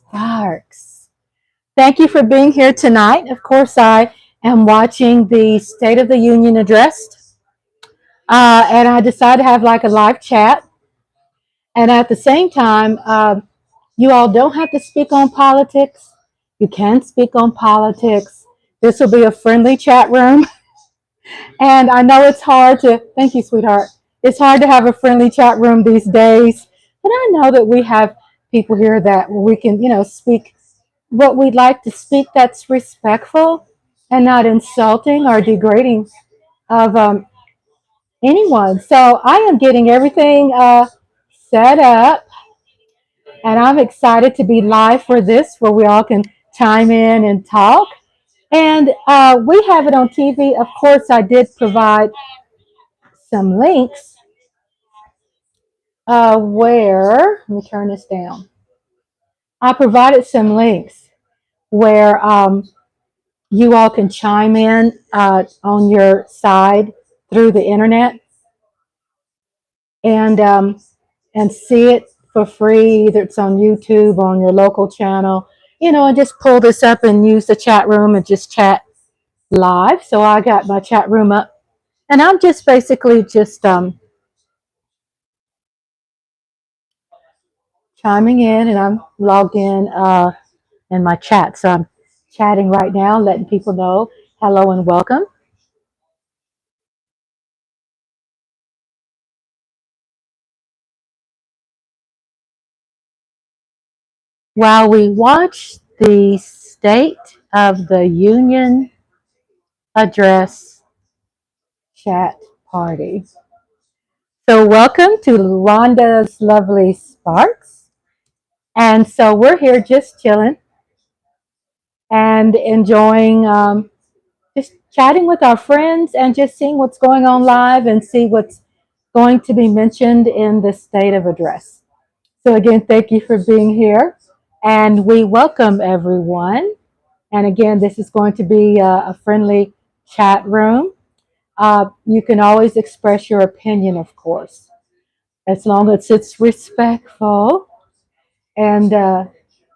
Sparks. Thank you for being here tonight. Of course, I am watching the State of the Union address, and I decided to have like a live chat. And at the same time, you all don't have to speak on politics. You can speak on politics. This will be a friendly chat room. And I know it's hard to, thank you, sweetheart. It's hard to have a friendly chat room these days. But I know that we have people here that we can, speak what we'd like to speak that's respectful and not insulting or degrading of anyone. So I am getting everything set up, and I'm excited to be live for this where we all can chime in and talk. And we have it on TV. Of course, I did provide some links where, let me turn this down. I provided some links where you all can chime in on your side through the internet and and see it for free. Either it's on YouTube or on your local channel, and just pull this up and use the chat room and just chat live. So I got my chat room up, and I'm just basically just chiming in, and I'm logged in my chat. So I'm chatting right now, letting people know hello and welcome. While we watch the State of the Union address chat party. So, welcome to Rhonda's Lovely Sparks. And so, we're here just chilling and enjoying just chatting with our friends and just seeing what's going on live and see what's going to be mentioned in the State of Address. So, again, thank you for being here. And we welcome everyone. And again, this is going to be a friendly chat room. You can always express your opinion, of course, as long as it's respectful and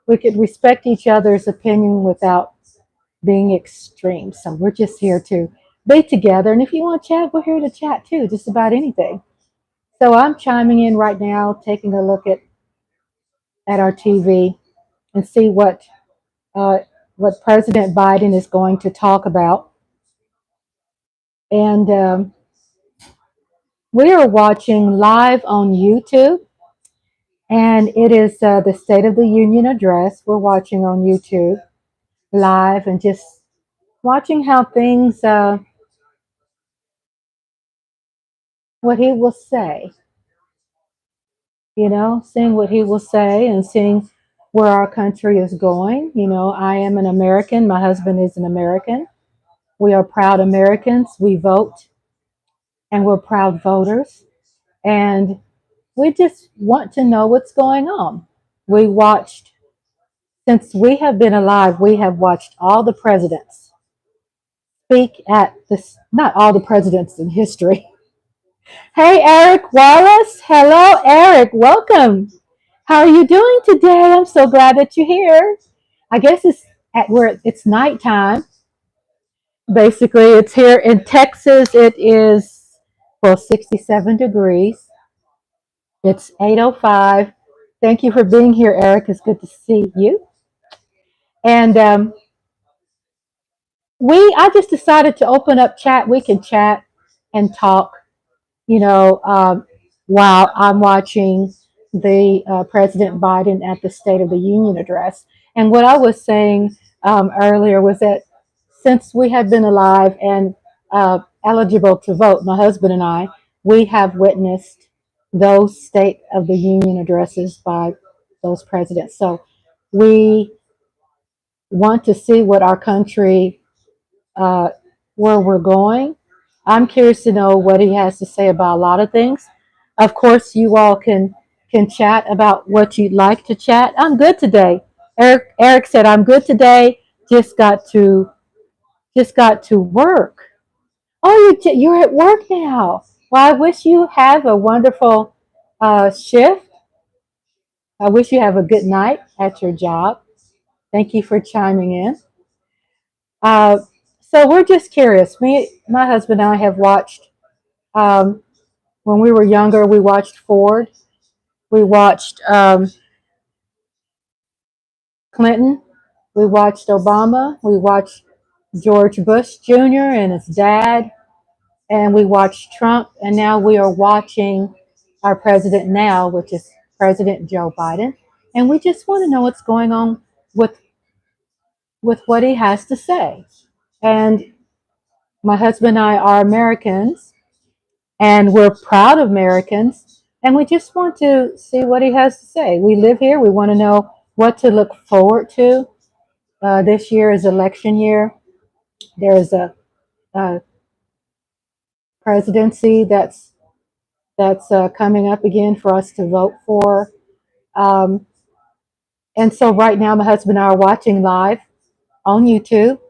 we could respect each other's opinion without being extreme. So we're just here to be together. And if you want to chat, we're here to chat too, just about anything. So I'm chiming in right now, taking a look at our TV and see uh, what President Biden is going to talk about. And we are watching live on YouTube, and it is the State of the Union address. We're watching on YouTube live and just watching how things, what he will say, seeing what he will say and seeing where our country is going. I am an American, my husband is an American. We are proud Americans. We vote and we're proud voters. And we just want to know what's going on. We watched, since we have been alive, we have watched all the presidents speak at this, not all the presidents in history. Hey, Eric Wallace. Hello, Eric. Welcome. How are you doing today? I'm so glad that you're here. I guess it's at where it's nighttime. Basically, it's here in Texas. It is, well, 67 degrees. It's 8:05. Thank you for being here, Eric. It's good to see you. And I just decided to open up chat. We can chat and talk, you know, um, while I'm watching the President Biden at the State of the Union address. And what I was saying earlier was that since we have been alive and eligible to vote, my husband and I, we have witnessed those State of the Union addresses by those presidents. So we want to see what our country, uh, where we're going. I'm curious to know what he has to say about a lot of things. Of course, you all can chat about what you'd like to chat. I'm good today. Eric said I'm good today. Just got to work. Oh, you're at work now. Well, I wish you have a wonderful shift. I wish you have a good night at your job. Thank you for chiming in. Uh, so we're just curious. My husband and I have watched, um, when we were younger, we watched Ford. We watched Clinton. We watched Obama. We watched George Bush Jr. and his dad. And we watched Trump. And now we are watching our president now, which is President Joe Biden. And we just want to know what's going on with what he has to say. And my husband and I are Americans, and we're proud Americans, and we just want to see what he has to say. We live here. We want to know what to look forward to. This year is election year. There is a presidency that's coming up again for us to vote for. Um, and so right now, my husband and I are watching live on YouTube,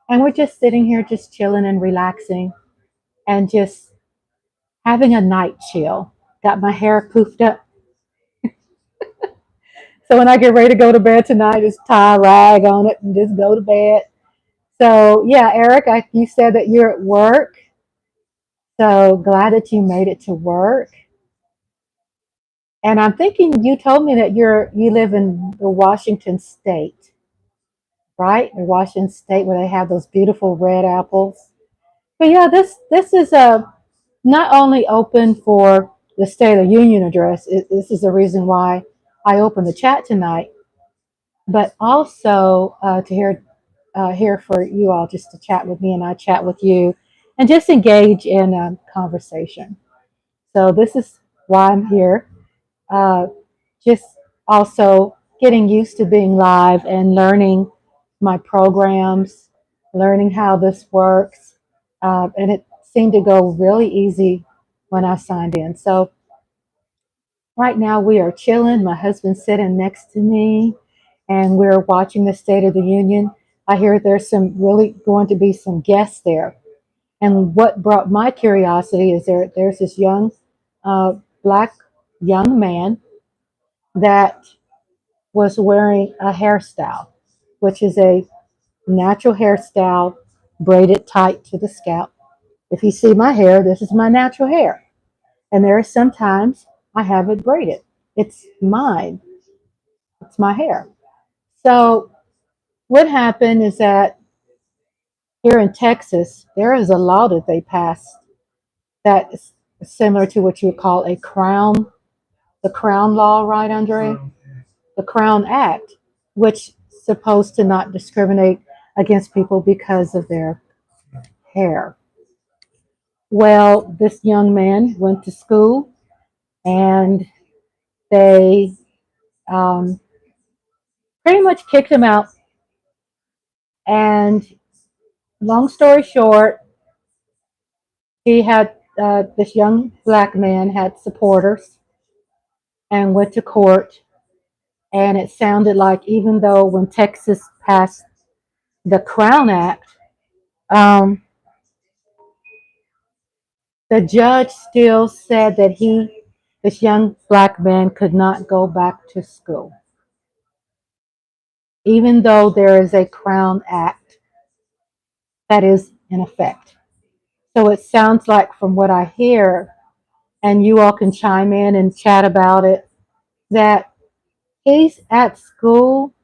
and we're just sitting here, just chilling and relaxing, and just having a night chill. Got my hair poofed up. So when I get ready to go to bed tonight, just tie a rag on it and just go to bed. So yeah, Eric, you said that you're at work. So glad that you made it to work. And I'm thinking you told me that you live in the Washington State, right? In Washington State where they have those beautiful red apples. But yeah, this is not only open for the State of the Union address. This is the reason why I opened the chat tonight, but also to hear for you all just to chat with me and I chat with you and just engage in a conversation. So this is why I'm here. Uh, just also getting used to being live and learning my programs, learning how this works. And it seemed to go really easy when I signed in. So right now we are chilling. My husband's sitting next to me and we're watching the State of the Union. I hear there's some really going to be some guests there. And what brought my curiosity is there's this young uh, black young man that was wearing a hairstyle, which is a natural hairstyle braided tight to the scalp. If you see my hair, this is my natural hair. And there are sometimes I have it braided. It's mine, it's my hair. So, what happened is that here in Texas, there is a law that they passed that is similar to what you would call the Crown Law, right, Andre? The Crown Act, which is supposed to not discriminate against people because of their hair. Well, this young man went to school and they um, pretty much kicked him out. And long story short, he had this young black man had supporters and went to court. And it sounded like even though when Texas passed the Crown Act, um, the judge still said that this young black man, could not go back to school, even though there is a Crown Act that is in effect. So it sounds like, from what I hear, and you all can chime in and chat about it, that he's at school,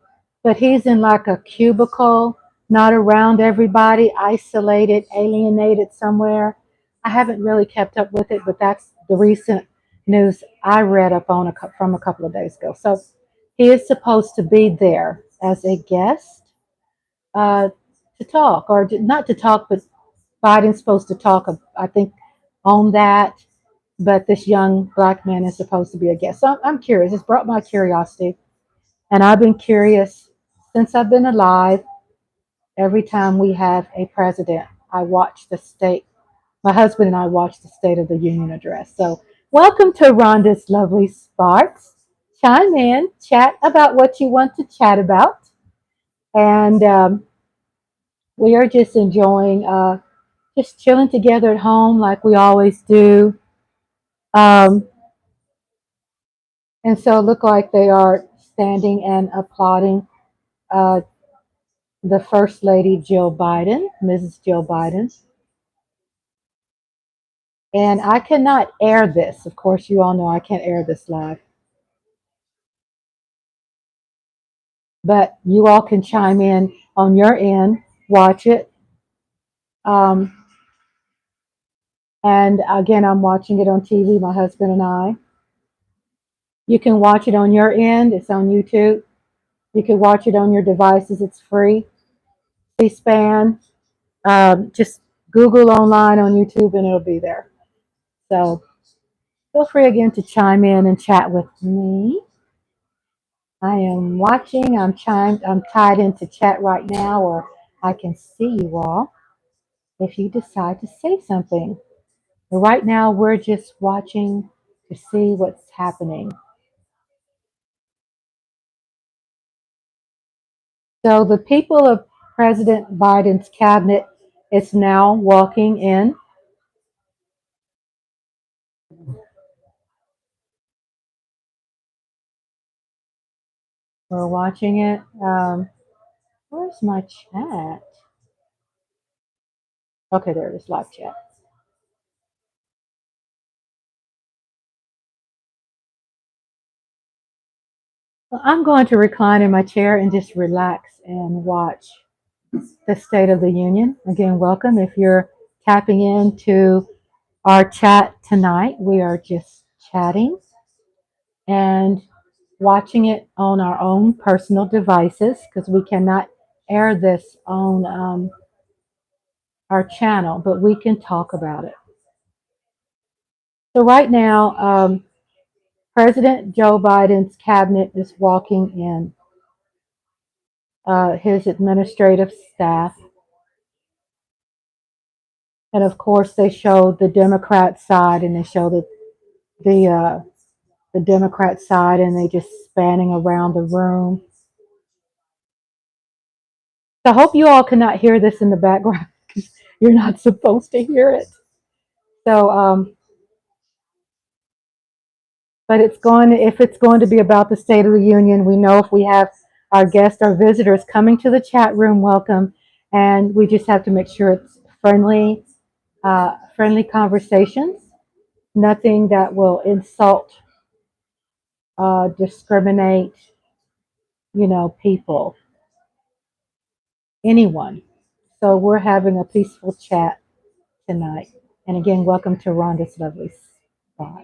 but he's in like a cubicle, not around everybody, isolated, alienated somewhere. I haven't really kept up with it, but that's the recent news I read up on from a couple of days ago. So he is supposed to be there as a guest uh, to talk, or not to talk, but Biden's supposed to talk, I think, on that. But this young black man is supposed to be a guest. So I'm curious. It's brought my curiosity. And I've been curious since I've been alive. Every time we have a president, I watch the state. My husband and I watch the State of the Union address. So, welcome to Rhonda's Lovely Sparks. Chime in, chat about what you want to chat about. And we are just enjoying, just chilling together at home like we always do. Um, And so it looked like they are standing and applauding uh, the First Lady Jill Biden, Mrs. Jill Biden. And I cannot air this. Of course, you all know I can't air this live. But you all can chime in on your end, watch it. Um, and again, I'm watching it on TV, my husband and I. You can watch it on your end, it's on YouTube. You can watch it on your devices, it's free. C-SPAN, just Google online on YouTube and it'll be there. So feel free again to chime in and chat with me. I am watching, I'm tied into chat right now, or I can see you all if you decide to say something. But right now, we're just watching to see what's happening. So the people of President Biden's cabinet is now walking in. We're watching it. Where's my chat? Okay, there it is, live chat. Well, I'm going to recline in my chair and just relax and watch the State of the Union. Again, welcome. If you're tapping into our chat tonight, we are just chatting and watching it on our own personal devices because we cannot air this on our channel, but we can talk about it. So right now, President Joe Biden's cabinet is walking in. His administrative staff, and of course, they show the Democrat side, and they show the Democrat side, and they just spanning around the room. So I hope you all cannot hear this in the background because you're not supposed to hear it. So, but if it's going to be about the State of the Union, we know if we have our guests, our visitors coming to the chat room, welcome, and we just have to make sure it's friendly conversations, nothing that will insult, discriminate, people, anyone. So we're having a peaceful chat tonight. And again, welcome to Rhonda's Lovely Spot.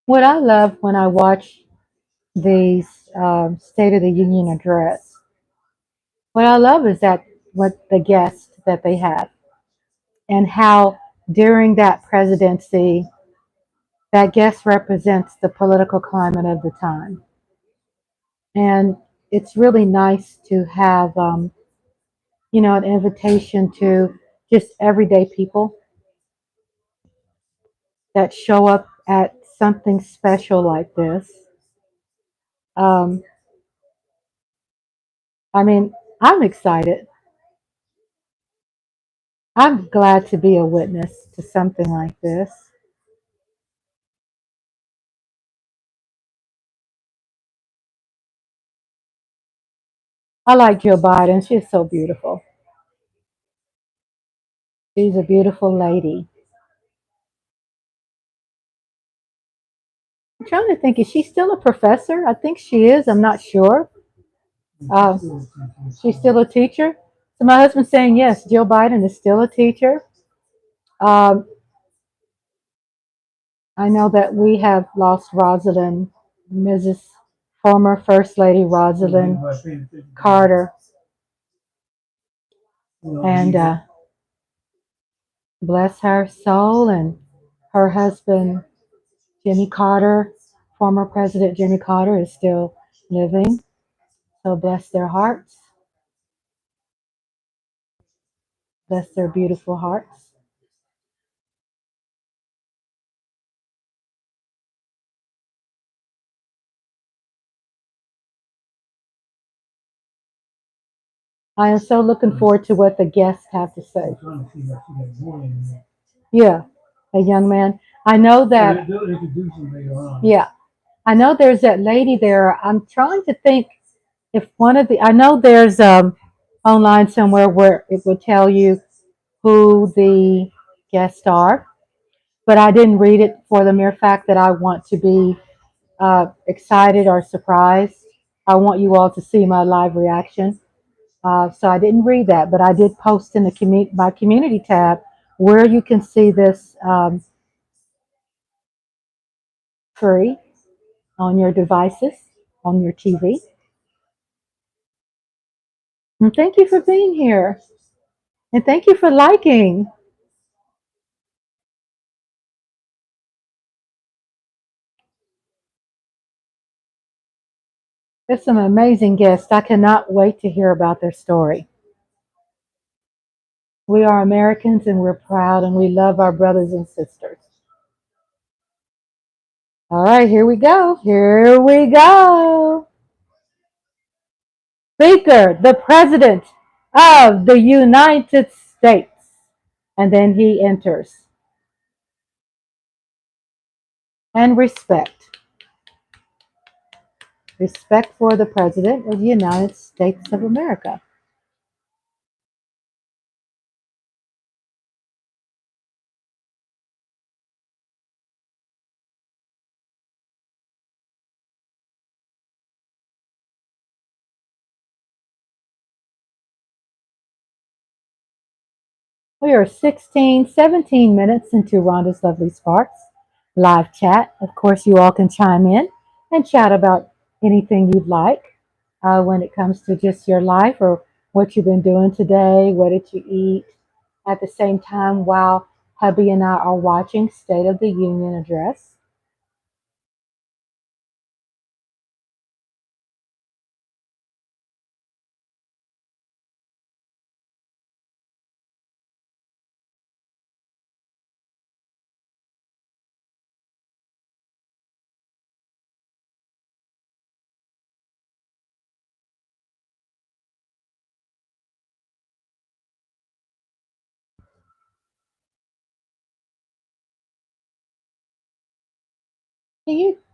What I love when I watch these State of the Union address, what I love is that what the guests that they have and how during that presidency, that guest represents the political climate of the time. And it's really nice to have, an invitation to just everyday people that show up at something special like this. Um, I mean, I'm excited. I'm glad to be a witness to something like this. I like Jill Biden. She's so beautiful. She's a beautiful lady. I'm trying to think, is she still a professor? I think she is. I'm not sure. Uh, she's still a teacher. So my husband's saying yes, Jill Biden is still a teacher. Um, I know that we have lost Rosalind, Mrs. former First Lady Rosalind Carter, and bless her soul, and her husband Jimmy Carter, former President Jimmy Carter, is still living. So bless their hearts, bless their beautiful hearts. I am so looking forward to what the guests have to say. Yeah, a young man. I know that. Yeah, I know there's that lady there. I'm trying to think if one of the. I know there's online somewhere where it will tell you who the guests are, but I didn't read it for the mere fact that I want to be excited or surprised. I want you all to see my live reaction. So I didn't read that, but I did post in the my community tab where you can see this free on your devices, on your TV. And thank you for being here. And thank you for liking. There's some amazing guests. I cannot wait to hear about their story. We are Americans and we're proud and we love our brothers and sisters. All right, here we go. Here we go. Speaker, the President of the United States. And then he enters. And respect. Respect for the President of the United States of America. We are 16, 17 minutes into Rhonda's Lovely Sparks live chat. Of course, you all can chime in and chat about anything you'd like when it comes to just your life or what you've been doing today, what did you eat. At the same time, while hubby and I are watching State of the Union address.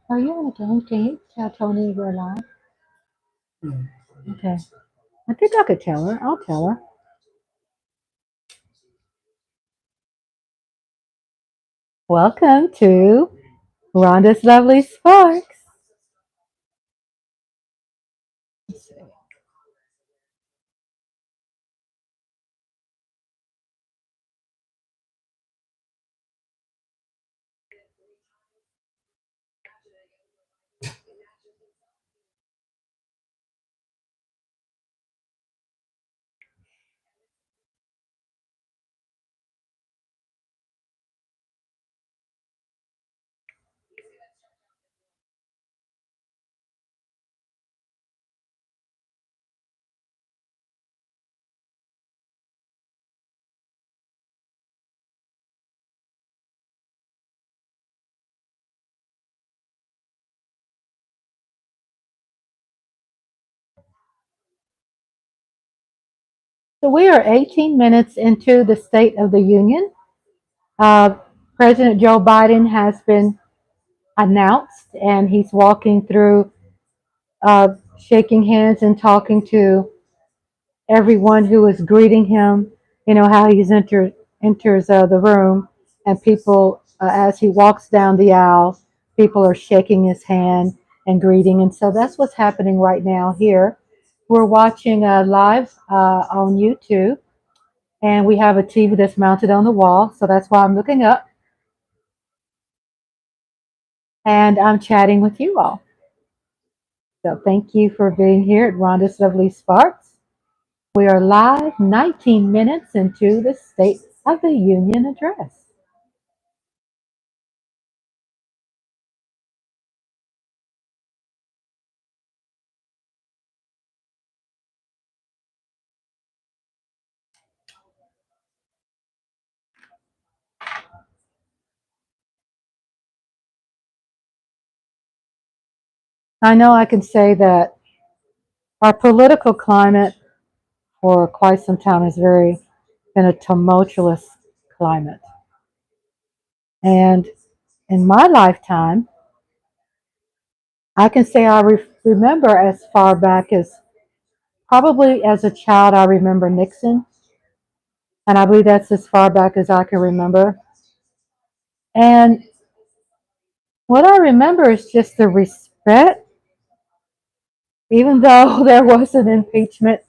Are you on the phone? Can you tell Tony we're live? Okay. I think I could tell her. I'll tell her. Welcome to Rhonda's Lovely Sparks. So we are 18 minutes into the State of the Union. Uh, President Joe Biden has been announced, and he's walking through, shaking hands and talking to everyone who is greeting him. You know how enters the room, and people, as he walks down the aisle, people are shaking his hand and greeting. And so that's what's happening right now here. We're watching live on YouTube, and we have a TV that's mounted on the wall. So that's why I'm looking up, and I'm chatting with you all. So thank you for being here at Rhonda's Lovely Sparks. We are live 19 minutes into the State of the Union address. I know I can say that our political climate for quite some time has very been a tumultuous climate. And in my lifetime, I can say I remember as far back as probably as a child, I remember Nixon. And I believe that's as far back as I can remember. And what I remember is just the respect, even though there was an impeachment,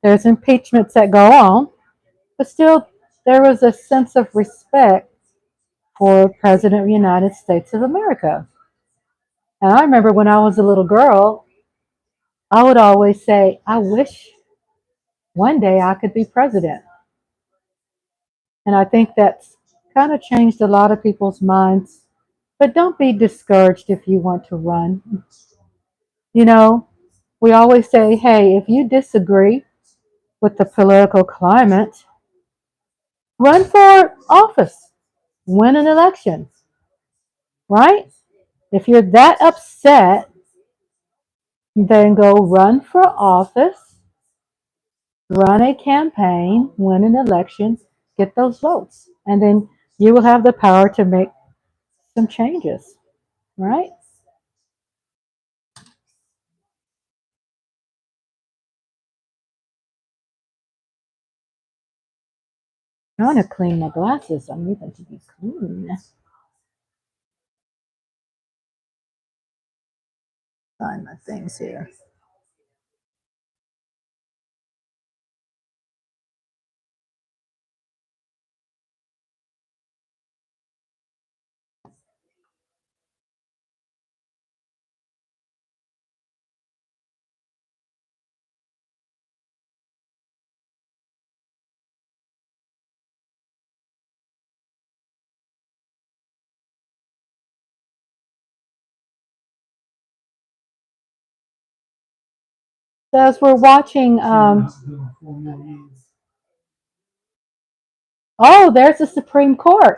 there's impeachments that go on, but still there was a sense of respect for President of the United States of America. And I remember when I was a little girl, I would always say, I wish one day I could be president. And I think that's kind of changed a lot of people's minds. But don't be discouraged if you want to run. You know, we always say, hey, if you disagree with the political climate, run for office, win an election, right? If you're that upset, then go run for office, run a campaign, win an election, get those votes, and then you will have the power to make some changes, right? I want to clean my glasses. I need them to be clean. Find my things here. So as we're watching, oh, there's the Supreme Court.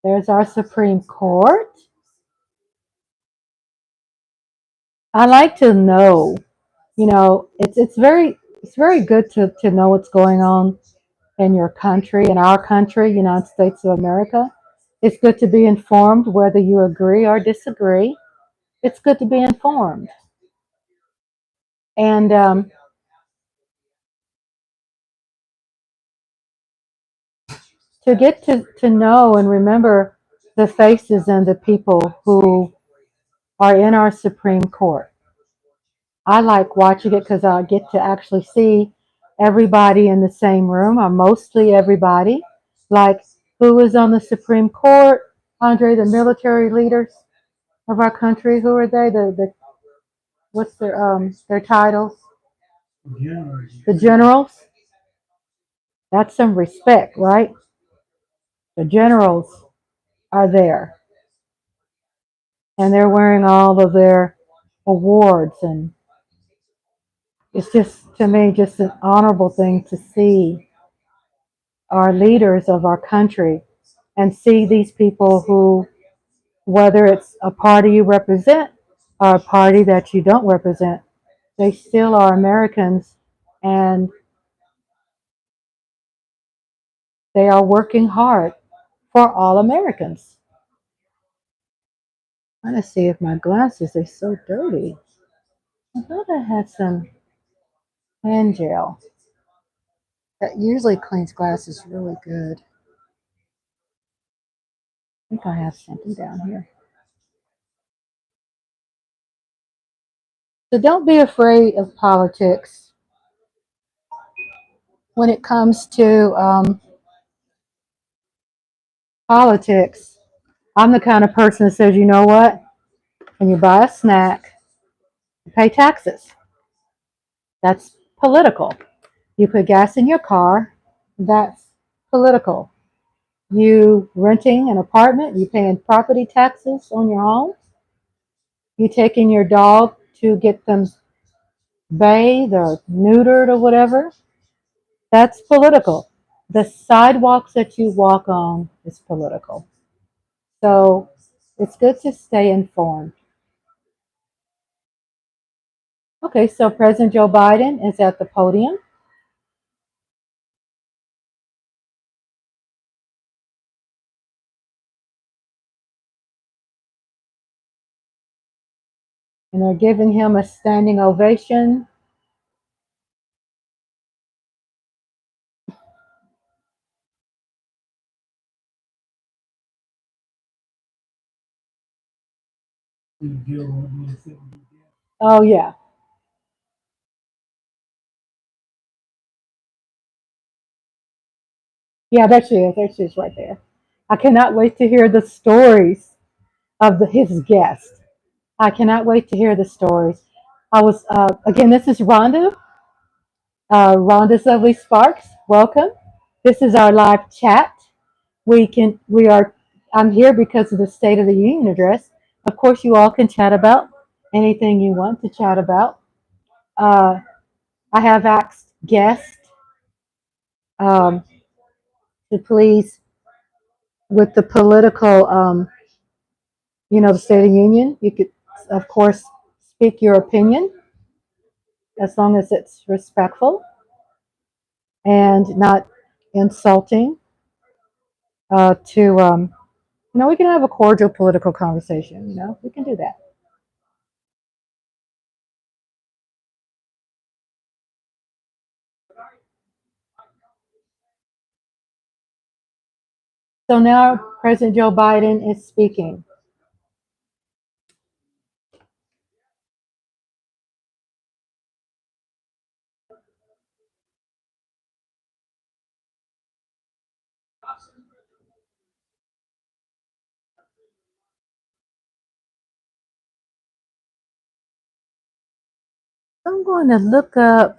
There's our Supreme Court. I like to know, it's very good to know what's going on in your country, in our country, United States of America. It's good to be informed whether you agree or disagree. It's good to be informed. And to get to know and remember the faces and the people who are in our Supreme Court. I like watching it because I get to actually see everybody in the same room, or mostly everybody. Like who is on the Supreme Court, Andre, the military leaders of our country. Who are they? The what's their titles? The generals. That's some respect, right? The generals are there, and they're wearing all of their awards, and it's just to me just an honorable thing to see our leaders of our country and see these people who, whether it's a party you represent or a party that you don't represent, they still are Americans, and they are working hard for all Americans. I'm going to see if my glasses are so dirty. I thought I had some hand gel that usually cleans glasses really good. I think I have something down here. So don't be afraid of politics when it comes to politics. I'm the kind of person that says, you know what? When you buy a snack, you pay taxes. That's political. You put gas in your car, that's political. You renting an apartment, you paying property taxes on your home. You taking your dog to get them bathed or neutered or whatever. That's political. The sidewalks that you walk on is political. So it's good to stay informed. Okay, so President Joe Biden is at the podium. And they're giving him a standing ovation. Oh, yeah. Yeah, there she is. There she is right there. I cannot wait to hear the stories of his guest. I cannot wait to hear the stories. Again, this is Rhonda, Rhonda's Lovely Sparks. Welcome. This is our live chat. I'm here because of the State of the Union address. Of course, you all can chat about anything you want to chat about. Uh, I have asked guests um, to please, with the political, the State of the Union, you could, of course, speak your opinion as long as it's respectful and not insulting we can have a cordial political conversation. We can do that. So now President Joe Biden is speaking. I'm going to look up.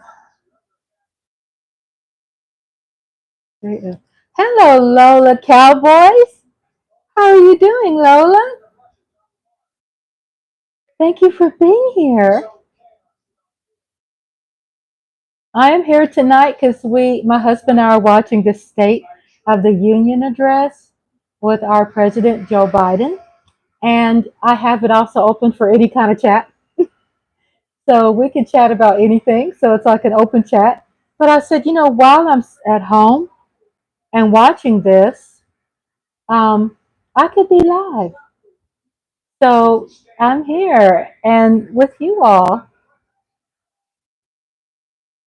Hello, Lola Cowboys. How are you doing, Lola? Thank you for being here. I am here tonight because my husband and I are watching the State of the Union address with our President Joe Biden. And I have it also open for any kind of chat. So we can chat about anything. So it's like an open chat. But I said, while I'm at home and watching this, I could be live. So I'm here and with you all.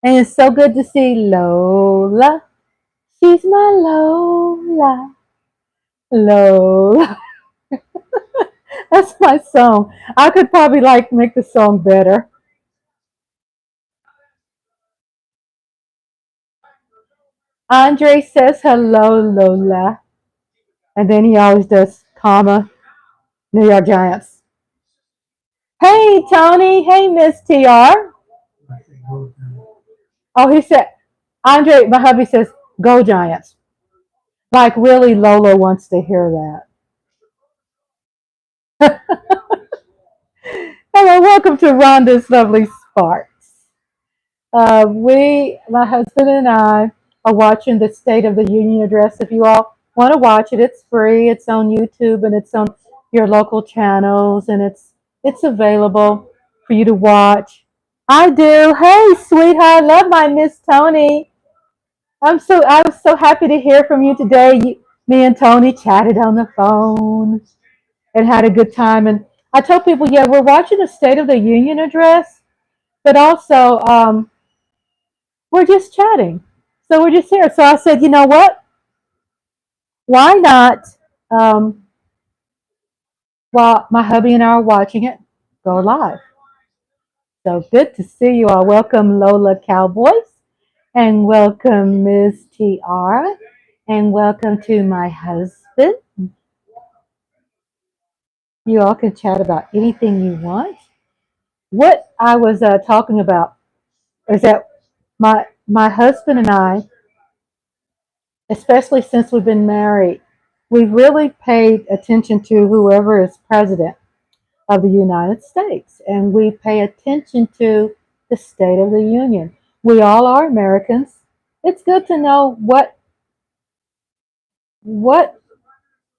And it's so good to see Lola. She's my Lola. Lola. That's my song. I could probably make the song better. Andre says hello, Lola. And then he always does comma, New York Giants. Hey, Tony. Hey, Miss TR. Oh, he said, Andre, my hubby says, go Giants. Like, really, Lola wants to hear that. Hello, welcome to Rhonda's Lovely Sparks. My husband and I, are watching the State of the Union address. If you all want to watch it, it's free. It's on YouTube and it's on your local channels, and it's available for you to watch. I do. Hey, sweetheart, love my Miss Tony. I was so happy to hear from you today. Me and Tony chatted on the phone and had a good time. And I told people, yeah, we're watching the State of the Union address, but also we're just chatting. So we're just here. So I said, you know what? Why not? Um, while my hubby and I are watching it, go live. So good to see you all. Welcome, Lola Cowboys, and welcome, Ms. TR, and welcome to my husband. You all can chat about anything you want. What I was talking about is that my husband and I, especially since we've been married, we've really paid attention to whoever is president of the United States, and we pay attention to the State of the Union. We all are Americans. It's good to know what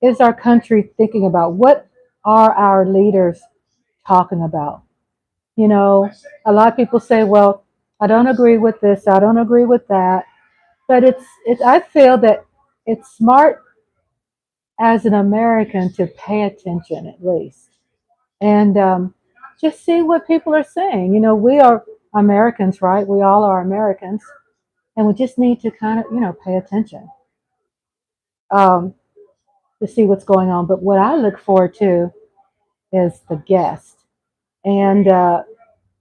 is our country thinking about? What are our leaders talking about? You know, a lot of people say, well, I don't agree with this, I don't agree with that. But I feel that it's smart as an American to pay attention at least and just see what people are saying. You know, we are Americans, right? We all are Americans, and we just need to kind of, pay attention um, to see what's going on. But what I look forward to is the guest, and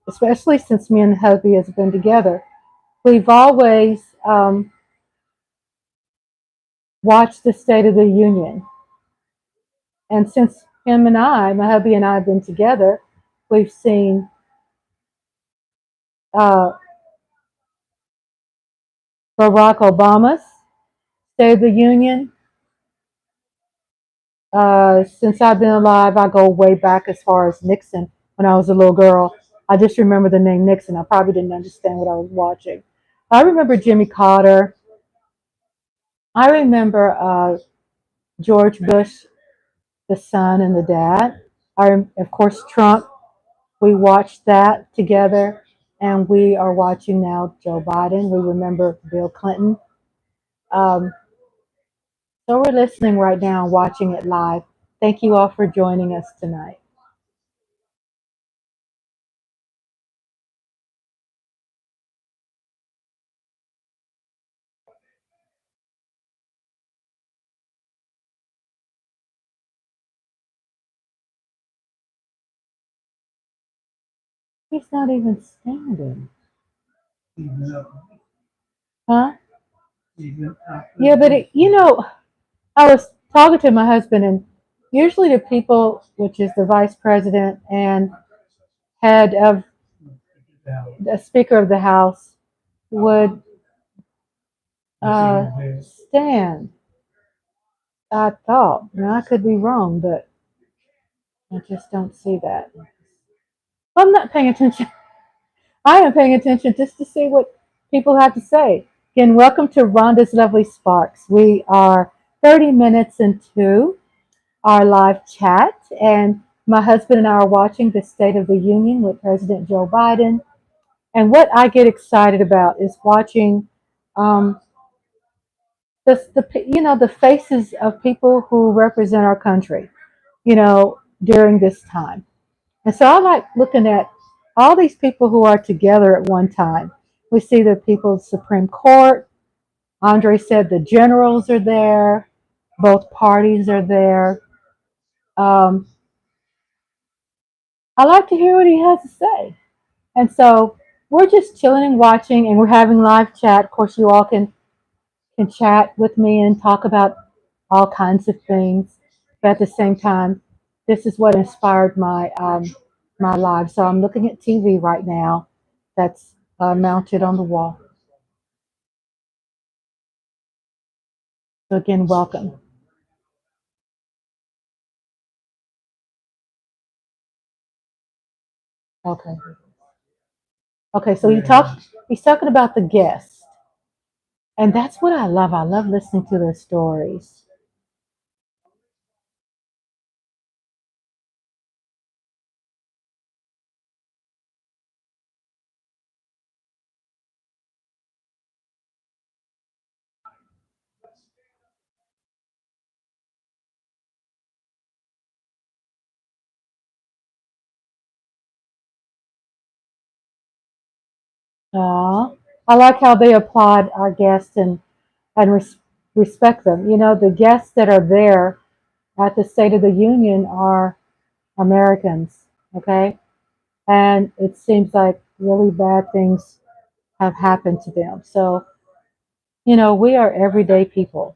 especially since me and hubby has been together, we've always watched the State of the Union. And since my hubby and I have been together, we've seen uh, Barack Obama's State of the Union. Since I've been alive, I go way back as far as Nixon. When I was a little girl, I just remember the name Nixon. I probably didn't understand what I was watching. I remember Jimmy Carter. I remember George Bush, the son and the dad. Of course, Trump. We watched that together, and we are watching now Joe Biden. We remember Bill Clinton. Um, so we're listening right now, watching it live. Thank you all for joining us tonight. He's not even standing. Huh? Yeah, but I was talking to my husband, and usually the people, which is the vice president and head of the Speaker of the House, would stand. I thought. Now I could be wrong, but I just don't see that. I'm not paying attention. I am paying attention just to see what people have to say. Again, welcome to Rhonda's Lovely Sparks. We are 30 minutes into our live chat, and my husband and I are watching the State of the Union with President Joe Biden. And what I get excited about is watching um, the faces of people who represent our country, during this time. And so I like looking at all these people who are together at one time. We see the People's Supreme Court. Andre said the generals are there. Both parties are there. Um, I like to hear what he has to say. And so we're just chilling and watching, and we're having live chat. Of course, you all can chat with me and talk about all kinds of things. But at the same time, this is what inspired my live. So I'm looking at TV right now that's mounted on the wall. So again, welcome. Okay. Okay. So he's talking about the guests, and that's what I love. I love listening to their stories. I like how they applaud our guests and respect them. The guests that are there at the State of the Union are Americans, okay? And it seems like really bad things have happened to them. So, we are everyday people.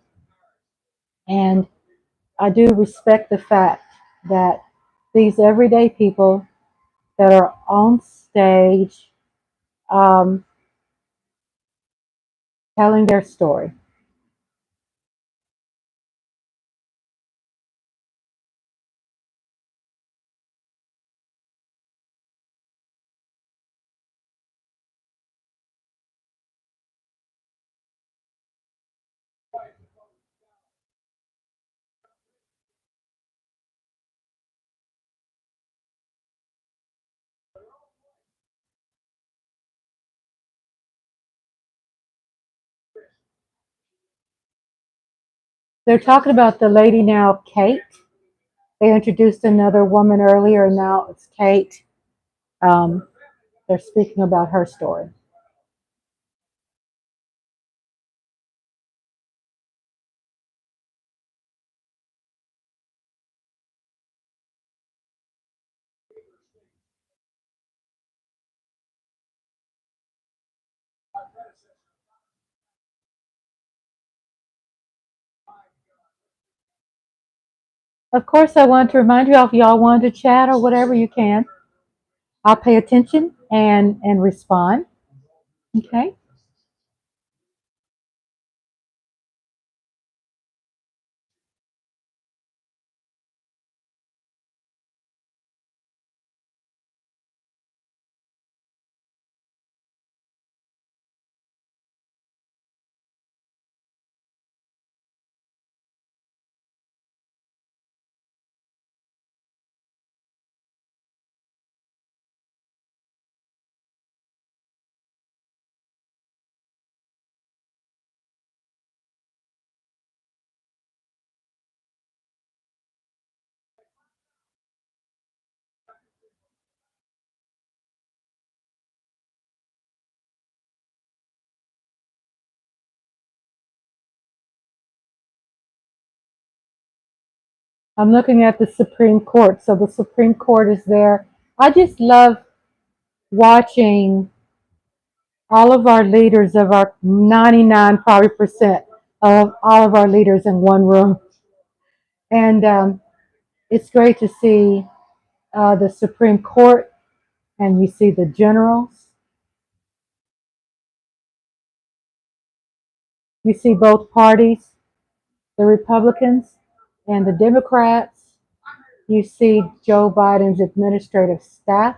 And I do respect the fact that these everyday people that are on stage um, telling their story. They're talking about the lady now, Kate. They introduced another woman earlier, and now it's Kate. Um, they're speaking about her story. Of course, I want to remind you all if y'all want to chat or whatever, you can. I'll pay attention and respond. Okay. I'm looking at the Supreme Court. So the Supreme Court is there. I just love watching all of our leaders of our 99 probably percent of all of our leaders in one room. And it's great to see the Supreme Court, and you see the generals. You see both parties, the Republicans and the Democrats. You see Joe Biden's administrative staff.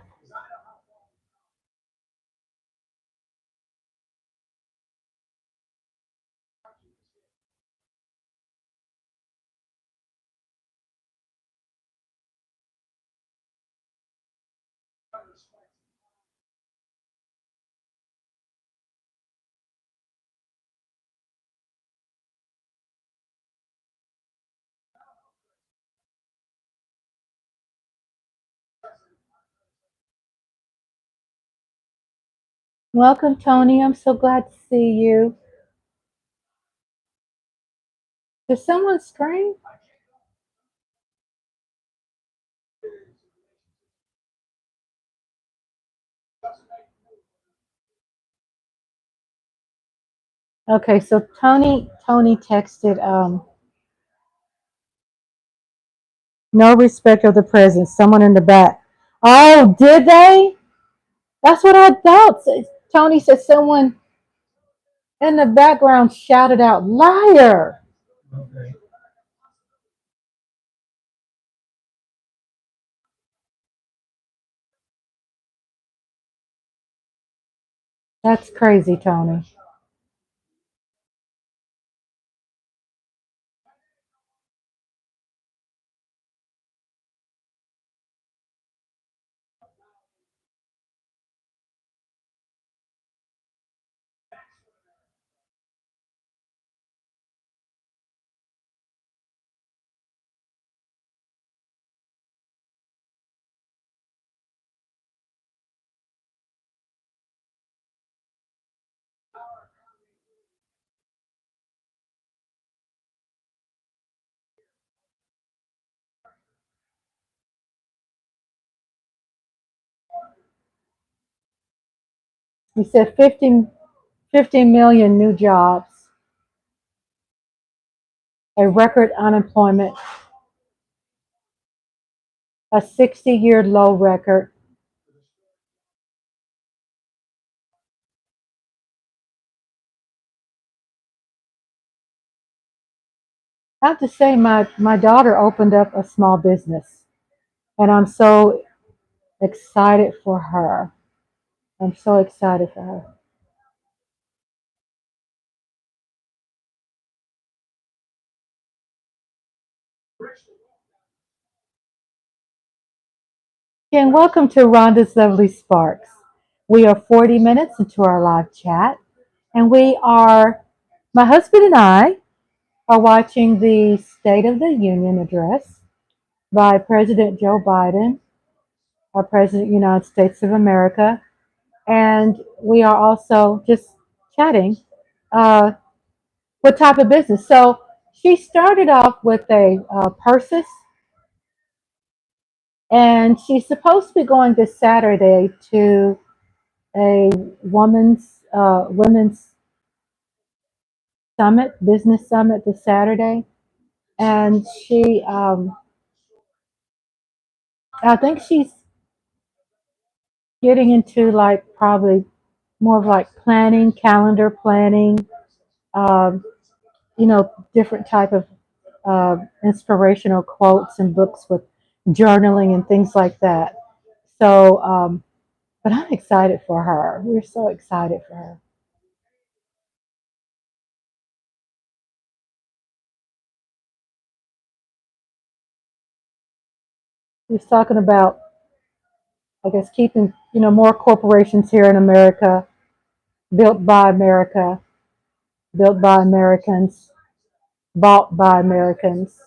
Welcome, Tony. I'm so glad to see you. Did someone scream? Okay, so Tony texted, no respect of the president. Someone in the back. Oh, did they? That's what I thought. Tony said someone in the background shouted out, "Liar!" That's crazy, Tony. He said 50 million new jobs, a record unemployment, a 60-year low record. I have to say, my daughter opened up a small business, and I'm so excited for her. I'm so excited for her. And welcome to Rhonda's Lovely Sparks. We are 40 minutes into our live chat, and we are, my husband and I, are watching the State of the Union address by President Joe Biden, our President of the United States of America. And we are also just chatting what type of business. So she started off with a purses, and she's supposed to be going this Saturday to a women's summit, business summit this Saturday, and I think she's getting into like probably more of like planning, calendar planning, um, different type of inspirational quotes and books with journaling and things like that. So, but I'm excited for her. We're so excited for her. He's talking about, I guess, keeping more corporations here in America, built by America, built by Americans, bought by Americans.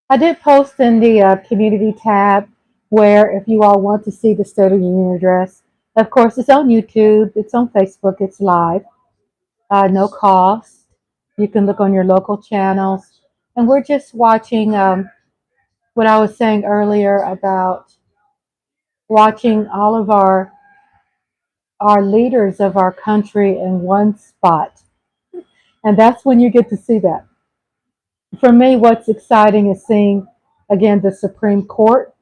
I did post in the community tab where if you all want to see the State of the Union address, of course, it's on YouTube, it's on Facebook, it's live, no cost. You can look on your local channels. And we're just watching what I was saying earlier about watching all of our leaders of our country in one spot. And that's when you get to see that. For me, what's exciting is seeing, again, the Supreme Court.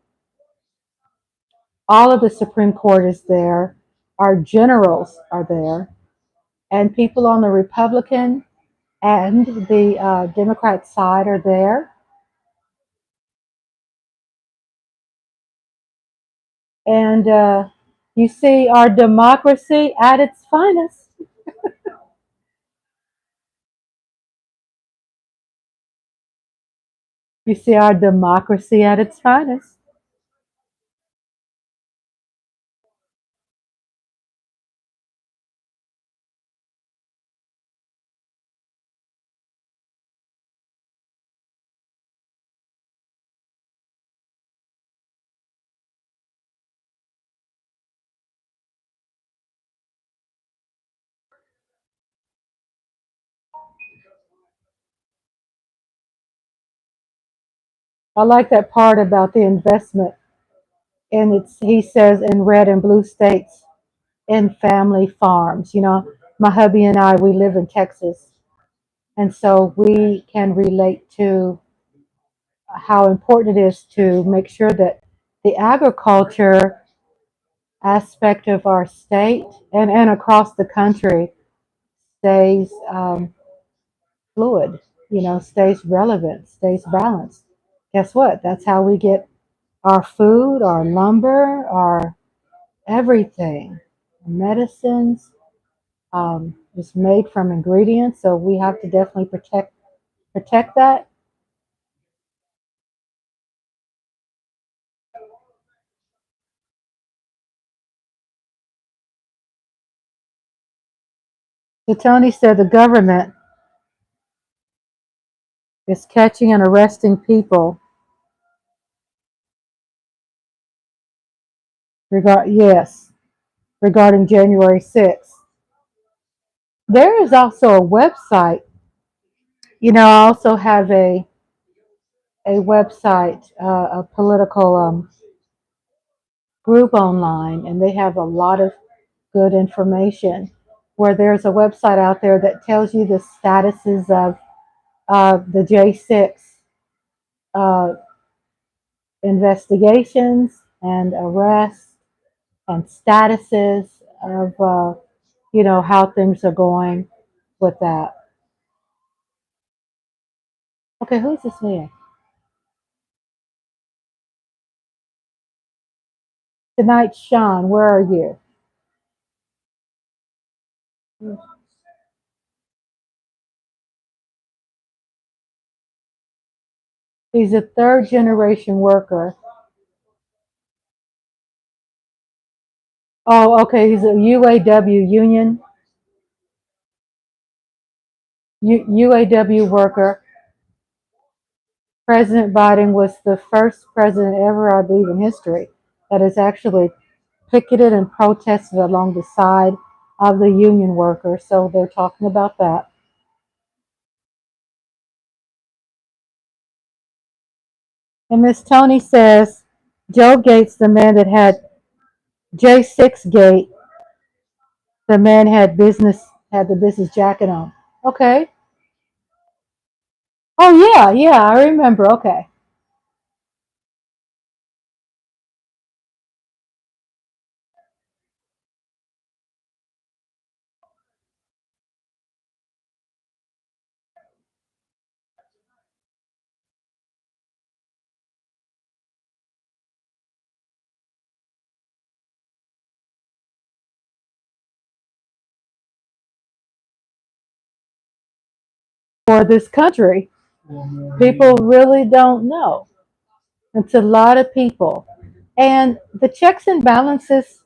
All of the Supreme Court is there. Our generals are there. And people on the Republican and the Democrat side are there. And you see our democracy at its finest. You see our democracy at its finest. I like that part about the investment. And he says in red and blue states in family farms. My hubby and I, we live in Texas. And so we can relate to how important it is to make sure that the agriculture aspect of our state and across the country stays fluid, stays relevant, stays balanced. Guess what? That's how we get our food, our lumber, our everything, medicines. Is made from ingredients, so we have to definitely protect that. So Tony said the government is catching and arresting people yes, regarding January 6th. There is also a website. I also have a website, a political group online, and they have a lot of good information. Where there's a website out there that tells you the statuses of the J6 uh, investigations and arrests and statuses of how things are going with that. Okay, who's this man? Tonight, Sean, where are you? He's a third generation worker. Oh, okay. He's a UAW union, UAW worker. President Biden was the first president ever, I believe, in history that has actually picketed and protested along the side of the union workers. So they're talking about that. And Miss Tony says, Joe Gates, the man that had J6 Gate, the man had the business jacket on. Okay. Oh yeah, yeah, I remember. Okay. For this country, people really don't know. It's a lot of people. And the checks and balances,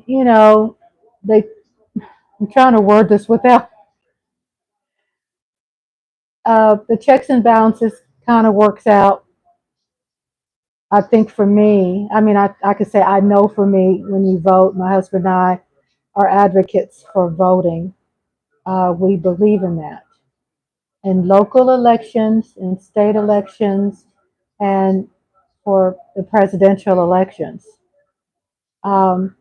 you know, they I'm trying to word this without the checks and balances kind of works out. I think for me, I mean, I could say I know for me when you vote, my husband and I are advocates for voting. We believe in that. In local elections, in state elections, and for the presidential elections. Um,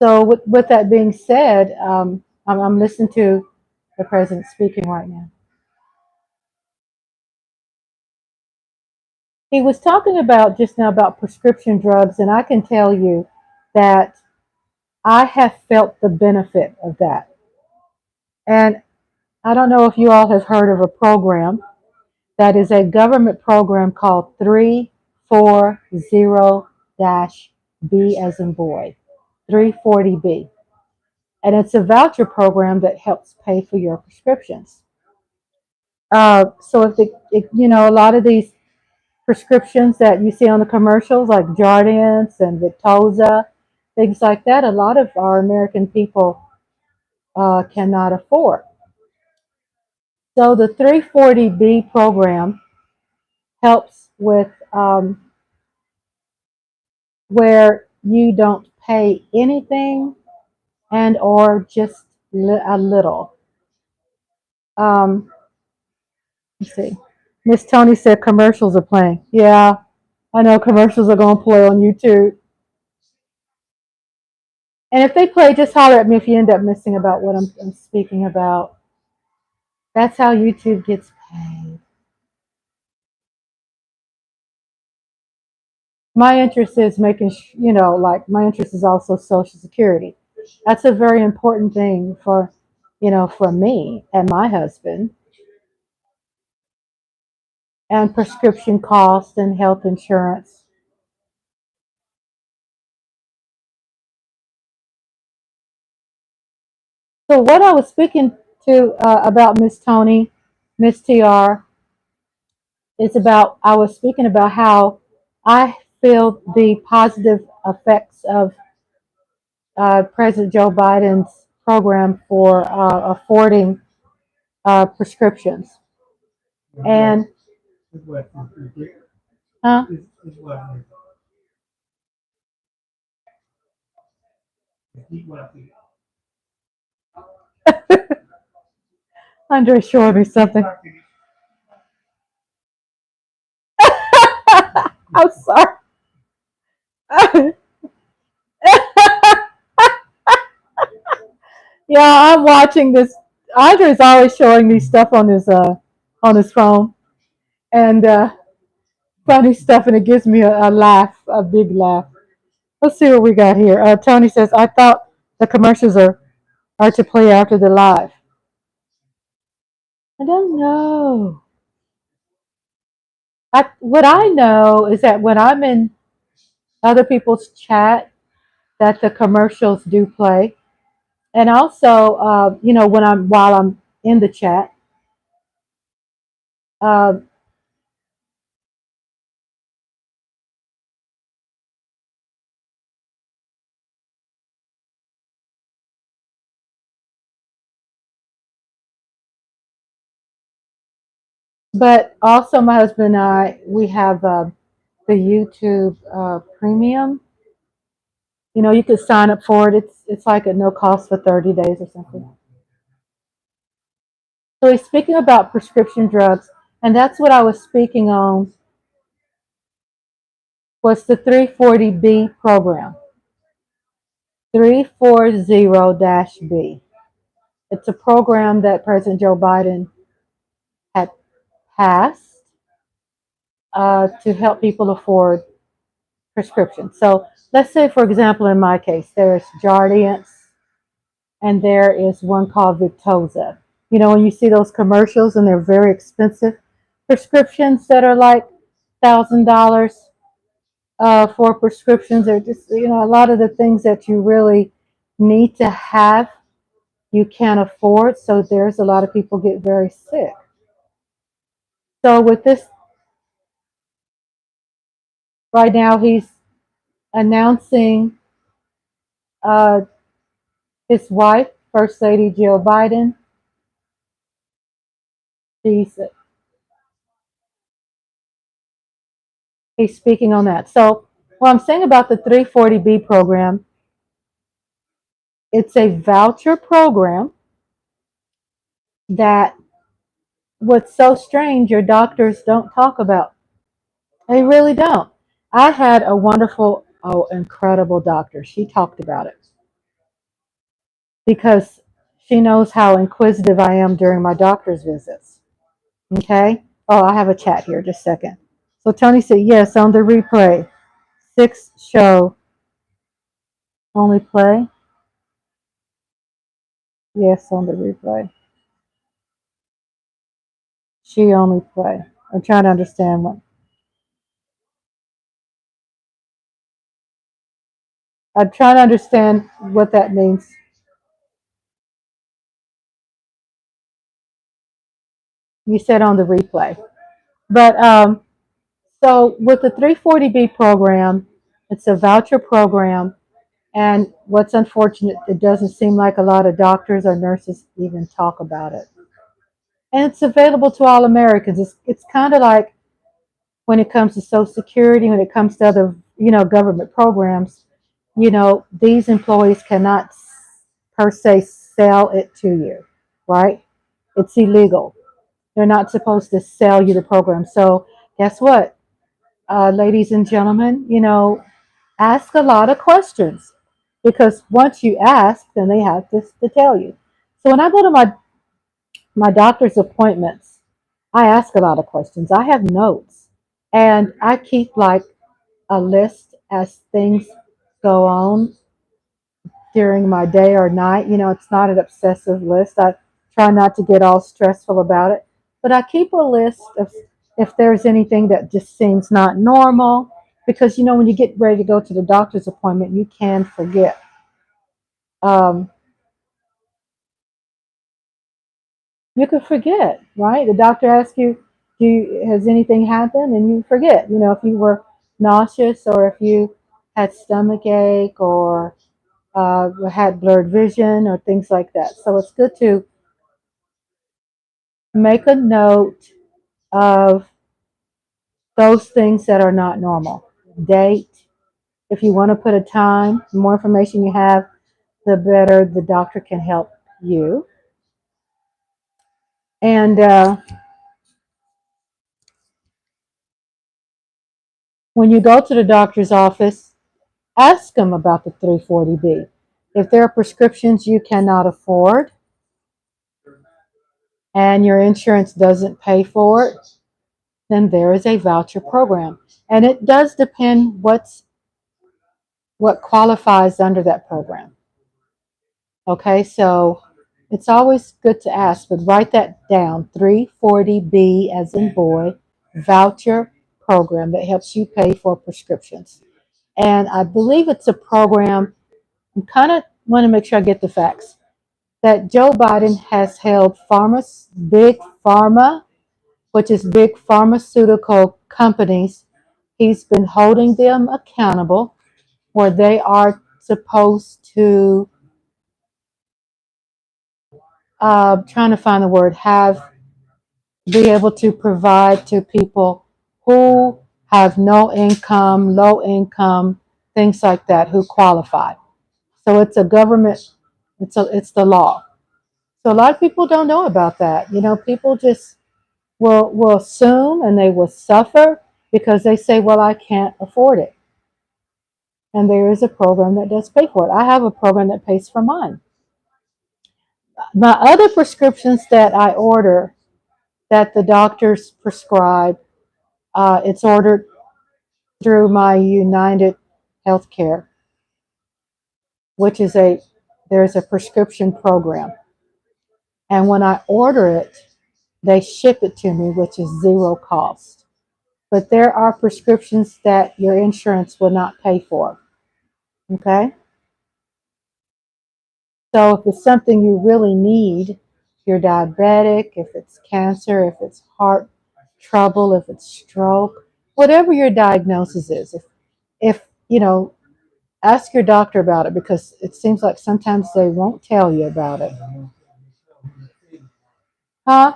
so, with that being said, I'm listening to the president speaking right now. He was talking about just now about prescription drugs, and I can tell you that I have felt the benefit of that. And I don't know if you all have heard of a program that is a government program called 340 B as in boy, 340B. And it's a voucher program that helps pay for your prescriptions. So a lot of these prescriptions that you see on the commercials, like Jardiance and Victoza, things like that, a lot of our American people cannot afford. So the 340B program helps with where you don't pay anything and or just a little. Um, let's see. Miss Tony said commercials are playing. Yeah, I know commercials are going to play on YouTube. And if they play, just holler at me if you end up missing about what I'm speaking about. That's how YouTube gets paid. My interest is making, like my interest is also Social Security. That's a very important thing for me and my husband, and prescription costs and health insurance. So what I was speaking to about Miss Tony, Miss TR, is about I was speaking about how I feel the positive effects of President Joe Biden's program for affording prescriptions. And huh? Andre showed me something. I'm sorry. Yeah, I'm watching this. Andre's always showing me stuff on his phone, and funny stuff, and it gives me a laugh, a big laugh. Let's see what we got here. Tony says, I thought the commercials are to play after the live. I don't know. What I know is that when I'm in other people's chat, that the commercials do play, and also, when while I'm in the chat, uh, but also my husband and I, we have the YouTube Premium. You could sign up for it. It's like at no cost for 30 days or something. So he's speaking about prescription drugs, and that's what I was speaking on, was the 340B program. 340-B. It's a program that President Joe Biden had passed to help people afford prescriptions. So let's say, for example, in my case, there's Jardiance and there is one called Victoza. When you see those commercials and they're very expensive prescriptions that are like $1,000 for prescriptions, or just a lot of the things that you really need to have, you can't afford. So there's a lot of people get very sick. So with this, right now, he's announcing uh, his wife, First Lady Jill Biden. He's he's speaking on that. So what I'm saying about the 340B program, it's a voucher program that, what's so strange, your doctors don't talk about. They really don't. I had a wonderful, incredible doctor. She talked about it because she knows how inquisitive I am during my doctor's visits. Okay? Oh, I have a chat here. Just a second. So Tony said, yes, on the replay. 6 show only play. Yes, on the replay. She only play. I'm trying to understand what. I'm trying to understand what that means. You said on the replay. But so with the 340B program, it's a voucher program. And what's unfortunate, it doesn't seem like a lot of doctors or nurses even talk about it. And it's available to all Americans. It's kind of like when it comes to Social Security, when it comes to other, government programs, these employees cannot per se sell it to you, right? It's illegal. They're not supposed to sell you the program. So guess what, ladies and gentlemen, ask a lot of questions, because once you ask, then they have to tell you. So when I go to my doctor's appointments, I ask a lot of questions. I have notes, and I keep like a list as things go on during my day or night. It's not an obsessive list. I try not to get all stressful about it, but I keep a list of if there's anything that just seems not normal, because when you get ready to go to the doctor's appointment, you can forget. Um, you could forget, right? The doctor asks you, has anything happened? And you forget. If you were nauseous, or if you had stomach ache, or had blurred vision, or things like that. So it's good to make a note of those things that are not normal. Date. If you want to put a time, the more information you have, the better the doctor can help you. And when you go to the doctor's office, ask them about the 340B. If there are prescriptions you cannot afford and your insurance doesn't pay for it, then there is a voucher program. And it does depend what qualifies under that program. Okay, so it's always good to ask, but write that down. 340B as in boy, voucher program that helps you pay for prescriptions. And I believe it's a program, I kind of want to make sure I get the facts, that Joe Biden has held big pharma, which is big pharmaceutical companies. He's been holding them accountable where they are supposed to, trying to find the word, be able to provide to people who have no income, low income, things like that, who qualify. So it's a government, it's the law. So a lot of people don't know about that. You know, people just will assume and they will suffer because they say, well, I can't afford it. And there is a program that does pay for it. I have a program that pays for mine. My other prescriptions that I order that the doctors prescribe, it's ordered through my United Healthcare, which is there's a prescription program. And when I order it, they ship it to me, which is zero cost. But there are prescriptions that your insurance will not pay for. Okay? So if it's something you really need, if you're diabetic, if it's cancer, if it's heart trouble, if it's stroke, whatever your diagnosis is, if you know, ask your doctor about it because it seems like sometimes they won't tell you about it. Huh?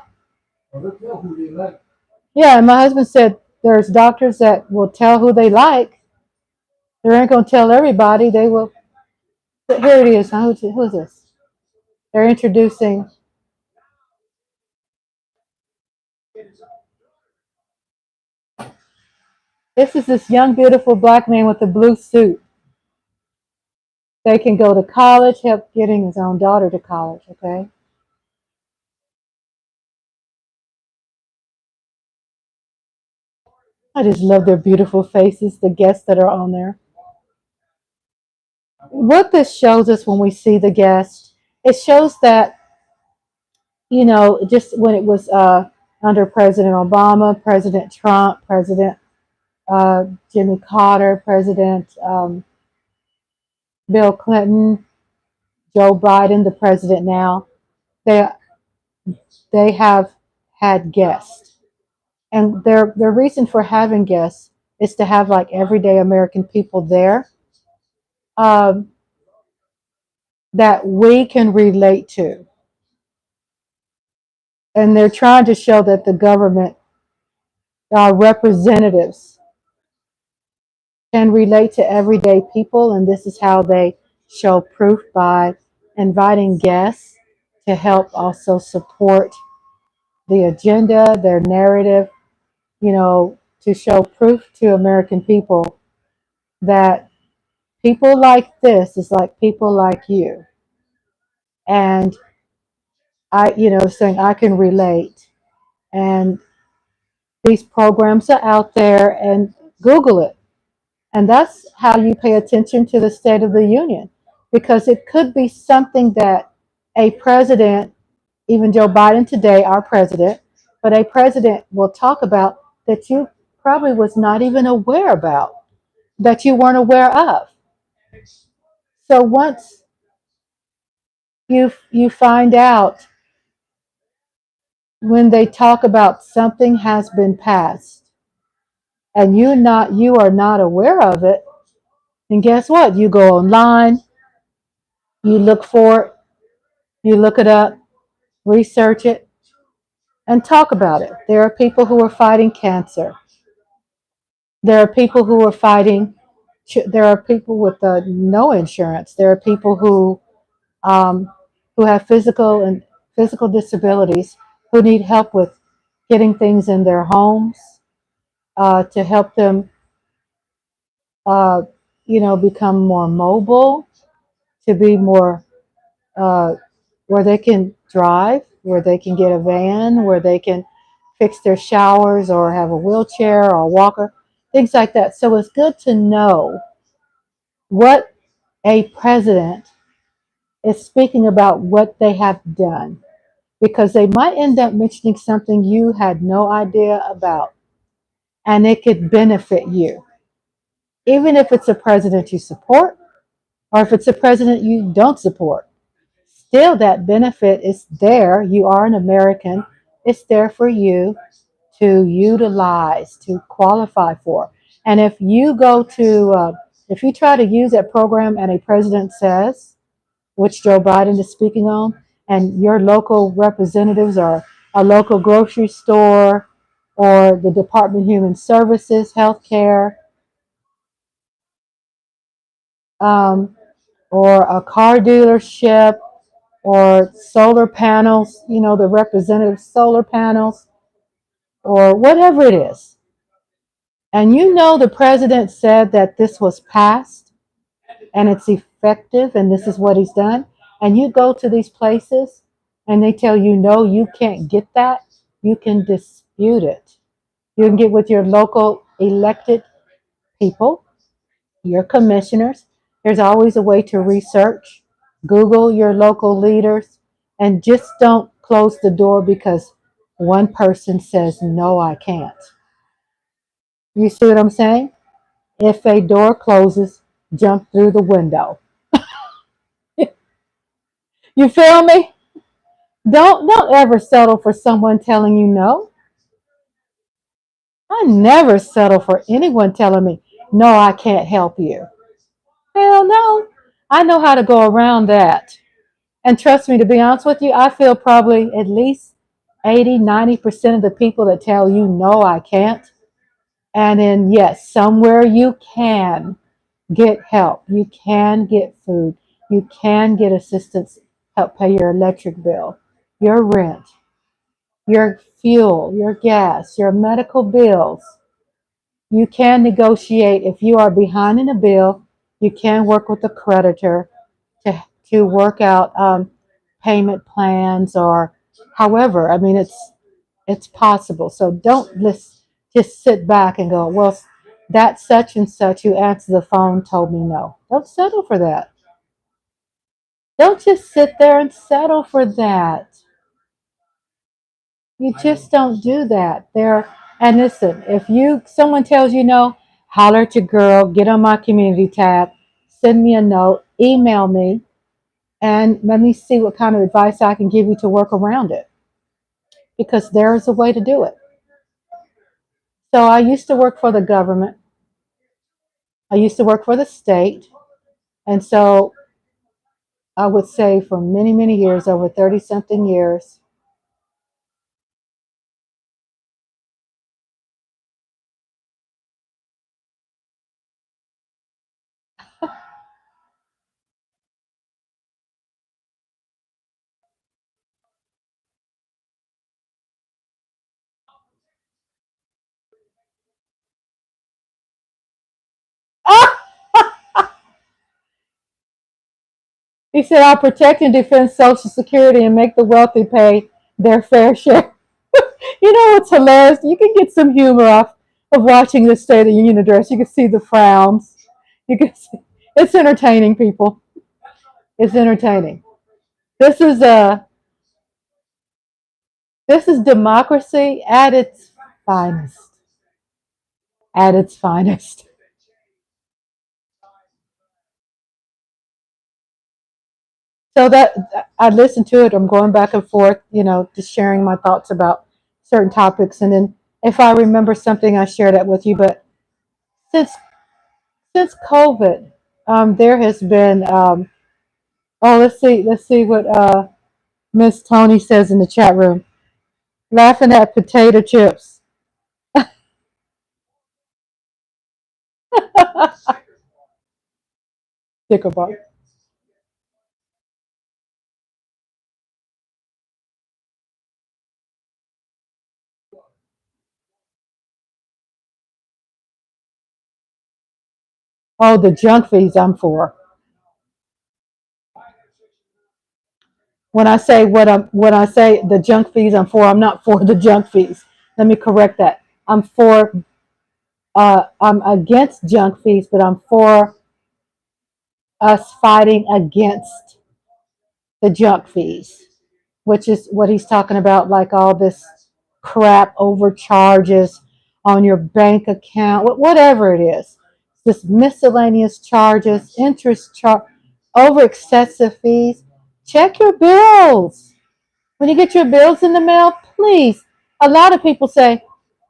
Yeah, and my husband said there's doctors that will tell who they like. They ain't gonna tell everybody. They will. Here it is. Who is this? They're introducing. This is this young, beautiful black man with a blue suit. They can go to college, help getting his own daughter to college. Okay. I just love their beautiful faces. The guests that are on there. What this shows us when we see the guests, it shows that, you know, just when it was under President Obama, President Trump, President Jimmy Carter, President Bill Clinton, Joe Biden, the president now, they they have had guests, and their reason for having guests is to have like everyday American people there, um, that we can relate to, and they're trying to show that the government representatives can relate to everyday people, and this is how they show proof by inviting guests to help also support the agenda, their narrative, you know, to show proof to American people that people like this is like people like you. And you know, saying I can relate. And these programs are out there and Google it. And that's how you pay attention to the State of the Union, because it could be something that a president, even Joe Biden today, our president, but a president will talk about that you probably was not even aware about, that you weren't aware of. So once you find out when they talk about something has been passed and you are not aware of it, then guess what? You go online, you look for it, you look it up, research it, and talk about it. There are people who are fighting cancer. There are people who are fighting. There are people with no insurance. There are people um, who have physical disabilities who need help with getting things in their homes, to help them, uh, you know, become more mobile, to be more uh, where they can drive, where they can get a van, where they can fix their showers or have a wheelchair or a walker, things like that. So it's good to know what a president is speaking about what they have done, because they might end up mentioning something you had no idea about, and it could benefit you, even if it's a president you support or if it's a president you don't support. Still, that benefit is there. You are an American. It's there for you to utilize, to qualify for. And if you go to, if you try to use that program and a president says, which Joe Biden is speaking on, and your local representatives or a local grocery store or the Department of Human Services, healthcare, um, or a car dealership or solar panels, the representative solar panels or whatever it is. And the president said that this was passed and it's effective and this is what he's done. And you go to these places and they tell you, no, you can't get that. You can dispute it. You can get with your local elected people, your commissioners. There's always a way to research. Google your local leaders and just don't close the door because one person says, no, I can't. You see what I'm saying? If a door closes, jump through the window. You feel me? Don't ever settle for someone telling you no. I never settle for anyone telling me, no, I can't help you. Hell no. I know how to go around that. And trust me, to be honest with you, I feel probably at least 80, 90% of the people that tell you, no, I can't. And then, yes, somewhere you can get help. You can get food. You can get assistance, help pay your electric bill, your rent, your fuel, your gas, your medical bills. You can negotiate if you are behind in a bill. You can work with the creditor to work out payment plans or however. I mean, it's possible. So don't just sit back and go, well, that such and such who answered the phone told me no. Don't settle for that. Don't just sit there and settle for that. You just don't do that. And listen, if someone tells you no, holler at your girl, get on my community tab, send me a note, email me, and let me see what kind of advice I can give you to work around it. Because there is a way to do it. So I used to work for the government. I used to work for the state. And so I would say for many, many years, over 30 something years, he said, I'll protect and defend Social Security and make the wealthy pay their fair share. You know what's hilarious? You can get some humor off of watching the State of the Union address. You can see the frowns. You can see, it's entertaining, people. It's entertaining. This is this is democracy at its finest. At its finest. So that I listen to it. I'm going back and forth, just sharing my thoughts about certain topics, and then if I remember something, I share that with you. But since since COVID, there has been. Oh, let's see what Miss Tony says in the chat room. Laughing at potato chips. Sticker bar. Oh, the junk fees I'm for. When I say the junk fees I'm for, I'm not for the junk fees. Let me correct that. I'm against junk fees, but I'm for us fighting against the junk fees, which is what he's talking about, like all this crap overcharges on your bank account, whatever it is. This miscellaneous charges, interest charge, over excessive fees. Check your bills. When you get your bills in the mail, please. A lot of people say,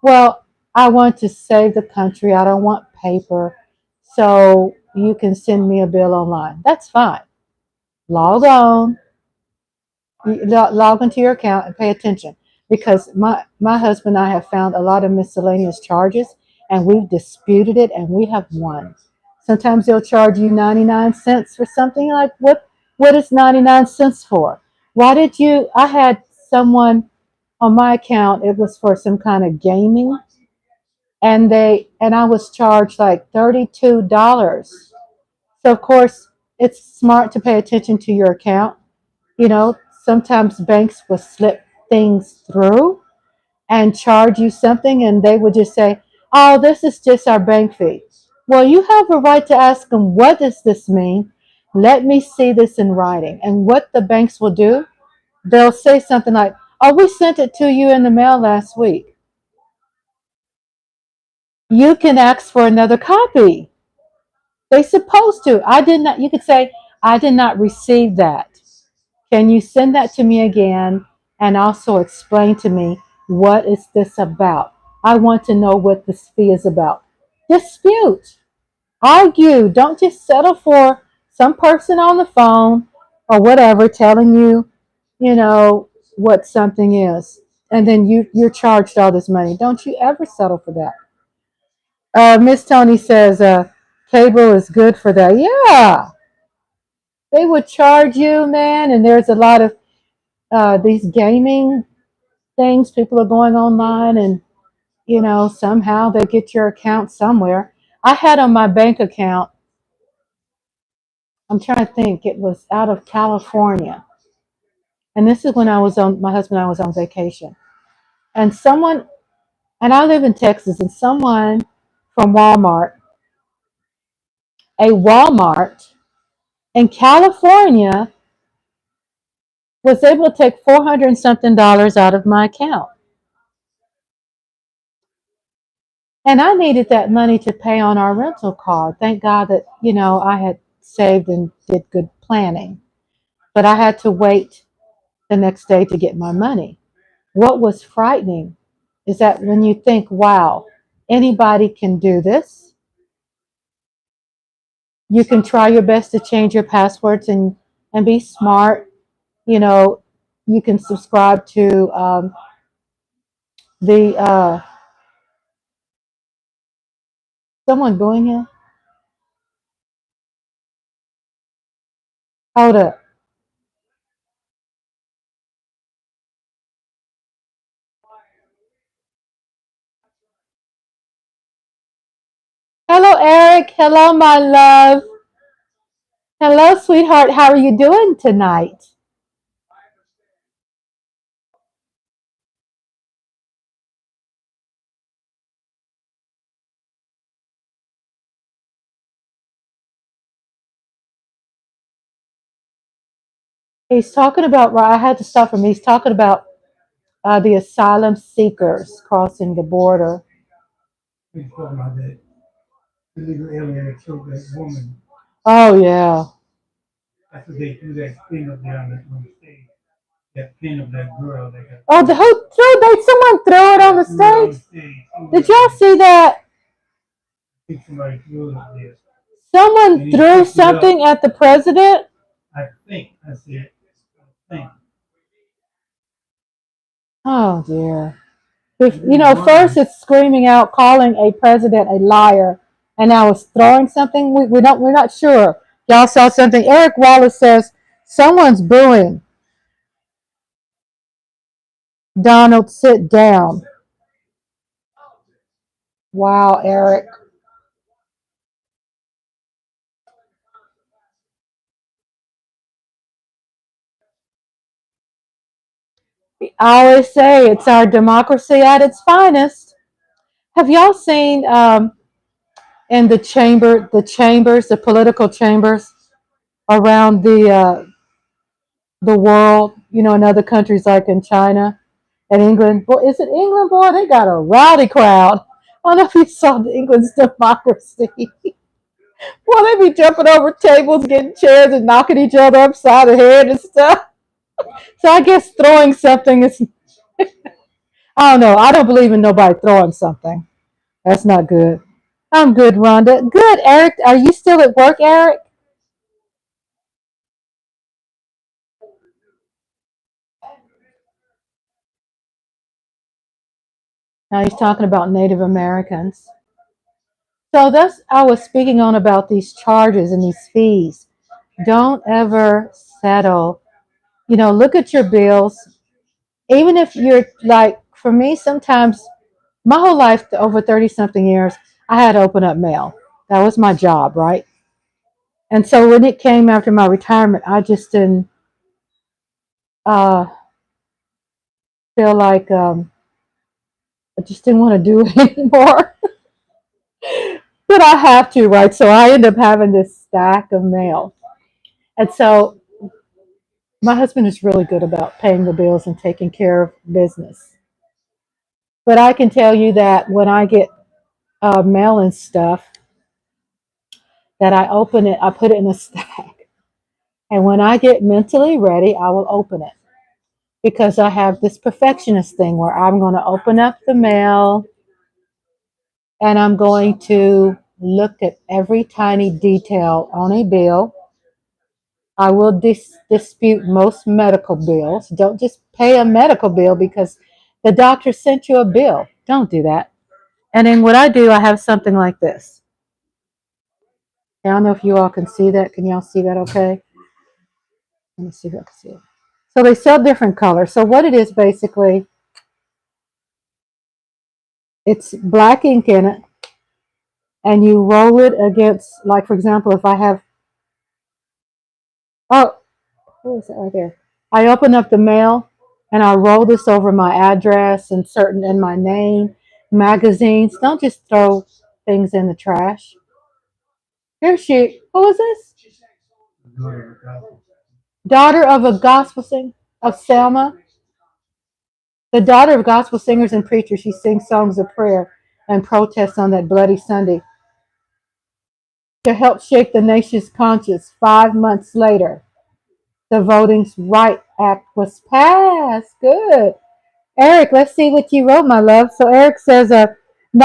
well, I want to save the country. I don't want paper. So you can send me a bill online. That's fine. Log on, log into your account and pay attention, because my husband and I have found a lot of miscellaneous charges, and we've disputed it and we have won. Sometimes they'll charge you 99 cents for something. Like, what is 99 cents for? Why did you I had someone on my account, it was for some kind of gaming, and I was charged like $32. So of course it's smart to pay attention to your account. You know, sometimes banks will slip things through and charge you something, and they would just say, oh, this is just our bank fee. Well, you have a right to ask them, what does this mean? Let me see this in writing. And what the banks will do, they'll say something like, oh, we sent it to you in the mail last week. You can ask for another copy. They're supposed to. I did not, you could say, I did not receive that. Can you send that to me again and also explain to me, what is this about? I want to know what this fee is about. Dispute, argue. Don't just settle for some person on the phone or whatever telling you, you know, what something is. And then you're charged all this money. Don't you ever settle for that. Miss Tony says cable is good for that. Yeah, they would charge you, man. And there's a lot of these gaming things. People are going online, and somehow they get your account somewhere. I had on my bank account, I'm trying to think, it was out of California, and this is when I was on my husband and I was on vacation, and I live in Texas, and someone from Walmart in California was able to take 400 and something dollars out of my account. And I needed that money to pay on our rental car. Thank God that, I had saved and did good planning. But I had to wait the next day to get my money. What was frightening is that when you think, wow, anybody can do this, you can try your best to change your passwords and be smart. You know, you can subscribe to the someone doing here. Hold up. Hello, Eric. Hello, my love. Hello, sweetheart. How are you doing tonight? He's talking about, right, I had to stop him. He's talking about the asylum seekers crossing the border. He's talking about that illegal alien that killed that woman. Oh, yeah. That's what they threw that thing up there on the stage. That pin of that girl. Oh, someone threw it on the stage? Did y'all see that? I think somebody threw it up there. Someone threw something at the president? I think I see it. I think. Oh, dear. First it's screaming out, calling a president a liar, and now it's throwing something. We're not sure. Y'all saw something. Eric Wallace says someone's booing. Donald, sit down. Wow, Eric. I always say it's our democracy at its finest. Have y'all seen in the chambers, the political chambers? around the world, in other countries like in China and England. Boy, is it England, boy? They got a rowdy crowd. I don't know if you saw England's democracy. Well, they be jumping over tables, getting chairs, and knocking each other upside the head and stuff. So I guess throwing something is, I don't know. I don't believe in nobody throwing something. That's not good. I'm good, Rhonda. Good, Eric. Are you still at work, Eric? Now he's talking about Native Americans. So that's I was speaking on about these charges and these fees. Don't ever settle. Look at your bills. Even if you're like, for me, sometimes my whole life, over 30 something years, I had to open up mail. That was my job, right? And so when it came after my retirement, I just didn't uh, feel like I just didn't want to do it anymore. But I have to, right? So I end up having this stack of mail. And so my husband is really good about paying the bills and taking care of business. But I can tell you that when I get mail and stuff, that I open it, I put it in a stack. And when I get mentally ready, I will open it because I have this perfectionist thing where I'm going to open up the mail and I'm going to look at every tiny detail on a bill. I will dispute most medical bills. Don't just pay a medical bill because the doctor sent you a bill. Don't do that. And then what I do, I have something like this. I don't know if you all can see that. Can y'all see that okay? Let me see if I can see it. So they sell different colors. So what it is basically, it's black ink in it, and you roll it against, like for example, if I have, oh, what is that right there? I open up the mail and I roll this over my address and my name, magazines. Don't just throw things in the trash. Here she, who is this? Daughter of a gospel singer of Selma. The daughter of gospel singers and preachers, she sings songs of prayer and protests on that bloody Sunday to help shake the nation's conscience. 5 months later, the Voting Rights Act was passed. Good. Eric, let's see what you wrote, my love. So Eric says, no,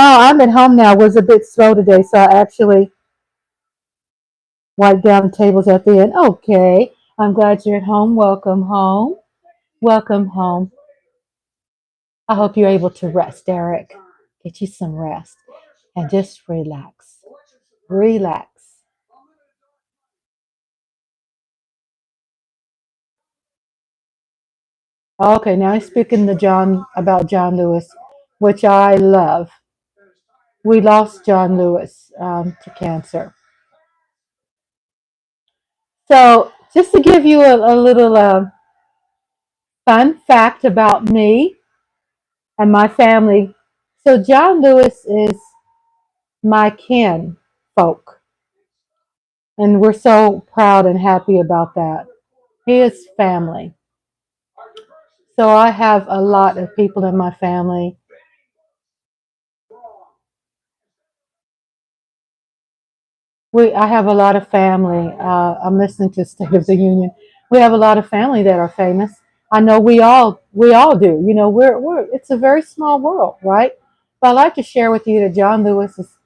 I'm at home now. Was a bit slow today, so I actually wiped down the tables at the end. Okay. I'm glad you're at home. Welcome home. Welcome home. I hope you're able to rest, Eric. Get you some rest and just relax. Relax. Okay, now he's speaking to John about John Lewis, which I love. We lost John Lewis to cancer. So, just to give you a little fun fact about me and my family. So, John Lewis is my kin folk, and we're so proud and happy about that. He is family. So, I have a lot of people in my family. I have a lot of family. I'm listening to State of the Union. We have a lot of family that are famous. I know we all do. We're it's a very small world, right? But I'd like to share with you that John Lewis is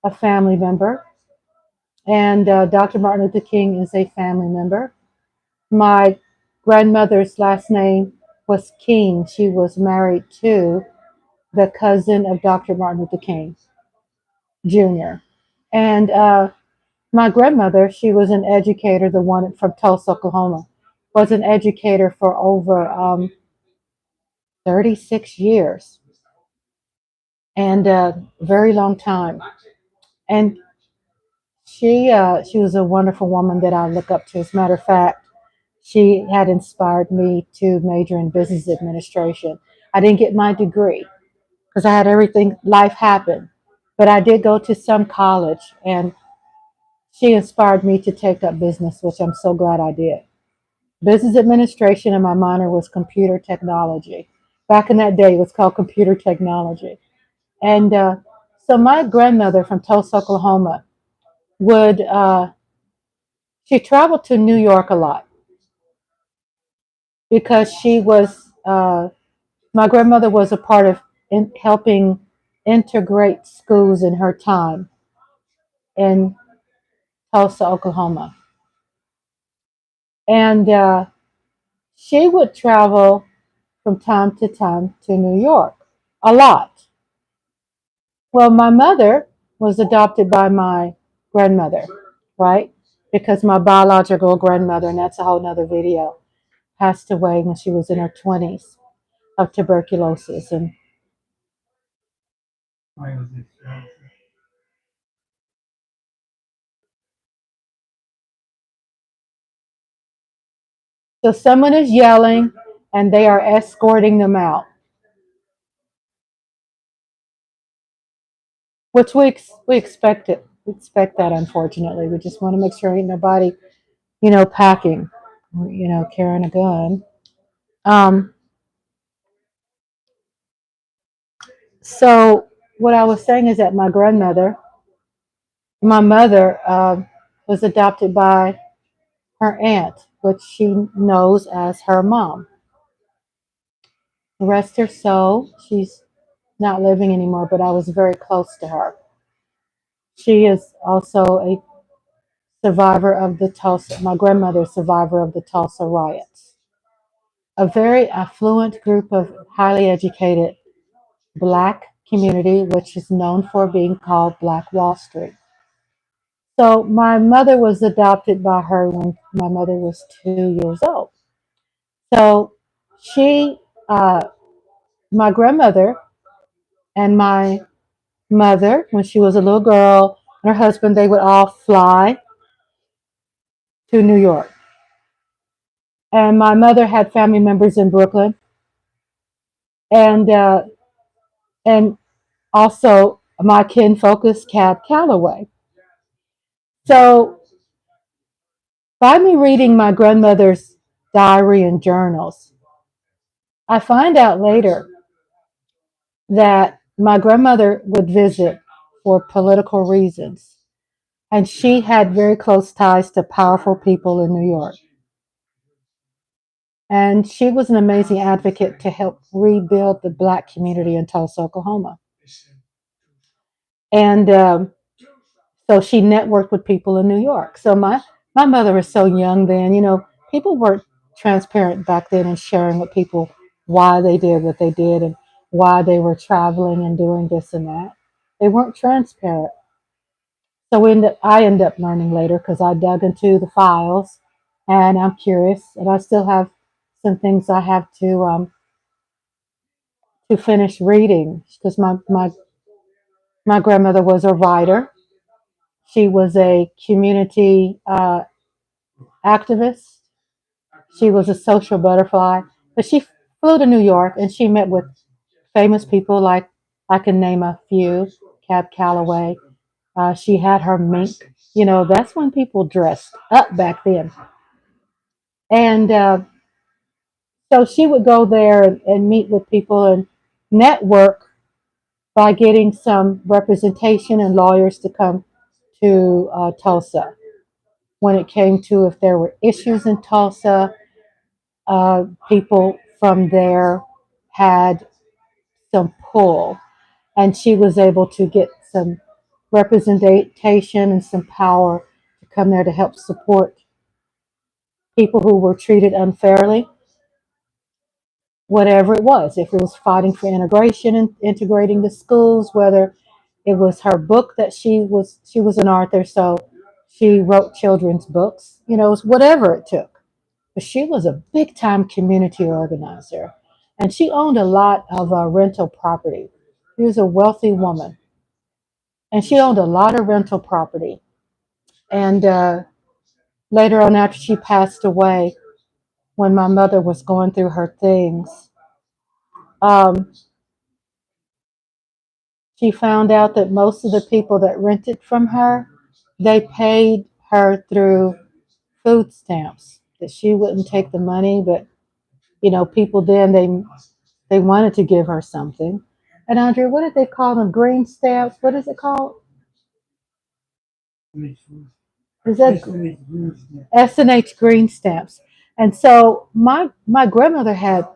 a family member, and Dr. Martin Luther King is a family member. My grandmother's last name was King. She was married to the cousin of Dr. Martin Luther King Jr. And my grandmother, she was an educator, the one from Tulsa, Oklahoma, was an educator for over 36 years and a very long time. And she was a wonderful woman that I look up to. As a matter of fact, she had inspired me to major in business administration. I didn't get my degree because I had everything, life happened. But I did go to some college, and she inspired me to take up business, which I'm so glad I did. Business administration, and my minor was computer technology. Back in that day, it was called computer technology. And so my grandmother from Tulsa, Oklahoma, would she traveled to New York a lot because she was my grandmother was a part of helping integrate schools in her time in Tulsa, Oklahoma, and she would travel from time to time to New York a lot. Well, my mother was adopted by my grandmother, right? Because my biological grandmother, and that's a whole nother video, passed away when she was in her 20s of tuberculosis. And so someone is yelling and they are escorting them out, which we expect it. We expect that, unfortunately. We just want to make sure ain't nobody, packing, carrying a gun. Um, so what I was saying is that my mother, was adopted by her aunt, which she knows as her mom. Rest her soul. She's not living anymore, but I was very close to her. She is also a survivor of the Tulsa, my grandmother, survivor of the Tulsa riots. A very affluent group of highly educated Black community, which is known for being called Black Wall Street. So my mother was adopted by her when my mother was 2 years old. So she, my grandmother and my mother, when she was a little girl, and her husband, they would all fly to New York. And my mother had family members in Brooklyn, and and also my kin focus, Cab Calloway. So by me reading my grandmother's diary and journals, I find out later that my grandmother would visit for political reasons, and she had very close ties to powerful people in New York. And she was an amazing advocate to help rebuild the Black community in Tulsa, Oklahoma. And so she networked with people in New York. So my mother was so young then. People weren't transparent back then and sharing with people why they did what they did and why they were traveling and doing this and that. They weren't transparent. So I ended up learning later because I dug into the files, and I'm curious, and I still have some things I have to finish reading because my grandmother was a writer. She was a community activist. She was a social butterfly, but she flew to New York and she met with famous people like I can name a few. Cab Calloway. She had her mink. That's when people dressed up back then. And so she would go there and meet with people and network by getting some representation and lawyers to come to Tulsa. When it came to if there were issues in Tulsa, people from there had some pull, and she was able to get some representation and some power to come there to help support people who were treated unfairly, whatever it was. If it was fighting for integration and integrating the schools, whether it was her book that she was an author, so she wrote children's books, it was whatever it took. But she was a big time community organizer, and she owned a lot of rental property. She was a wealthy woman, and she owned a lot of rental property. And later on, after she passed away, when my mother was going through her things, um, she found out that most of the people that rented from her they paid her through food stamps, that she wouldn't take the money, but people then they wanted to give her something. And Andre, what did they call them? Green stamps? What is it called? Is that S&H green stamps? And so my grandmother had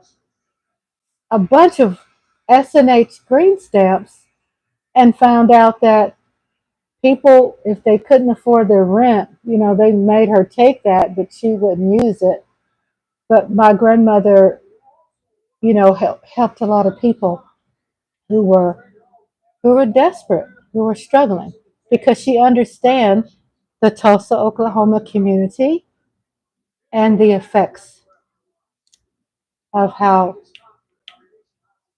a bunch of S&H green stamps and found out that people, if they couldn't afford their rent, they made her take that, but she wouldn't use it. But my grandmother, helped a lot of people who were desperate, who were struggling, because she understand the Tulsa, Oklahoma community and the effects of how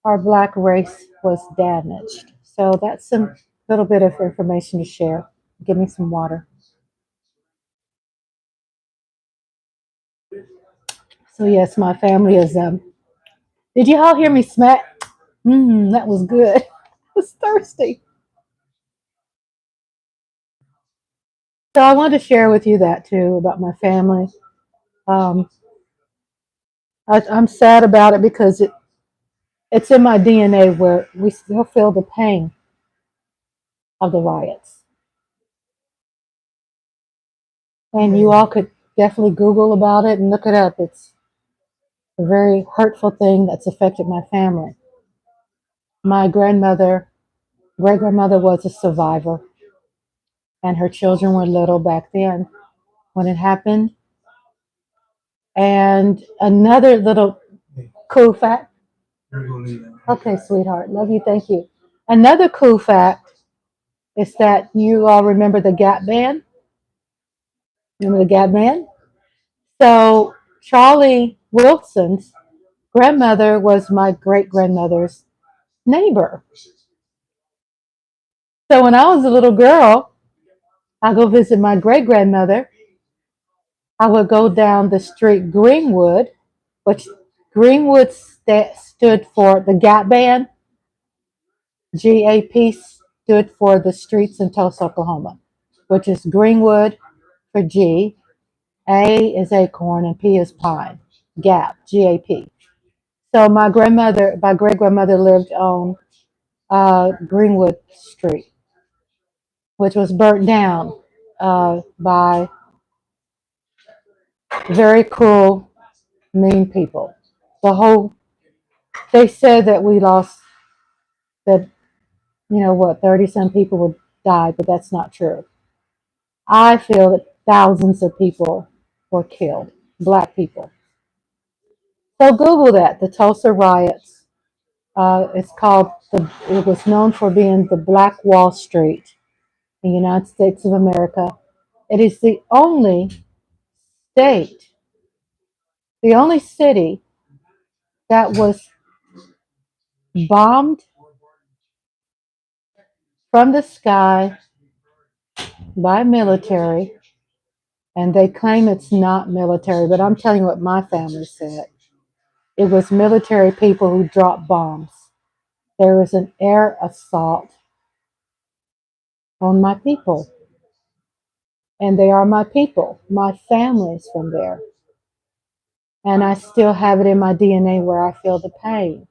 our black race was damaged. So that's a little bit of information to share. Give me some water. So yes, my family is. Did you all hear me smack? That was good. I was thirsty. So I wanted to share with you that too about my family. Um, I'm sad about it because it's in my DNA where we still feel the pain of the riots. And you all could definitely Google about it and look it up. It's a very hurtful thing that's affected my family. My grandmother, great grandmother, was a survivor, and her children were little back then when it happened. And another little cool fact. Okay, sweetheart. Love you. Thank you. Another cool fact is that you all remember the Gap Band? Remember the Gap Band? So Charlie Wilson's grandmother was my great grandmother's neighbor. So when I was a little girl, I go visit my great grandmother. I would go down the street Greenwood, which Greenwood stood for the Gap Band. GAP stood for the streets in Tulsa, Oklahoma, which is Greenwood for G. A is acorn and P is pine. GAP, GAP. So my great grandmother lived on Greenwood Street, which was burnt down by very cruel, mean people. The whole, they said that we lost, that, 30 some people would die, but that's not true. I feel that thousands of people were killed, black people. So Google that, the Tulsa riots. It was known for being the Black Wall Street in the United States of America. It is the only state, the only city that was bombed from the sky by military, and they claim it's not military, but I'm telling you what my family said. It was military people who dropped bombs. There was an air assault on my people, and they are my people. My family's from there, and I still have it in my DNA where I feel the pain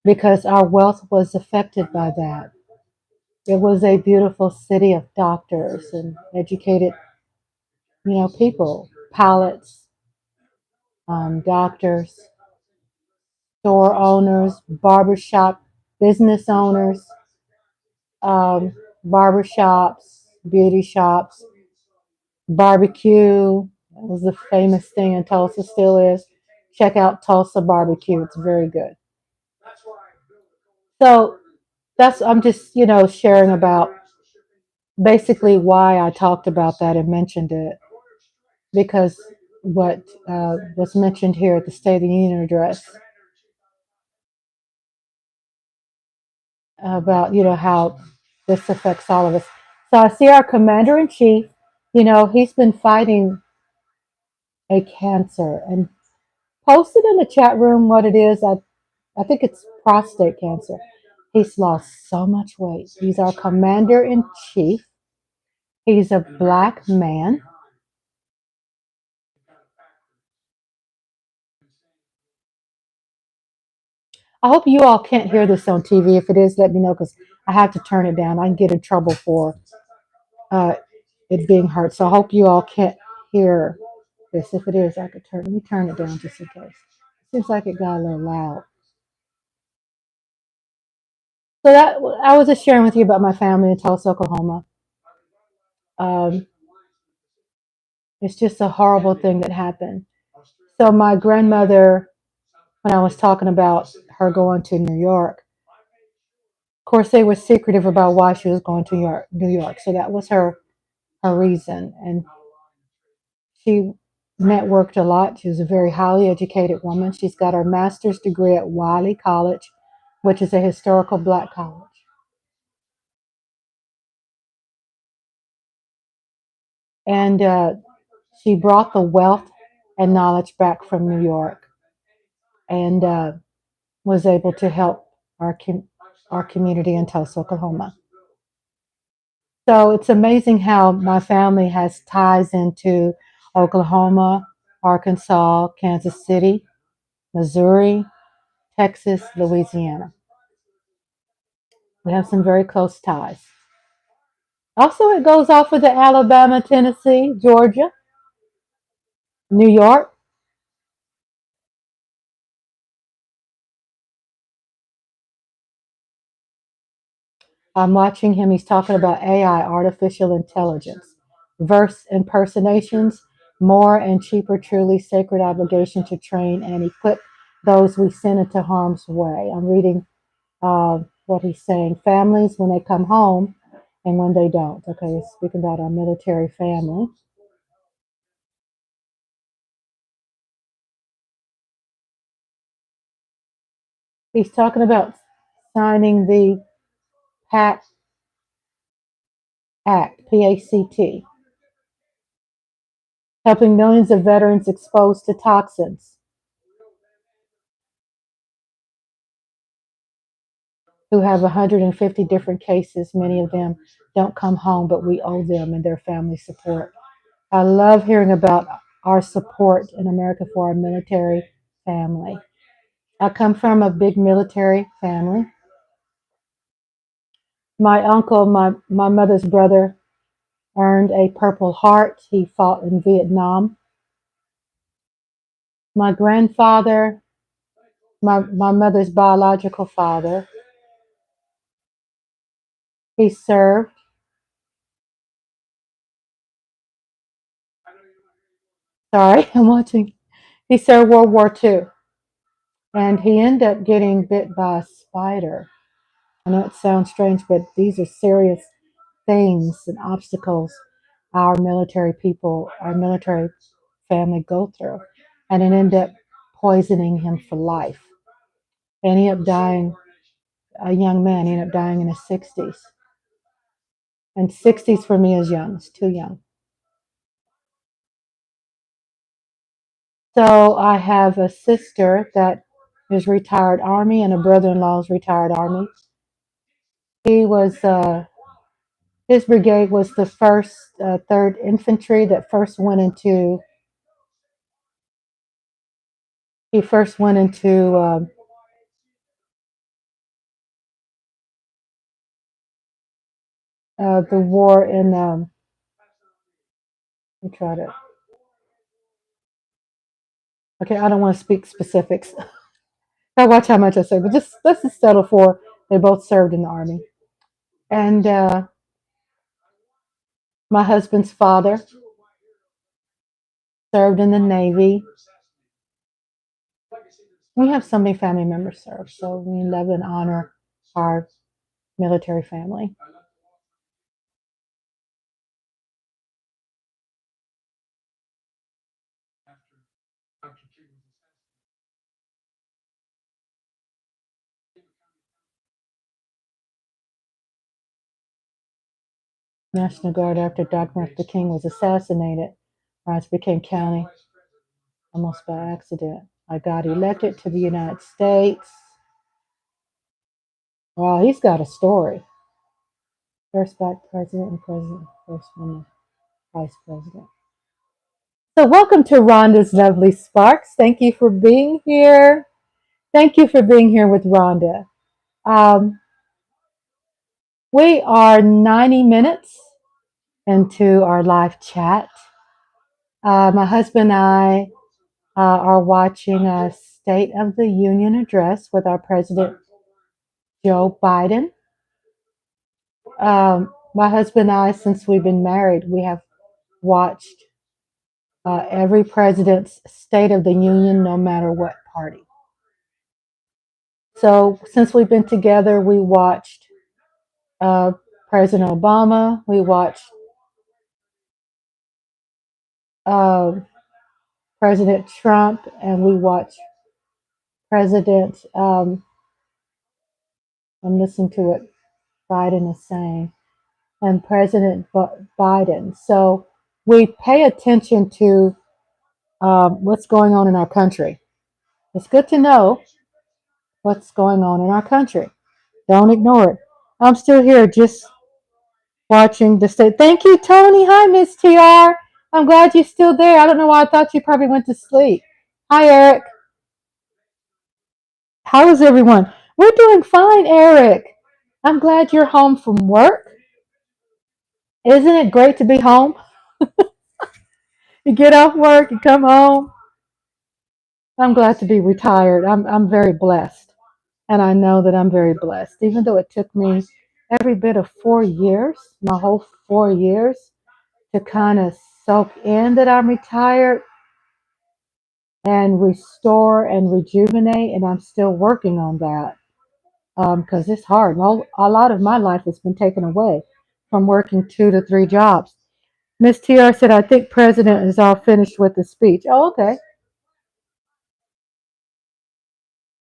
because our wealth was affected by that. It was a beautiful city of doctors and educated, people, pilots, doctors, store owners, barbershop business owners, barbershops, beauty shops, barbecue. That was the famous thing in Tulsa, still is. Check out Tulsa barbecue. It's very good. So I'm just, sharing about basically why I talked about that and mentioned it because what was mentioned here at the State of the Union address about, how this affects all of us. So I see our commander in chief, he's been fighting a cancer and posted in the chat room what it is. I think it's prostate cancer. He's lost so much weight. He's our commander in chief. He's a black man. I hope you all can't hear this on TV. If it is, let me know because I have to turn it down. I can get in trouble for uh, it being heard. So I hope you all can't hear this. If it is, I could turn. Let me turn it down just in case. Seems like it got a little loud. So that I was just sharing with you about my family in Tulsa, Oklahoma. Um, it's just a horrible thing that happened. So my grandmother, when I was talking about her going to New York, of course they were secretive about why she was going to New York. So that was her reason, and she networked a lot. She was a very highly educated woman. She's got her master's degree at Wiley College, which is a historical black college. And she brought the wealth and knowledge back from New York and was able to help our community in Tulsa, Oklahoma. So it's amazing how my family has ties into Oklahoma, Arkansas, Kansas City, Missouri, Texas, Louisiana. We have some very close ties. Also, it goes off with the Alabama, Tennessee, Georgia, New York. I'm watching him. He's talking about AI, artificial intelligence, verse impersonations, more and cheaper, truly sacred obligation to train and equip those we send into harm's way. I'm reading what he's saying. Families, when they come home and when they don't. Okay, speaking about our military family. He's talking about signing the PACT Act, PACT, helping millions of veterans exposed to toxins who have 150 different cases. Many of them don't come home, but we owe them and their family support. I love hearing about our support in America for our military family. I come from a big military family. My uncle, my mother's brother, earned a Purple Heart. He fought in Vietnam. My grandfather, my mother's biological father, he served. Sorry, I'm watching. He served World War II, and he ended up getting bit by a spider. I know it sounds strange, but these are serious things and obstacles our military people, our military family go through. And it ended up poisoning him for life. And he ended up dying, a young man, he ended up dying in his 60s. And 60s for me is young, it's too young. So I have a sister that is retired Army and a brother-in-law is retired Army. He was his brigade was the first Third Infantry that first went into. He first went into the war in. Let me try to. Okay, I don't want to speak specifics. I watch how much I say, but just let's just settle for they both served in the army. And my husband's father served in the Navy. We have so many family members serve, so we love and honor our military family. National Guard after Dr. Martin Luther King was assassinated. Riots became county almost by accident. I got elected to the United States. Wow, he's got a story. First Black President and President, first woman Vice President. So, welcome to Rhonda's Lovely Sparks. Thank you for being here. Thank you for being here with Rhonda. Um, we are 90 minutes into our live chat. My husband and I are watching a State of the Union address with our President Joe Biden. My husband and I, since we've been married, we have watched every president's State of the Union, no matter what party. So since we've been together, we watched uh, President Obama, we watched uh, President Trump, and we watched President, I'm listening to what Biden is saying, and President Biden. So we pay attention to what's going on in our country. It's good to know what's going on in our country. Don't ignore it. I'm still here just watching the state. Thank you, Tony. Hi, Miss TR. I'm glad you're still there. I don't know why I thought you probably went to sleep. Hi, Eric. How is everyone? We're doing fine, Eric. I'm glad you're home from work. Isn't it great to be home? You get off work, you come home. I'm glad to be retired. I'm very blessed. And I know that I'm very blessed. Even though it took me every bit of 4 years, my whole 4 years, to kind of soak in that I'm retired and restore and rejuvenate. And I'm still working on that because it's hard. Well, a lot of my life has been taken away from working 2 to 3 jobs. Miss TR said, I think President is all finished with the speech. Oh, okay.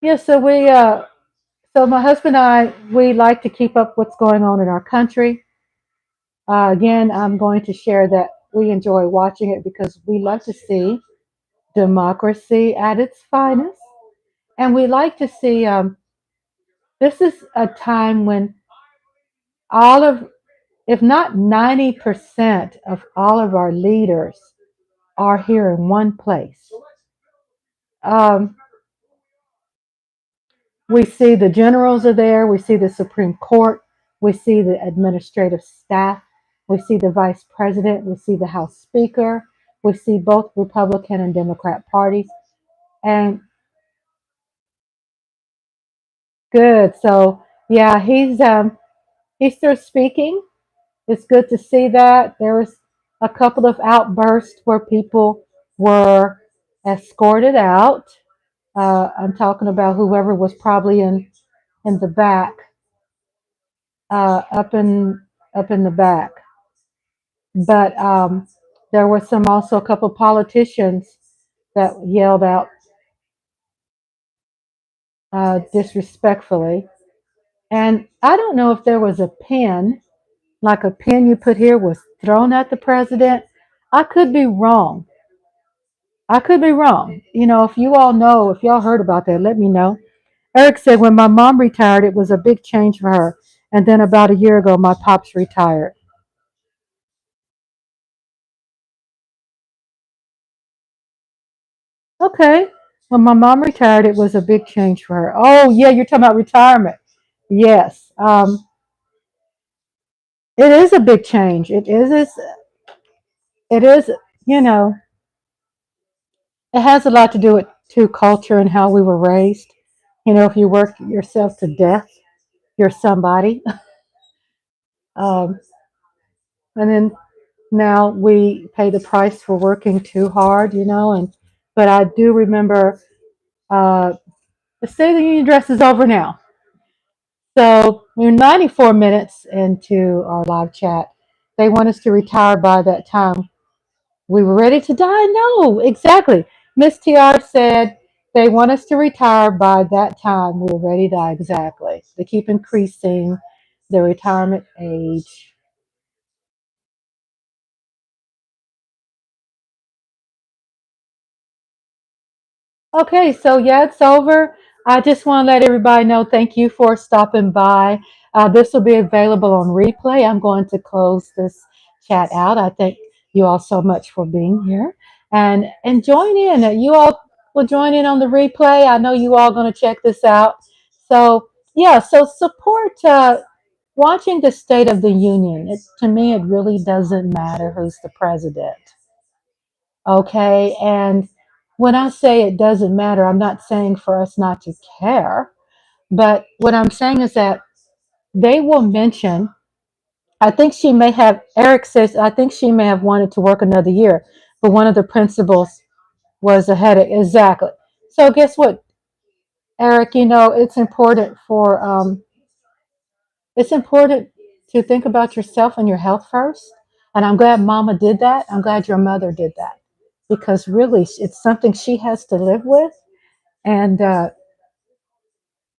Yeah, so my husband and I, we like to keep up what's going on in our country. Again, I'm going to share that we enjoy watching it because we love to see democracy at its finest. And we like to see this is a time when all of, if not 90% of all of our leaders are here in one place. Um, we see the generals are there, we see the Supreme Court, we see the administrative staff, we see the vice president, we see the House Speaker, we see both Republican and Democrat parties. And good. So yeah, he's still speaking. It's good to see that. There was a couple of outbursts where people were escorted out. I'm talking about whoever was probably in the back, up in the back. But there were some also a couple of politicians that yelled out disrespectfully. And I don't know if there was a pen, like a pen you put here, was thrown at the president. I could be wrong. I could be wrong. You know, if you all know, if y'all heard about that, let me know. Eric said, when my mom retired, it was a big change for her. And then about a year ago, my pops retired. Okay. When my mom retired, it was a big change for her. Oh, yeah, you're talking about retirement. Yes. It is a big change. It is, you know, it has a lot to do with to culture and how we were raised. You know, if you work yourself to death, you're somebody. Um, and then now we pay the price for working too hard, you know. And but I do remember uh, the State of the Union address is over now. So we're 94 minutes into our live chat. They want us to retire by that time. We were ready to die? No, exactly. Miss TR said they want us to retire by that time. We were ready to die. Exactly. They keep increasing the retirement age. Okay, so yeah, it's over. I just want to let everybody know thank you for stopping by. This will be available on replay. I'm going to close this chat out. I thank you all so much for being here and join in. You all will join in on the replay. I know you all going to check this out. So yeah, so support watching the State of the Union. To me, it really doesn't matter who's the president. Okay, and when I say it doesn't matter, I'm not saying for us not to care. But what I'm saying is that they will mention, I think she may have, Eric says, I think she may have wanted to work another year, but one of the principals was a headache. Exactly. So guess what, Eric, it's important to think about yourself and your health first. And I'm glad mama did that. I'm glad your mother did that because really it's something she has to live with. And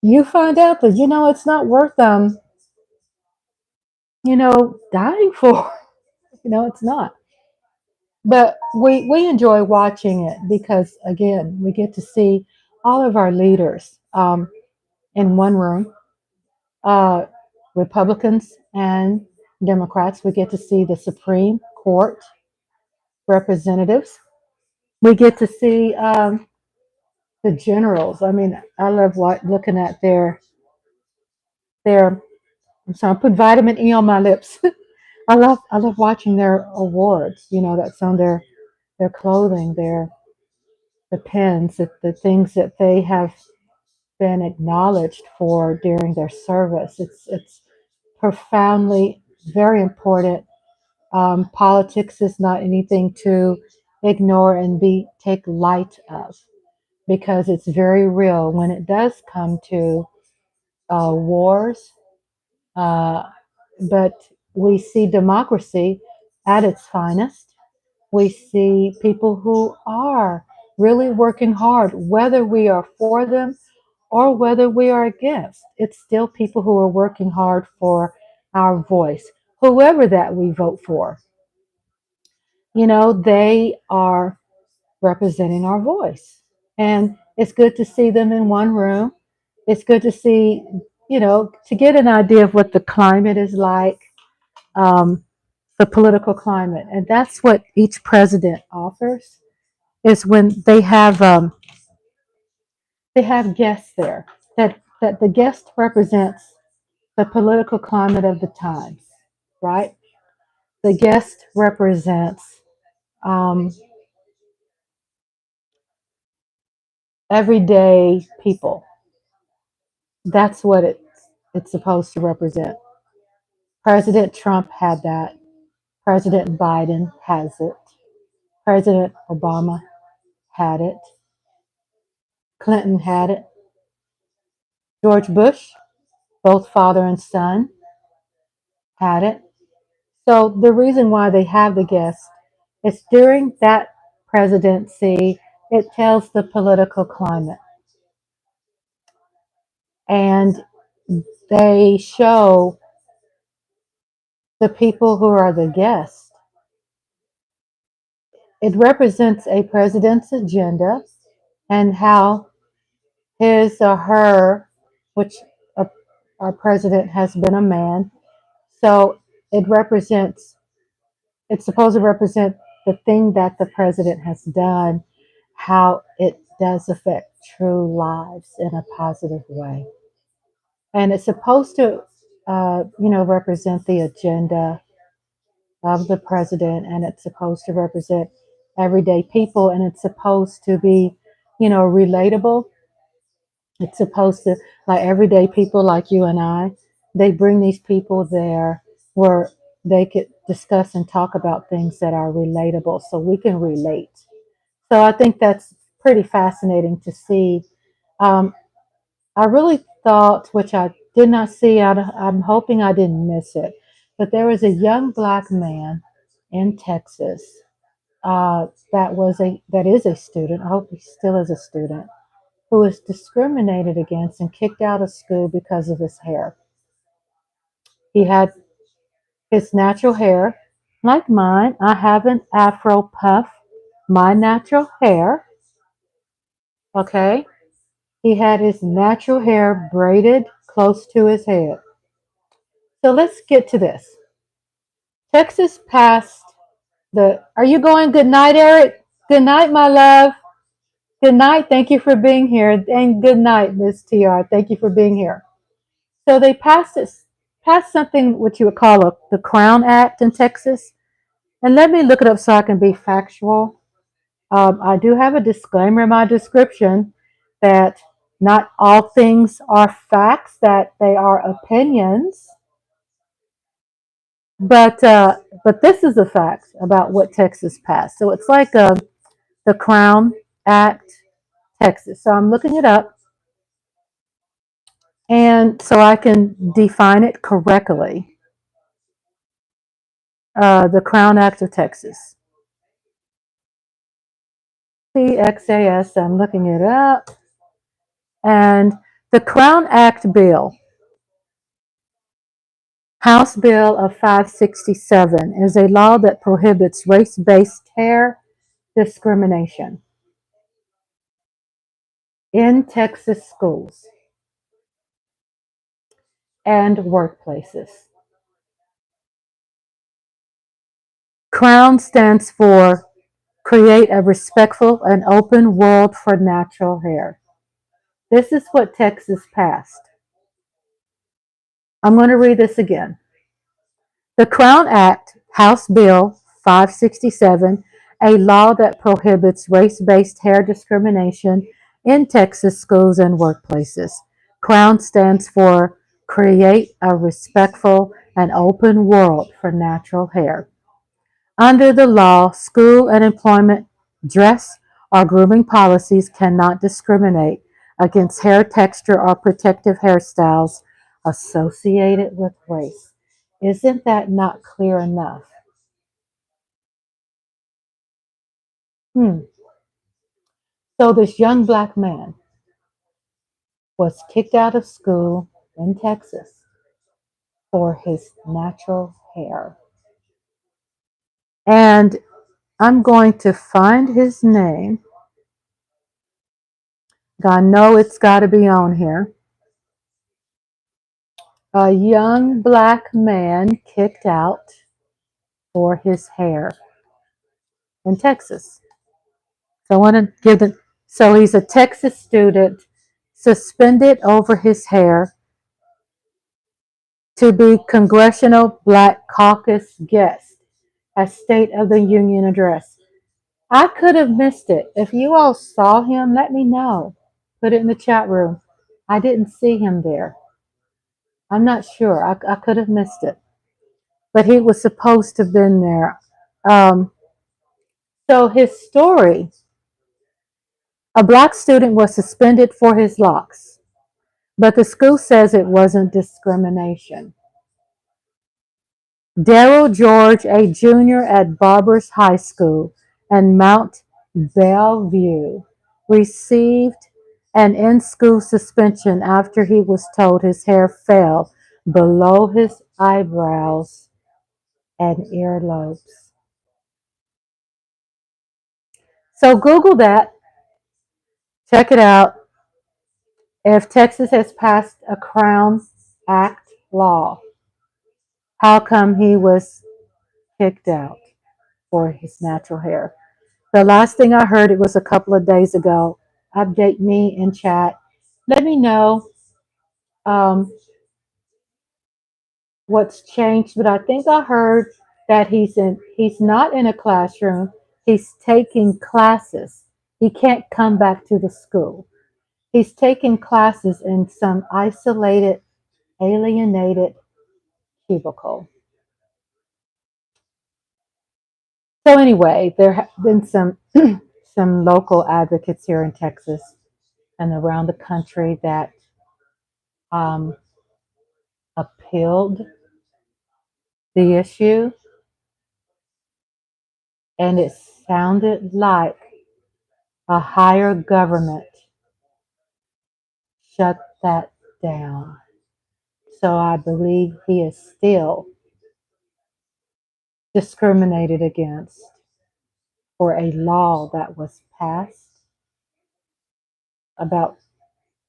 you find out that, it's not worth, dying for. It's not. But we enjoy watching it because, again, we get to see all of our leaders in one room, uh, Republicans and Democrats. We get to see the Supreme Court representatives. We get to see the generals. I mean, I love looking at their. I'm sorry, I put vitamin E on my lips. I love watching their awards. That's on their clothing, the pens, the things that they have been acknowledged for during their service. It's profoundly very important. Politics is not anything to ignore and be take light of because it's very real when it does come to wars. Uh, but we see democracy at its finest. We see people who are really working hard, whether we are for them or whether we are against. It's still people who are working hard for our voice, whoever that we vote for. They are representing our voice. And it's good to see them in one room. It's good to see, to get an idea of what the climate is like, um, the political climate. And that's what each president offers is when they have guests there, that the guest represents the political climate of the times, right? The guest represents um, everyday people. That's what it's supposed to represent. President Trump had that. President Biden has it. President Obama had it. Clinton had it. George Bush, both father and son, had it. So the reason why they have the guests is during that presidency, it tells the political climate. And they show the people who are the guests. It represents a president's agenda and how his or her, which uh, our president has been a man, so it represents, it's supposed to represent the thing that the president has done, how it does affect true lives in a positive way. And it's supposed to, represent the agenda of the president, and it's supposed to represent everyday people, and it's supposed to be, relatable. It's supposed to, like everyday people like you and I, they bring these people there where they could discuss and talk about things that are relatable so we can relate. So I think that's pretty fascinating to see. Um, I really thought, which I did not see, I'm hoping I didn't miss it, but there was a young black man in Texas that is a student. I hope he still is a student who was discriminated against and kicked out of school because of his hair. He had his natural hair, like mine. I have an afro puff, my natural hair. Okay. He had his natural hair braided close to his head. So let's get to this. Texas passed the. Are you going? Good night, Eric. Good night, my love. Good night. Thank you for being here. And good night, Miss TR. Thank you for being here. So they passed something what you would call the Crown Act in Texas. And let me look it up so I can be factual. I do have a disclaimer in my description that not all things are facts, that they are opinions. But this is a fact about what Texas passed. So it's like the Crown Act, Texas. So I'm looking it up, and so I can define it correctly. The Crown Act of Texas, TXAS. I'm looking it up, and the Crown Act bill, House Bill of 567, is a law that prohibits race-based hair discrimination in Texas schools and workplaces. CROWN stands for Create a Respectful and Open World for Natural Hair. This is what Texas passed. I'm going to read this again. The Crown Act, House Bill 567, a law that prohibits race-based hair discrimination in Texas schools and workplaces. CROWN stands for Create a Respectful and Open World for Natural Hair. Under the law, school and employment dress or grooming policies cannot discriminate against hair texture or protective hairstyles associated with race. Isn't that not clear enough? Hmm. So this young black man was kicked out of school in Texas for his natural hair. And I'm going to find his name. I know it's got to be on here. A young black man kicked out for his hair in Texas. So I want to give the. So he's a Texas student suspended over his hair to be Congressional Black Caucus guest at State of the Union address. I could have missed it. If you all saw him, let me know. Put it in the chat room. I didn't see him there. I'm not sure. I could have missed it. But he was supposed to have been there. Um, so his story, a black student was suspended for his locks, but the school says it wasn't discrimination. Daryl George, a junior at Barbers High School in Mount Bellevue, received an in-school suspension after he was told his hair fell below his eyebrows and earlobes. So Google that, check it out. If Texas has passed a Crown Act law, how come he was kicked out for his natural hair? The last thing I heard, it was a couple of days ago. Update me in chat. Let me know um, what's changed. But I think I heard that he's not in a classroom. He's taking classes. He can't come back to the school. He's taking classes in some isolated, alienated cubicle. So anyway, there have been some some local advocates here in Texas and around the country that um, appealed the issue, and it sounded like a higher government shut that down. So I believe he is still discriminated against for a law that was passed about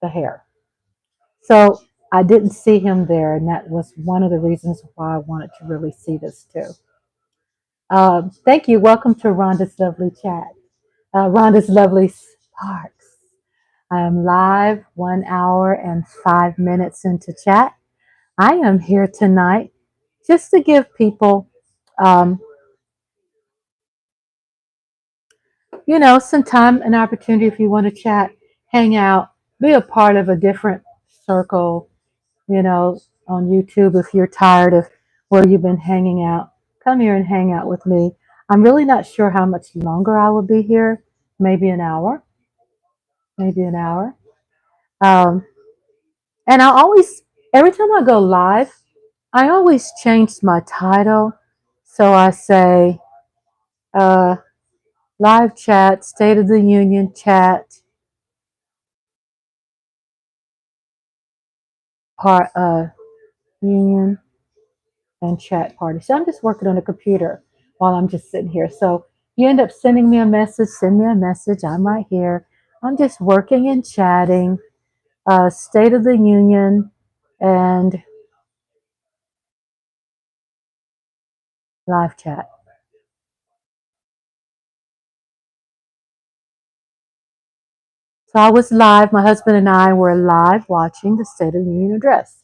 the hair. So I didn't see him there, and that was one of the reasons why I wanted to really see this too. Thank you. Welcome to Rhonda's Lovely Chat. Rhonda's Lovely Sparks. I am live 1 hour and 5 minutes into chat. I am here tonight just to give people, um, some time and opportunity if you want to chat, hang out, be a part of a different circle, you know, on YouTube. If you're tired of where you've been hanging out, come here and hang out with me. I'm really not sure how much longer I will be here. Maybe an hour, maybe an hour. Um, and every time I go live, I always change my title. So I say, uh, live chat, State of the Union chat, part Union and chat party. So I'm just working on a computer while I'm just sitting here. So you end up sending me a message, send me a message. I'm right here. I'm just working and chatting, State of the Union and live chat. So I was live. My husband and I were live watching the State of the Union address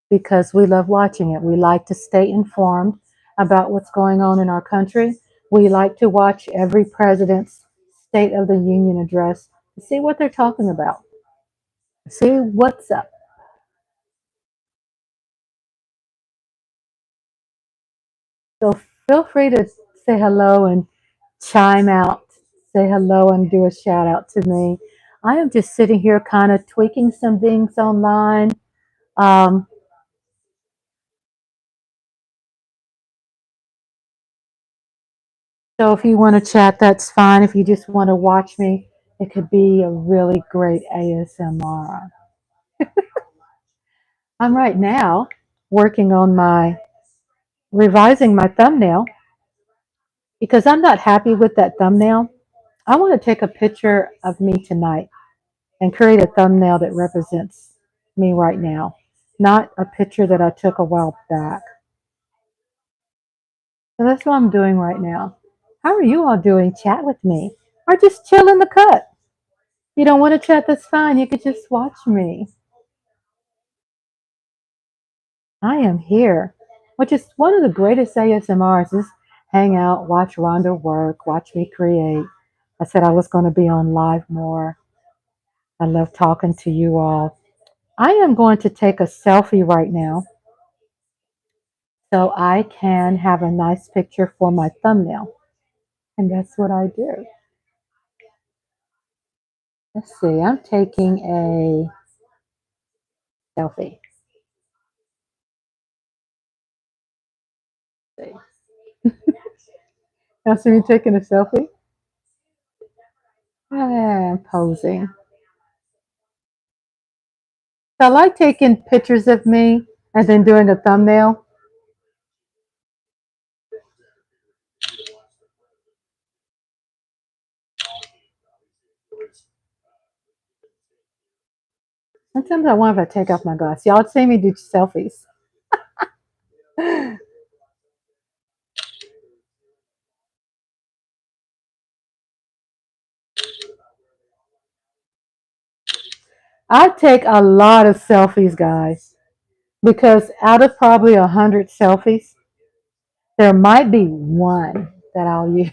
because we love watching it. We like to stay informed about what's going on in our country. We like to watch every president's State of the Union address to see what they're talking about, see what's up. So feel free to say hello and chime out, say hello and do a shout out to me. I am just sitting here kind of tweaking some things online. Um, So if you want to chat, that's fine. If you just want to watch me, it could be a really great ASMR. I'm right now working on revising my thumbnail because I'm not happy with that thumbnail. I want to take a picture of me tonight and create a thumbnail that represents me right now, not a picture that I took a while back. So that's what I'm doing right now. How are you all doing? Chat with me or just chill in the cut. You don't want to chat, that's fine. You could just watch me. I am here, which is one of the greatest ASMRs is hang out, watch Rhonda work, watch me create. I said I was going to be on live more. I love talking to you all. I am going to take a selfie right now so I can have a nice picture for my thumbnail. And that's what I do. Let's see, I'm taking a selfie. Let's see. Now, see me taking a selfie? I'm posing. So I like taking pictures of me and then doing a thumbnail. Sometimes I wonder if I take off my glasses. Y'all see me do selfies. I take a lot of selfies, guys, because out of probably 100 selfies, there might be one that I'll use.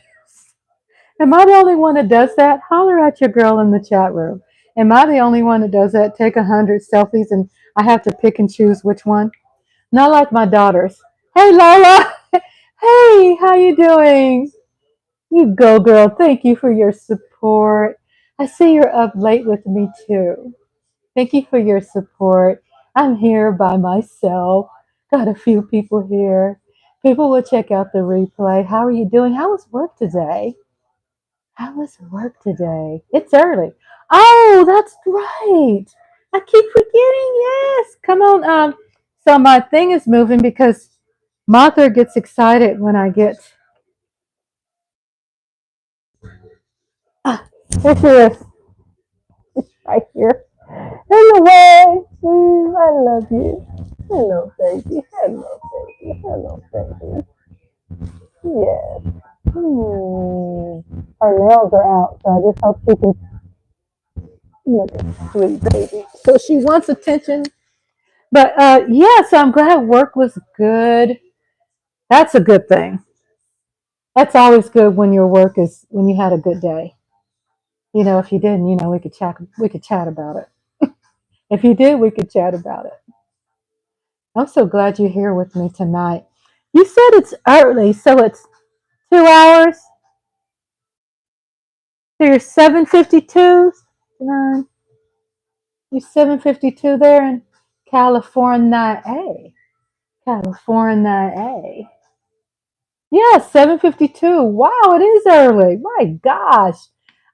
Am I the only one that does that? Holler at your girl in the chat room. Am I the only one that does that? Take 100 selfies and I have to pick and choose which one? Not like my daughters. Hey, Lola. Hey, how you doing? You go, girl. Thank you for your support. I see you're up late with me too. Thank you for your support. I'm here by myself. Got a few people here. People will check out the replay. How are you doing? How was work today? How was work today? It's early. Oh, that's right. I keep forgetting. Yes. Come on. So my thing is moving because Martha gets excited when I get. Ah, here she is. right here in the way. Please, I love you. Hello, baby. Hello, baby. Hello, baby. Yes. Her nails are out, so I just hope she can look at sweet baby. So she wants attention. But yeah, so I'm glad work was good. That's a good thing. That's always good when your work is when you had a good day. If you didn't, we could chat about it. If you did, we could chat about it. I'm so glad you're here with me tonight. You said it's early, so it's 2 hours. So you're 7:52. You're 7:52 there in California, California. Yeah, 7:52. Wow, it is early. My gosh.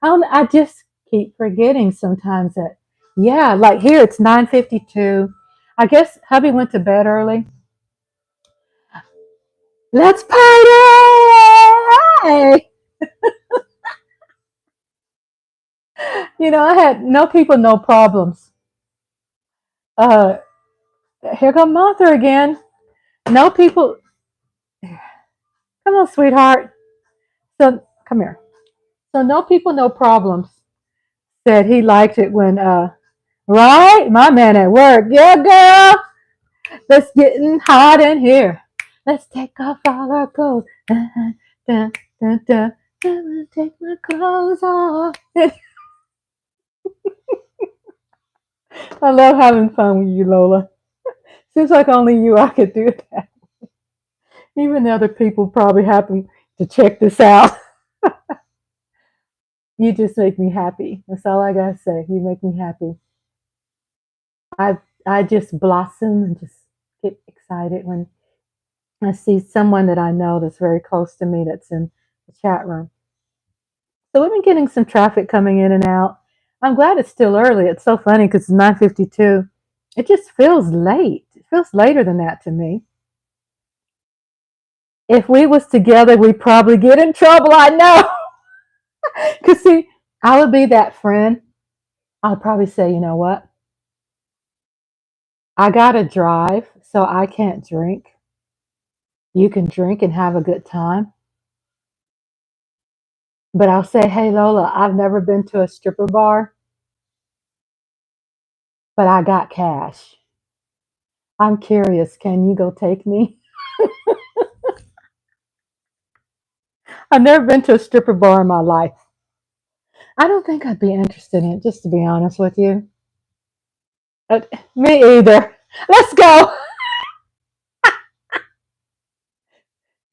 I just keep forgetting sometimes that, yeah, like here it's 9:52. I guess hubby went to bed early. Let's party! I had no people, no problems. Uh, Here come Martha again. No people. Come on, sweetheart. So come here. So no people, no problems. Said he liked it when right? My man at work. Yeah, girl. Let's getting hot in here. Let's take off all our clothes. Dun, dun, dun, dun. Take my clothes off. I love having fun with you, Lola. Seems like only you I could do that. Even the other people probably happen to check this out. You just make me happy. That's all I gotta say. You make me happy. I just blossom and just get excited when I see someone that I know that's very close to me that's in the chat room. So we've been getting some traffic coming in and out. I'm glad it's still early. It's so funny because it's 9:52. It just feels late. It feels later than that to me. If we was together, we'd probably get in trouble. I know. Because see, I would be that friend. I'd probably say, you know what? I gotta drive, so I can't drink. You can drink and have a good time. But I'll say, hey, Lola, I've never been to a stripper bar, but I got cash. I'm curious. Can you go take me? I've never been to a stripper bar in my life. I don't think I'd be interested in it, just to be honest with you. Uh, Me either. Let's go.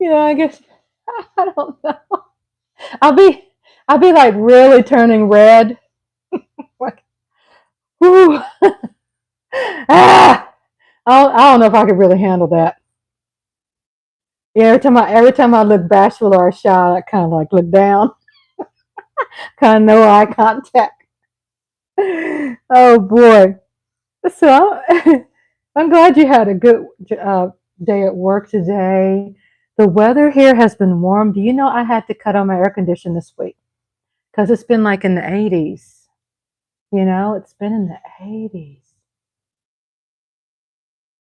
I guess I don't know. I'll be I'll be like really turning red. Like, whew. Ah, I don't know if I could really handle that. Yeah, every time I look bashful or shy, I kind of like look down, kind of no eye contact. Oh boy. So I'm glad you had a good day at work today. The weather here has been warm. Do you know I had to cut on my air conditioner this week because it's been like in the 80s. It's been in the 80s,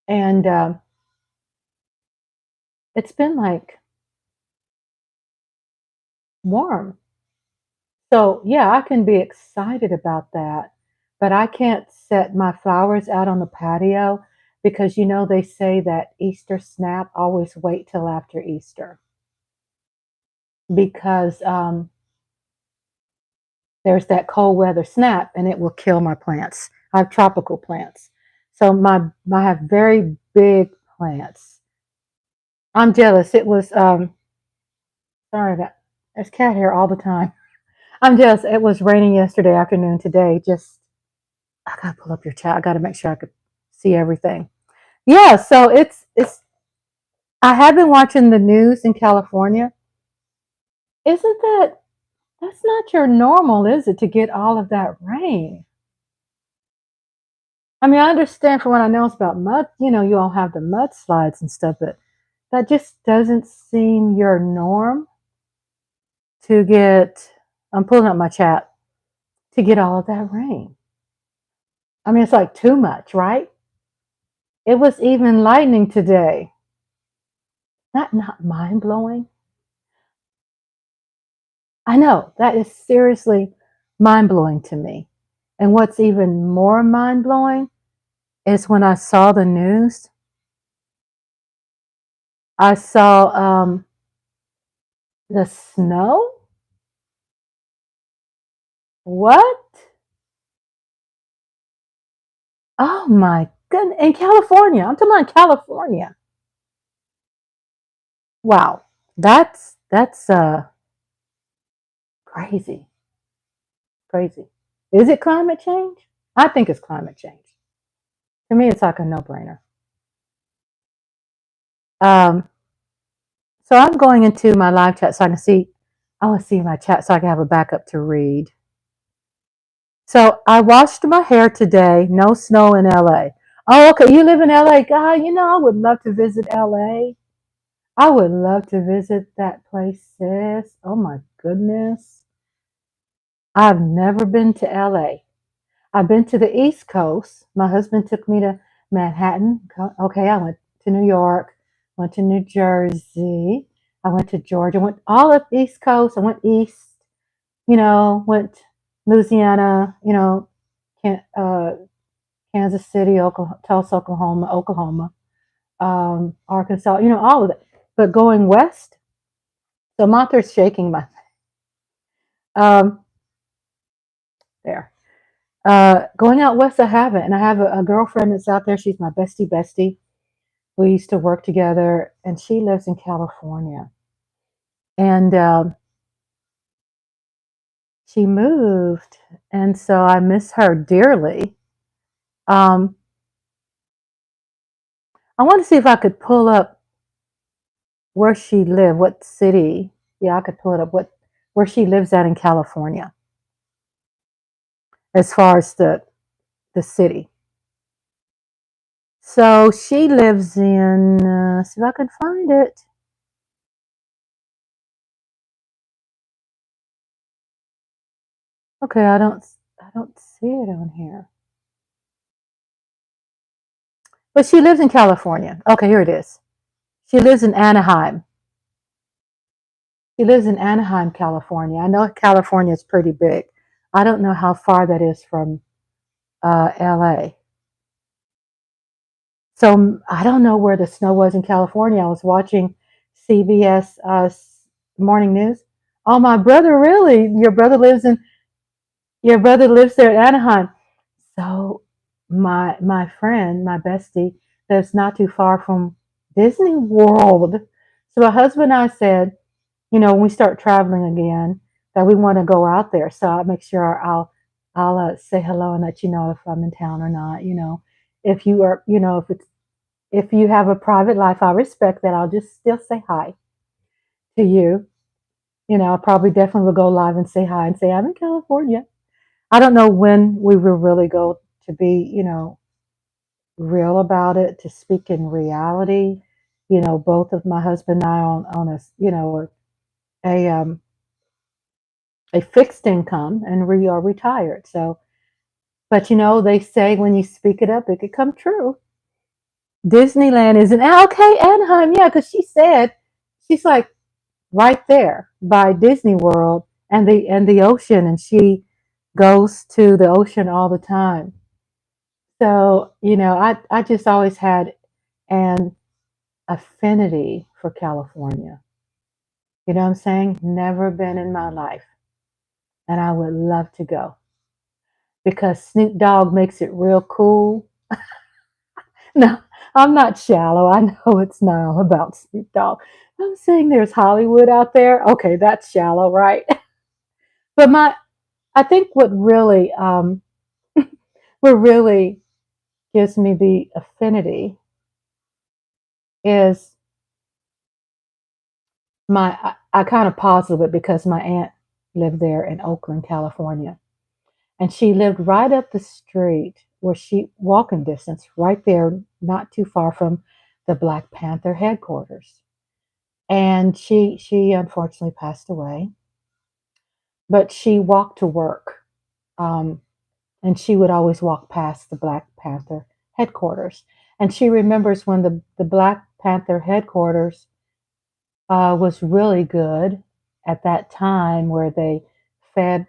and it's been like warm. So yeah, I can be excited about that, but I can't set my flowers out on the patio because they say that Easter snap, always wait till after Easter because there's that cold weather snap and it will kill my plants. I have tropical plants. So I have very big plants. I'm jealous. It was sorry that there's cat hair all the time. I'm jealous. It was raining yesterday afternoon. Today, just I gotta pull up your chat. I gotta make sure I could see everything. Yeah, so it's I have been watching the news in California. Isn't that's not your normal, is it, to get all of that rain? I mean, I understand from what I know it's about mud, you all have the mudslides and stuff, but that just doesn't seem your norm to get, I'm pulling up my chat, to get all of that rain. I mean, it's like too much, right? It was even lightning today. Not mind blowing. I know that is seriously mind blowing to me. And what's even more mind blowing is when I saw the news, I saw the snow. What? Oh my goodness. In California. I'm talking about California. Wow. That's crazy. Crazy. Is it climate change? I think it's climate change. To me, it's like a no-brainer. Um, so I'm going into my live chat so I can see. I want to see my chat so I can have a backup to read. So I washed my hair today. No snow in LA. Oh, okay. You live in LA. God, I would love to visit LA. I would love to visit that place, sis. Oh my goodness. I've never been to LA. I've been to the East Coast. My husband took me to Manhattan. Okay, I went to New York, went to New Jersey, I went to Georgia, went all up the East Coast. I went east, went Louisiana, Kansas City, Oklahoma, Tulsa, Oklahoma, Arkansas, all of it. But going west, so Martha's shaking my um, there. Going out west, I haven't, and I have a girlfriend that's out there. She's my bestie. We used to work together, and she lives in California. And she moved, and so I miss her dearly. Um, I want to see if I could pull up where she lived, what city. Yeah, I could pull it up. Where she lives at in California, as far as the city. So she lives in. See if I can find it. Okay, I don't see it on here. But she lives in California. Okay, here it is. She lives in Anaheim. She lives in Anaheim, California. I know California is pretty big. I don't know how far that is from LA. So I don't know where the snow was in California. I was watching CBS Morning News. Oh, my brother, really? Your brother lives there at Anaheim. So my friend, my bestie, lives not too far from Disney World. So my husband and I said, when we start traveling again, that we want to go out there. So I'll make sure I'll say hello and let you know if I'm in town or not. If you are, if you have a private life, I respect that. I'll just still say hi to you. I probably definitely will go live and say hi and say I'm in California. I don't know when we will really go to be, real about it, to speak in reality. Both of my husband and I on a, a a fixed income, and we are retired. So, but they say when you speak it up, it could come true. Disneyland is in okay, Anaheim, yeah, because she said she's like right there by Disney World and the ocean, and she goes to the ocean all the time. So, I just always had an affinity for California. You know what I'm saying? Never been in my life, and I would love to go because Snoop Dogg makes it real cool. No, I'm not shallow. I know it's not all about Snoop Dogg. I'm saying there's Hollywood out there. Okay, that's shallow, right? But I think what really gives me the affinity is I kind of paused a little bit because my aunt lived there in Oakland, California, and she lived right up the street where she walking distance, right there, not too far from the Black Panther headquarters. And she unfortunately passed away, but she walked to work, um, and she would always walk past the Black Panther headquarters. And she remembers when the Black Panther headquarters was really good at that time, where they had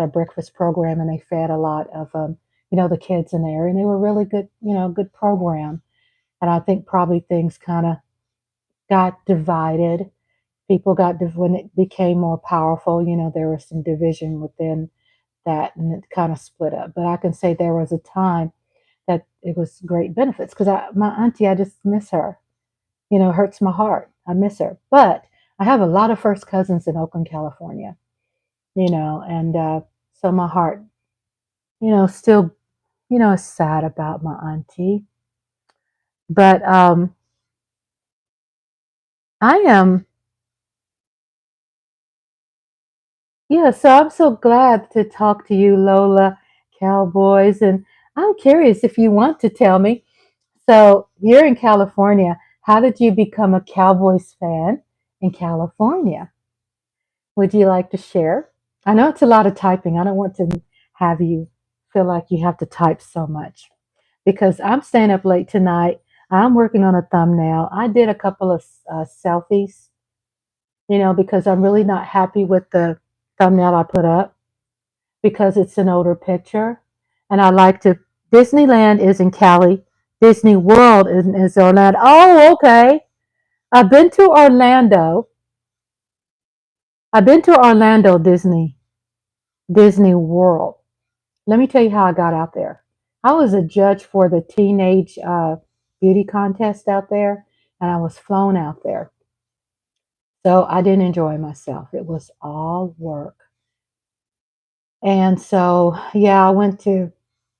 a breakfast program, and they fed a lot of the kids in there, and they were really good, good program. And I think probably things kind of got divided. People when it became more powerful, there was some division within that, and it kind of split up. But I can say there was a time that it was great benefits, because my auntie, I just miss her. It hurts my heart. I miss her. But I have a lot of first cousins in Oakland, California, and so my heart, still, is sad about my auntie. But I am, yeah, so I'm so glad to talk to you, Lola Cowboys. And I'm curious if you want to tell me. So you're in California. How did you become a Cowboys fan in California? Would you like to share? I know it's a lot of typing. I don't want to have you feel like you have to type so much, because I'm staying up late tonight. I'm working on a thumbnail. I did a couple of selfies, because I'm really not happy with the thumbnail I put up, because it's an older picture. And I like to, Disneyland is in Cali, Disney World is Orlando. Oh, okay. I've been to Orlando. I've been to Orlando Disney World. Let me tell you how I got out there. I was a judge for the teenage beauty contest out there, and I was flown out there. So I didn't enjoy myself. It was all work. And so, yeah, I went to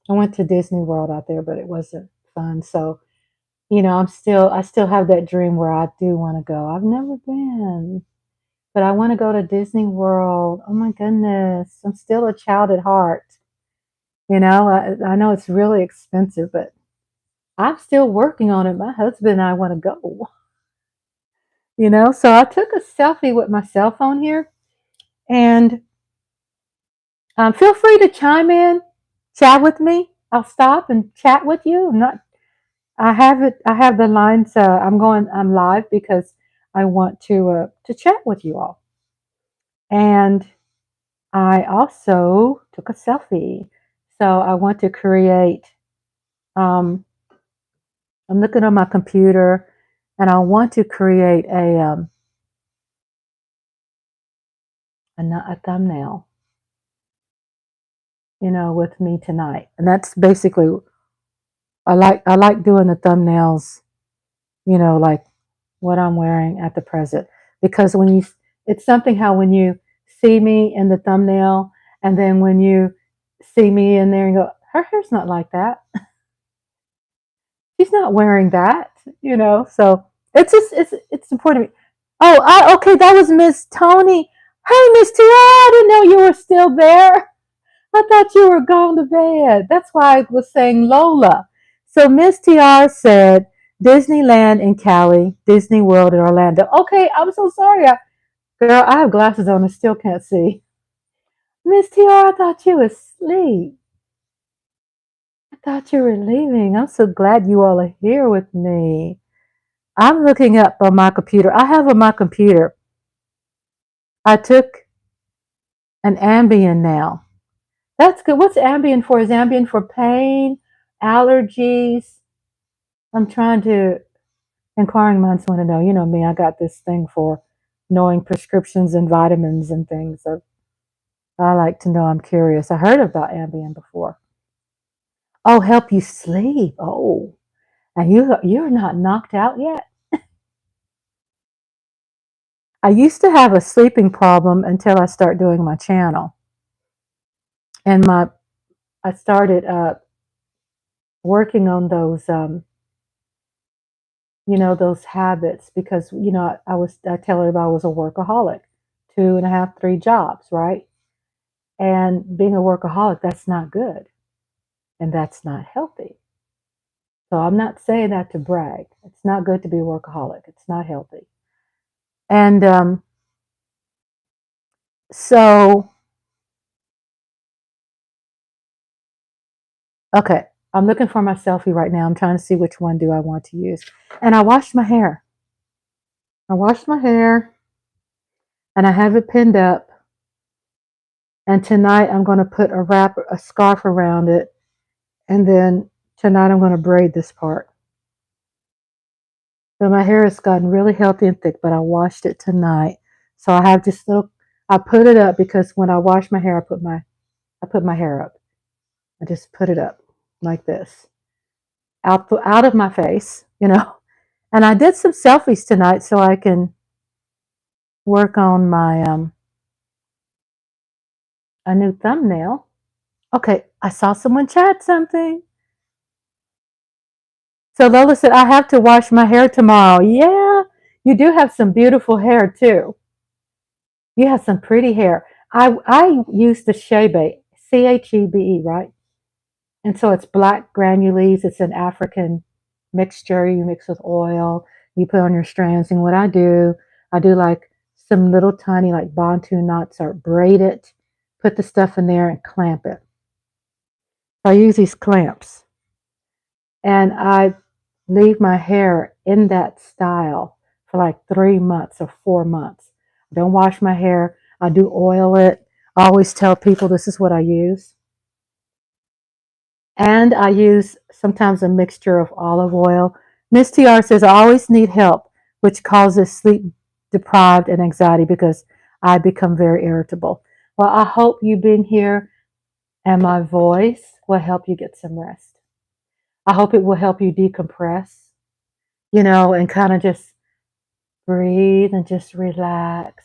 Disney World out there, but it wasn't fun. So, I still have that dream where I do want to go. I've never been, but I want to go to Disney World. Oh my goodness. I'm still a child at heart. I know it's really expensive, but I'm still working on it. My husband and I want to go, So I took a selfie with my cell phone here, and feel free to chime in, chat with me. I'll stop and chat with you. I'm not I have it. I have the lines. I'm live because I want to chat with you all. And I also took a selfie. So I want to create. Um, I'm looking on my computer, and I want to create a thumbnail, with me tonight. And that's basically, I like doing the thumbnails, like what I'm wearing at the present. Because it's something how when you see me in the thumbnail, and then when you see me in there and go, her hair's not like that. She's not wearing that, So it's important to me. Oh, okay, that was Miss Tony. Hey, Miss Tia, I didn't know you were still there. I thought you were gone to bed. That's why I was saying Lola. So Miss TR said Disneyland in Cali, Disney World in Orlando. Okay, I'm so sorry. Girl, I have glasses on and still can't see. Miss TR, I thought you were asleep. I thought you were leaving. I'm so glad you all are here with me. I'm looking up on my computer. I have on my computer. I took an Ambien now. That's good. What's Ambien for? Is Ambien for pain, allergies? I'm trying to, inquiring minds want to know. You know me, I got this thing for knowing prescriptions and vitamins and things. So I like to know, I'm curious. I heard about Ambien before. Oh, help you sleep. Oh, and you're not knocked out yet. I used to have a sleeping problem until I started doing my channel. And I started working on those those habits, because I tell everybody I was a workaholic, 2.5, 3 jobs, right? And being a workaholic, that's not good, and that's not healthy. So I'm not saying that to brag. It's not good to be a workaholic. It's not healthy. And so Okay, I'm looking for my selfie right now. I'm trying to see which one do I want to use. And I washed my hair. I washed my hair and I have it pinned up. And tonight I'm going to put a scarf around it. And then tonight I'm going to braid this part. So my hair has gotten really healthy and thick, but I washed it tonight. So I have this little, I put it up because when I wash my hair, I put my hair up. I just put it up like this, out of my face, you know. And I did some selfies tonight so I can work on my a new thumbnail. Okay, I saw someone chat something. So Lola said, I have to wash my hair tomorrow. Yeah, you do have some beautiful hair too. You have some pretty hair. I use the Chebe, Chebe, right? And so it's black granules. It's an African mixture. You mix with oil. You put on your strands. And what I do like some little tiny like bantu knots or braid it, put the stuff in there and clamp it. So I use these clamps. And I leave my hair in that style for like 3 months or 4 months. I don't wash my hair. I do oil it. I always tell people this is what I use. And I use sometimes a mixture of olive oil. Miss TR says, I always need help, which causes sleep deprived and anxiety because I become very irritable. Well, I hope you being here and my voice will help you get some rest. I hope it will help you decompress, you know, and kind of just breathe and just relax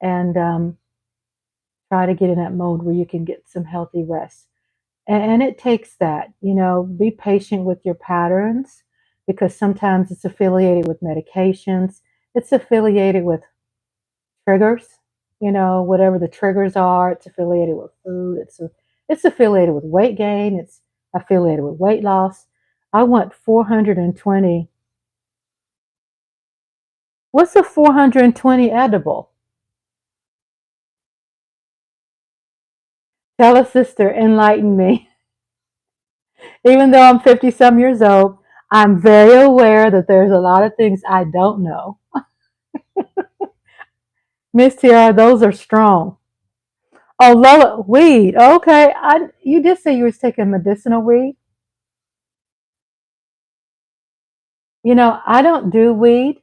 and try to get in that mode where you can get some healthy rest. And it takes that, you know, be patient with your patterns because sometimes it's affiliated with medications, it's affiliated with triggers, you know, whatever the triggers are, it's affiliated with food, it's affiliated with weight gain, it's affiliated with weight loss. I want 420. What's a 420 edible? Tell a sister, enlighten me. Even though I'm 50 some years old, I'm very aware that there's a lot of things I don't know. Miss Tiara, those are strong. Oh, Lola, weed. Okay, you did say you was taking medicinal weed. You know, I don't do weed,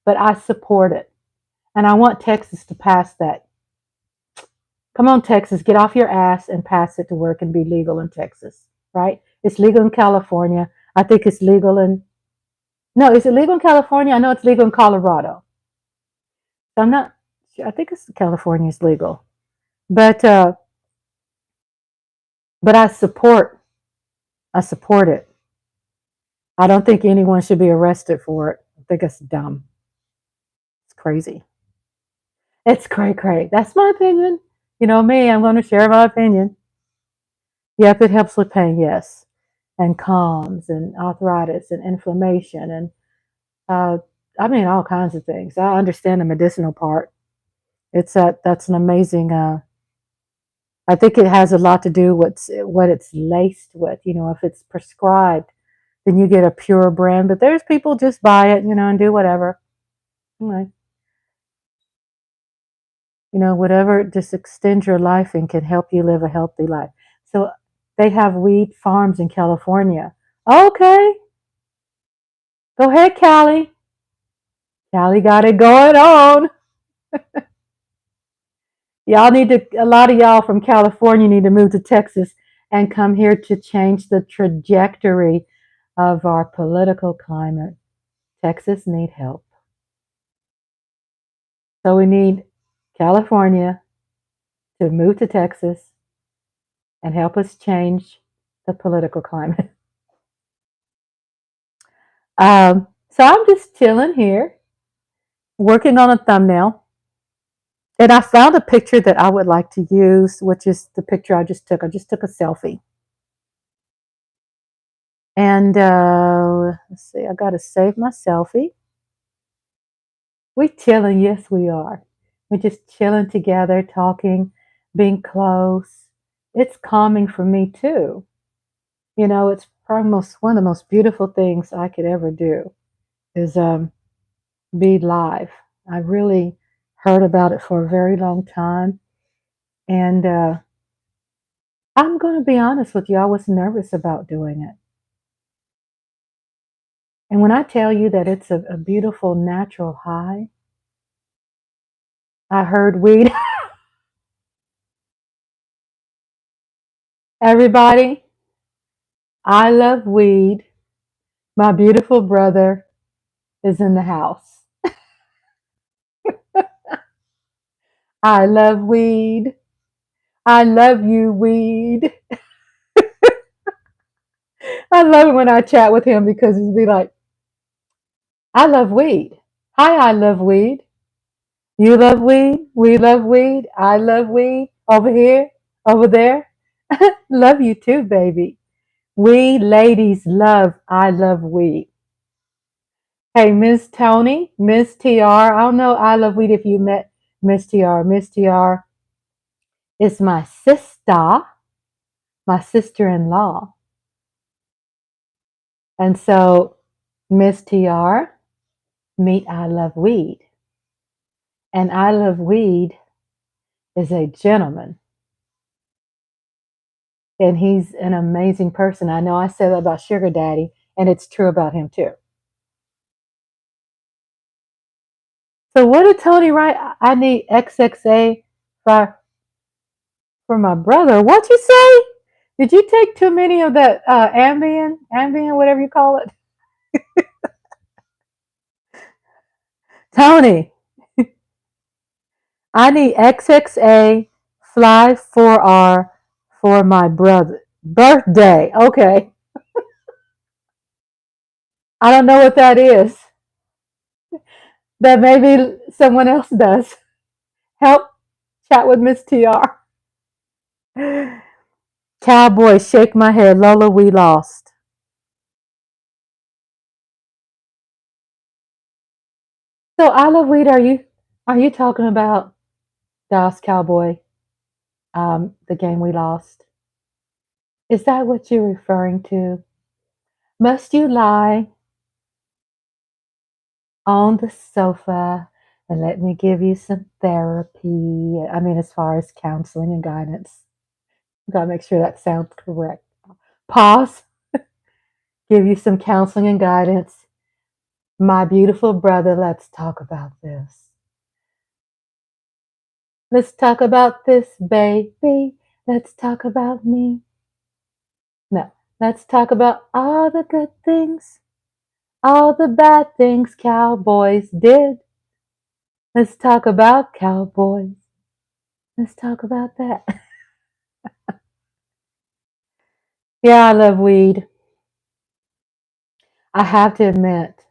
but I support it, and I want Texas to pass that. Come on, Texas, get off your ass and pass it to where it can be legal in Texas, right? It's legal in California. I think it's legal in. No, is it legal in California? I know it's legal in Colorado. So I'm not. I think it's California is legal, but uh, but I support. I support it. I don't think anyone should be arrested for it. I think it's dumb. It's crazy. It's cray cray. That's my opinion. You know me, I'm going to share my opinion. Yep, it helps with pain, yes, and calms and arthritis and inflammation and uh, I mean all kinds of things. I understand the medicinal part. That's an amazing. I think it has a lot to do with what it's laced with. You know, if it's prescribed, then you get a pure brand. But there's people just buy it, you know, and do whatever. Anyway, you know, whatever just extends your life and can help you live a healthy life. So they have weed farms in California. Okay, go ahead, Callie. Callie got it going on. Y'all need to, a lot of y'all from California need to move to Texas and come here to change the trajectory of our political climate. Texas need help. So we need California to move to Texas and help us change the political climate. So I'm just chilling here, working on a thumbnail. And I found a picture that I would like to use, which is the picture I just took. I just took a selfie. And let's see, I got to save my selfie. We chilling, yes, we are. We're just chilling together, talking, being close. It's calming for me too. It's probably one of the most beautiful things I could ever do is be live. I really heard about it for a very long time, and I'm going to be honest with you, I was nervous about doing it. And when I tell you that it's a beautiful natural high, I heard weed. Everybody, I love weed. My beautiful brother is in the house. I love weed. I love you, weed. I love it when I chat with him because he'll be like, I love weed. Hi, I love weed. You love weed. We love weed. I love weed. Over here, over there. Love you too, baby. We ladies love, I love weed. Hey, Miss Tony, Miss TR. I don't know, I love weed if you met Miss TR. Miss TR is my sister in law. And so, Miss TR, meet I love weed. And I love weed is a gentleman. And he's an amazing person. I know I said that about Sugar Daddy, and it's true about him too. So what did Tony write? I need XXA for my brother. What you say? Did you take too many of that Ambien, whatever you call it? Tony, I need XXA Fly 4R for my brother birthday. Okay. I don't know what that is. That maybe someone else does. Help chat with Miss TR. Cowboy, shake my head. Lola, we lost. So I love weed. Are you talking about Dallas Cowboy? The game we lost. Is that what you're referring to? Must you lie on the sofa and let me give you some therapy? I mean, as far as counseling and guidance. Gotta make sure that sounds correct. Pause. Give you some counseling and guidance. My beautiful brother, let's talk about this. Let's talk about this, baby. Let's talk about me. No, let's talk about all the good things, all the bad things cowboys did. Let's talk about cowboys. Let's talk about that. Yeah, I love weed. I have to admit,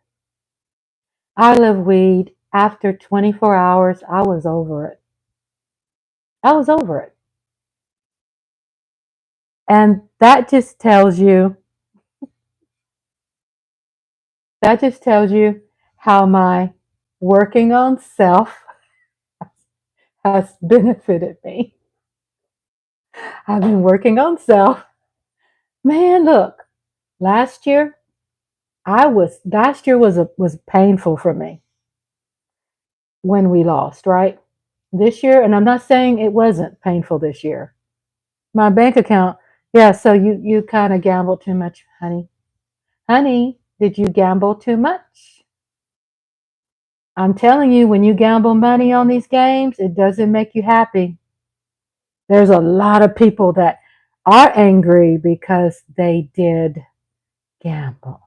I love weed. After 24 hours, I was over it. I was over it. And that just tells you how my working on self has benefited me. I've been working on self. Man, look, last year last year was painful for me when we lost, right? This year, and I'm not saying it wasn't painful this year. My bank account, yeah, so you kind of gambled too much, honey. Honey, did you gamble too much? I'm telling you, when you gamble money on these games, it doesn't make you happy. There's a lot of people that are angry because they did gamble.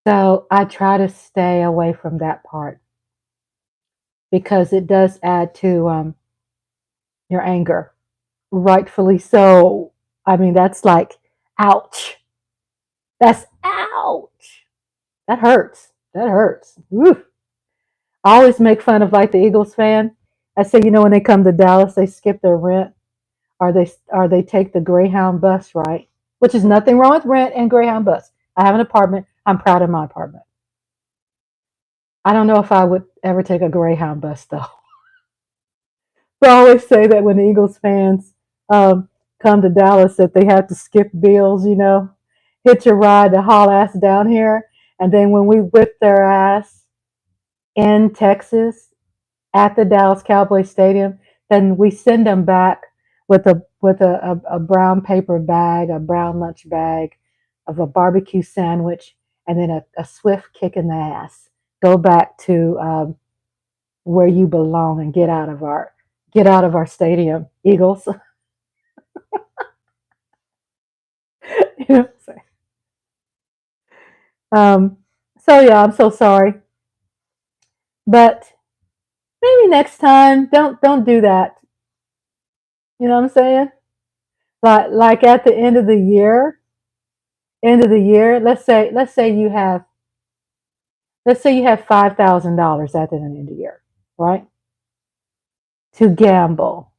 So I try to stay away from that part because it does add to your anger. Rightfully so. I mean, that's like, ouch. That's ouch. That hurts. That hurts. Woo. I always make fun of like the Eagles fan. I say, when they come to Dallas, they skip their rent, or they take the Greyhound bus, right? Which is nothing wrong with rent and Greyhound bus. I have an apartment. I'm proud of my apartment. I don't know if I would ever take a Greyhound bus though. But I always say that when the Eagles fans come to Dallas that they had to skip bills, hitch a ride to haul ass down here. And then when we whipped their ass in Texas at the Dallas Cowboy Stadium, then we send them back with a brown paper bag, a brown lunch bag of a barbecue sandwich, and then a swift kick in the ass. Go back to where you belong and get out of our stadium, Eagles. You know what I'm saying? So yeah, I'm so sorry, but maybe next time don't do that. You know what I'm saying? Like at the end of the year, let's say you have $5,000 at the end of the year, right? To gamble.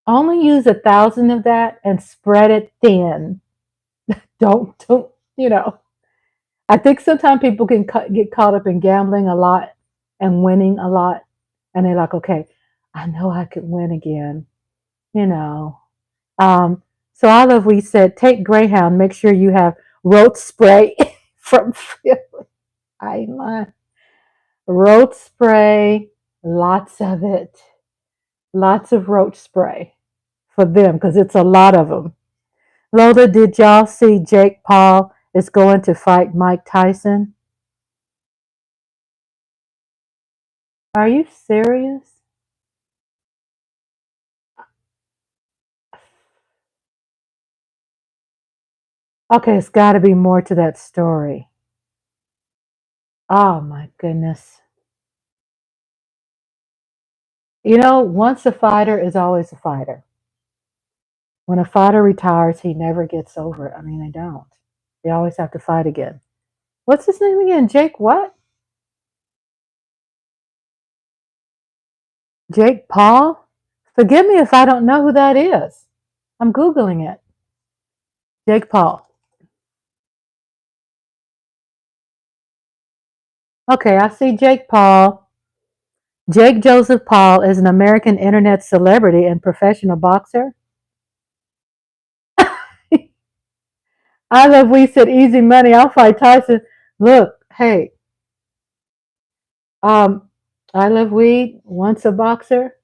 Only use 1,000 of that and spread it thin. Don't you know? I think sometimes people can get caught up in gambling a lot and winning a lot, and they're like, okay, I know I could win again, you know. Um, so I love we said take Greyhound, make sure you have road spray from Philly. I ain't lying. Road spray, lots of it, lots of roach spray for them because it's a lot of them. Lola, did y'all see Jake Paul is going to fight Mike Tyson? Are you serious? Okay, it's got to be more to that story. Oh my goodness. Once a fighter is always a fighter. When a fighter retires, he never gets over it. I mean, they don't. They always have to fight again. What's his name again? Jake what? Jake Paul? Forgive me if I don't know who that is. I'm Googling it. Jake Paul. Okay, I see Jake Paul. Jake Joseph Paul is an American internet celebrity and professional boxer. I love we said easy money. I'll fight Tyson. Look, hey, um, I love weed. Once a boxer,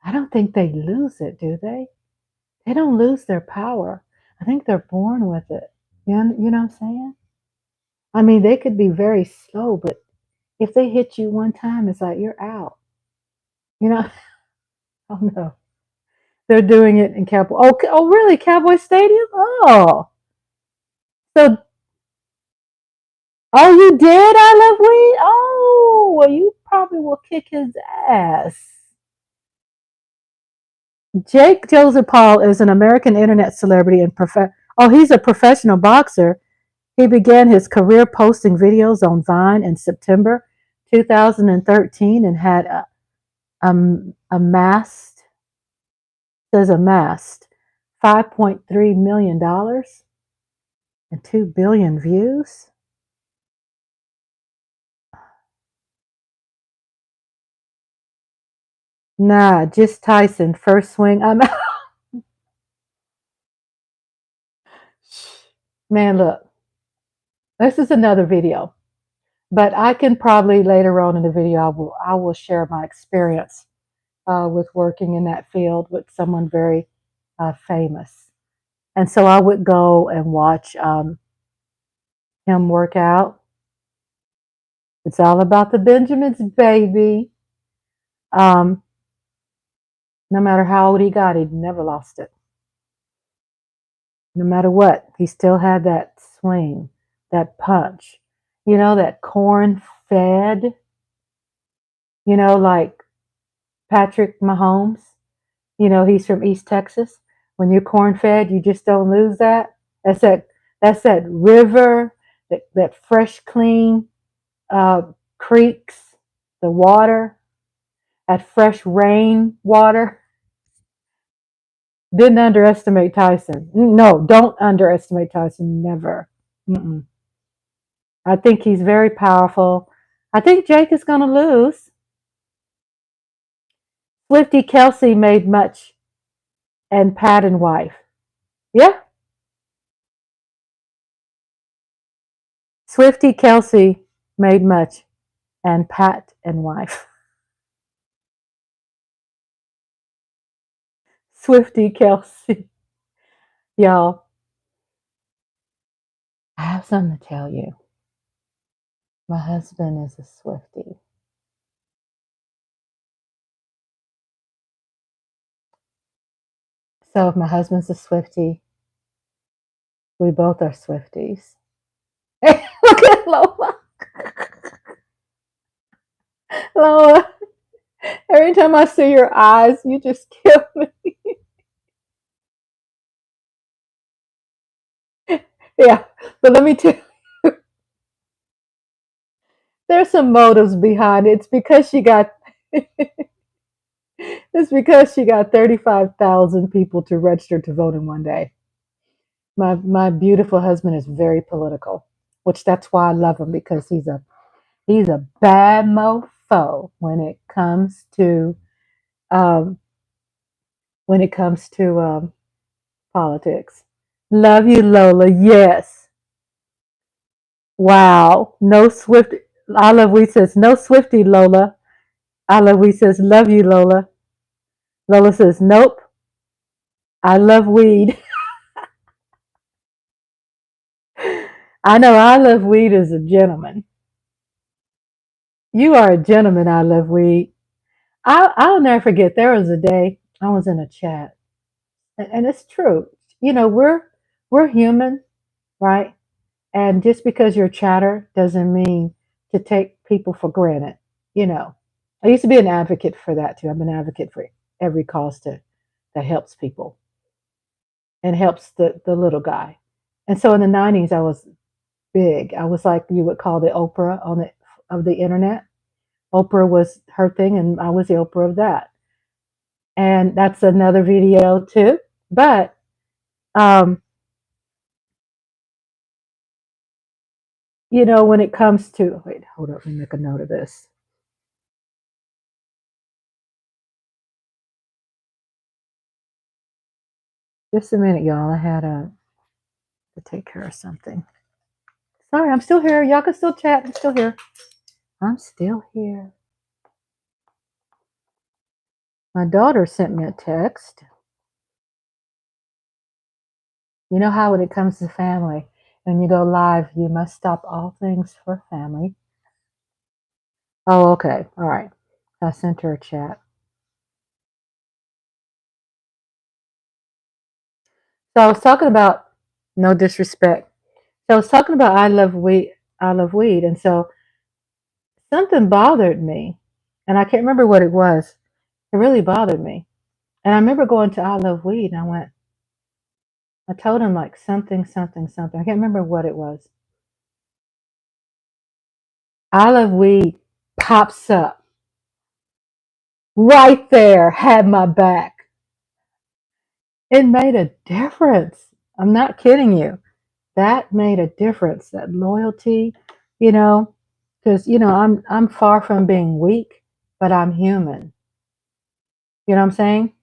I don't think they lose it, do they? They don't lose their power. I think they're born with it. You know what I'm saying? I mean, they could be very slow, but if they hit you one time, it's like you're out. You know? Oh no, they're doing it in Cowboy. Oh, really? Cowboy Stadium? Oh, so oh, you did? I love weed. Oh, well, you probably will kick his ass. Jake Joseph Paul is an American internet celebrity and he's a professional boxer. He began his career posting videos on Vine in September 2013 and had amassed says amassed $5.3 million and 2 billion views. Nah, just Tyson first swing. I'm Man, look, this is another video. But I can probably later on in the video, I will share my experience with working in that field with someone very famous. And so I would go and watch him work out. It's all about the Benjamins, baby. Um, no matter how old he got, he never lost it. No matter what, he still had that swing, that punch. That corn fed, like Patrick Mahomes. He's from East Texas. When you're corn fed, you just don't lose that. That's that river, that fresh, clean uh, creeks, the water, that fresh rain water. Didn't underestimate Tyson. No, don't underestimate Tyson. Never. Mm-mm. I think he's very powerful. I think Jake is going to lose. Swifty Kelsey made much. and Pat and wife. Yeah, Swifty Kelsey made much and Pat and wife. Swifty Kelsey. Y'all, I have something to tell you. My husband is a Swifty. So if my husband's a Swifty, we both are Swifties. Look at Lola. Lola, every time I see your eyes, you just kill me. Yeah, but let me tell you, there's some motives behind it. It's because she got 35,000 people to register to vote in one day. My beautiful husband is very political, which that's why I love him because he's a bad mofo um, when it comes to politics. Love you, Lola. Yes. Wow. No Swift. I love we says no Swifty, Lola. I love we says love you, Lola. Lola says nope. I love weed. I know I love weed as a gentleman. You are a gentleman. I love weed. I'll never forget. There was a day I was in a chat, and it's true. You know, we're human, right? And just because you're a chatter doesn't mean to take people for granted. You know, I used to be an advocate for that too. I'm an advocate for every cause that helps people and helps the little guy. And so in the '90s, I was big. I was like you would call the Oprah of the internet. Oprah was her thing, and I was the Oprah of that. And that's another video too. But um, when it comes to wait, hold up, let me make a note of this. Just a minute, y'all. I had to take care of something. Sorry, I'm still here. Y'all can still chat. I'm still here. I'm still here. My daughter sent me a text. You know how when it comes to family, when you go live, you must stop all things for family. Oh, okay. All right. I sent her a chat. So I was talking about no disrespect. So I was talking about I love weed, and so something bothered me, and I can't remember what it was. It really bothered me, and I remember going to I love weed, and I told him like something, something, something. I can't remember what it was. I love weed pops up right there, had my back. It made a difference. I'm not kidding you. That made a difference. That loyalty, you know, because I'm far from being weak, but I'm human. You know what I'm saying?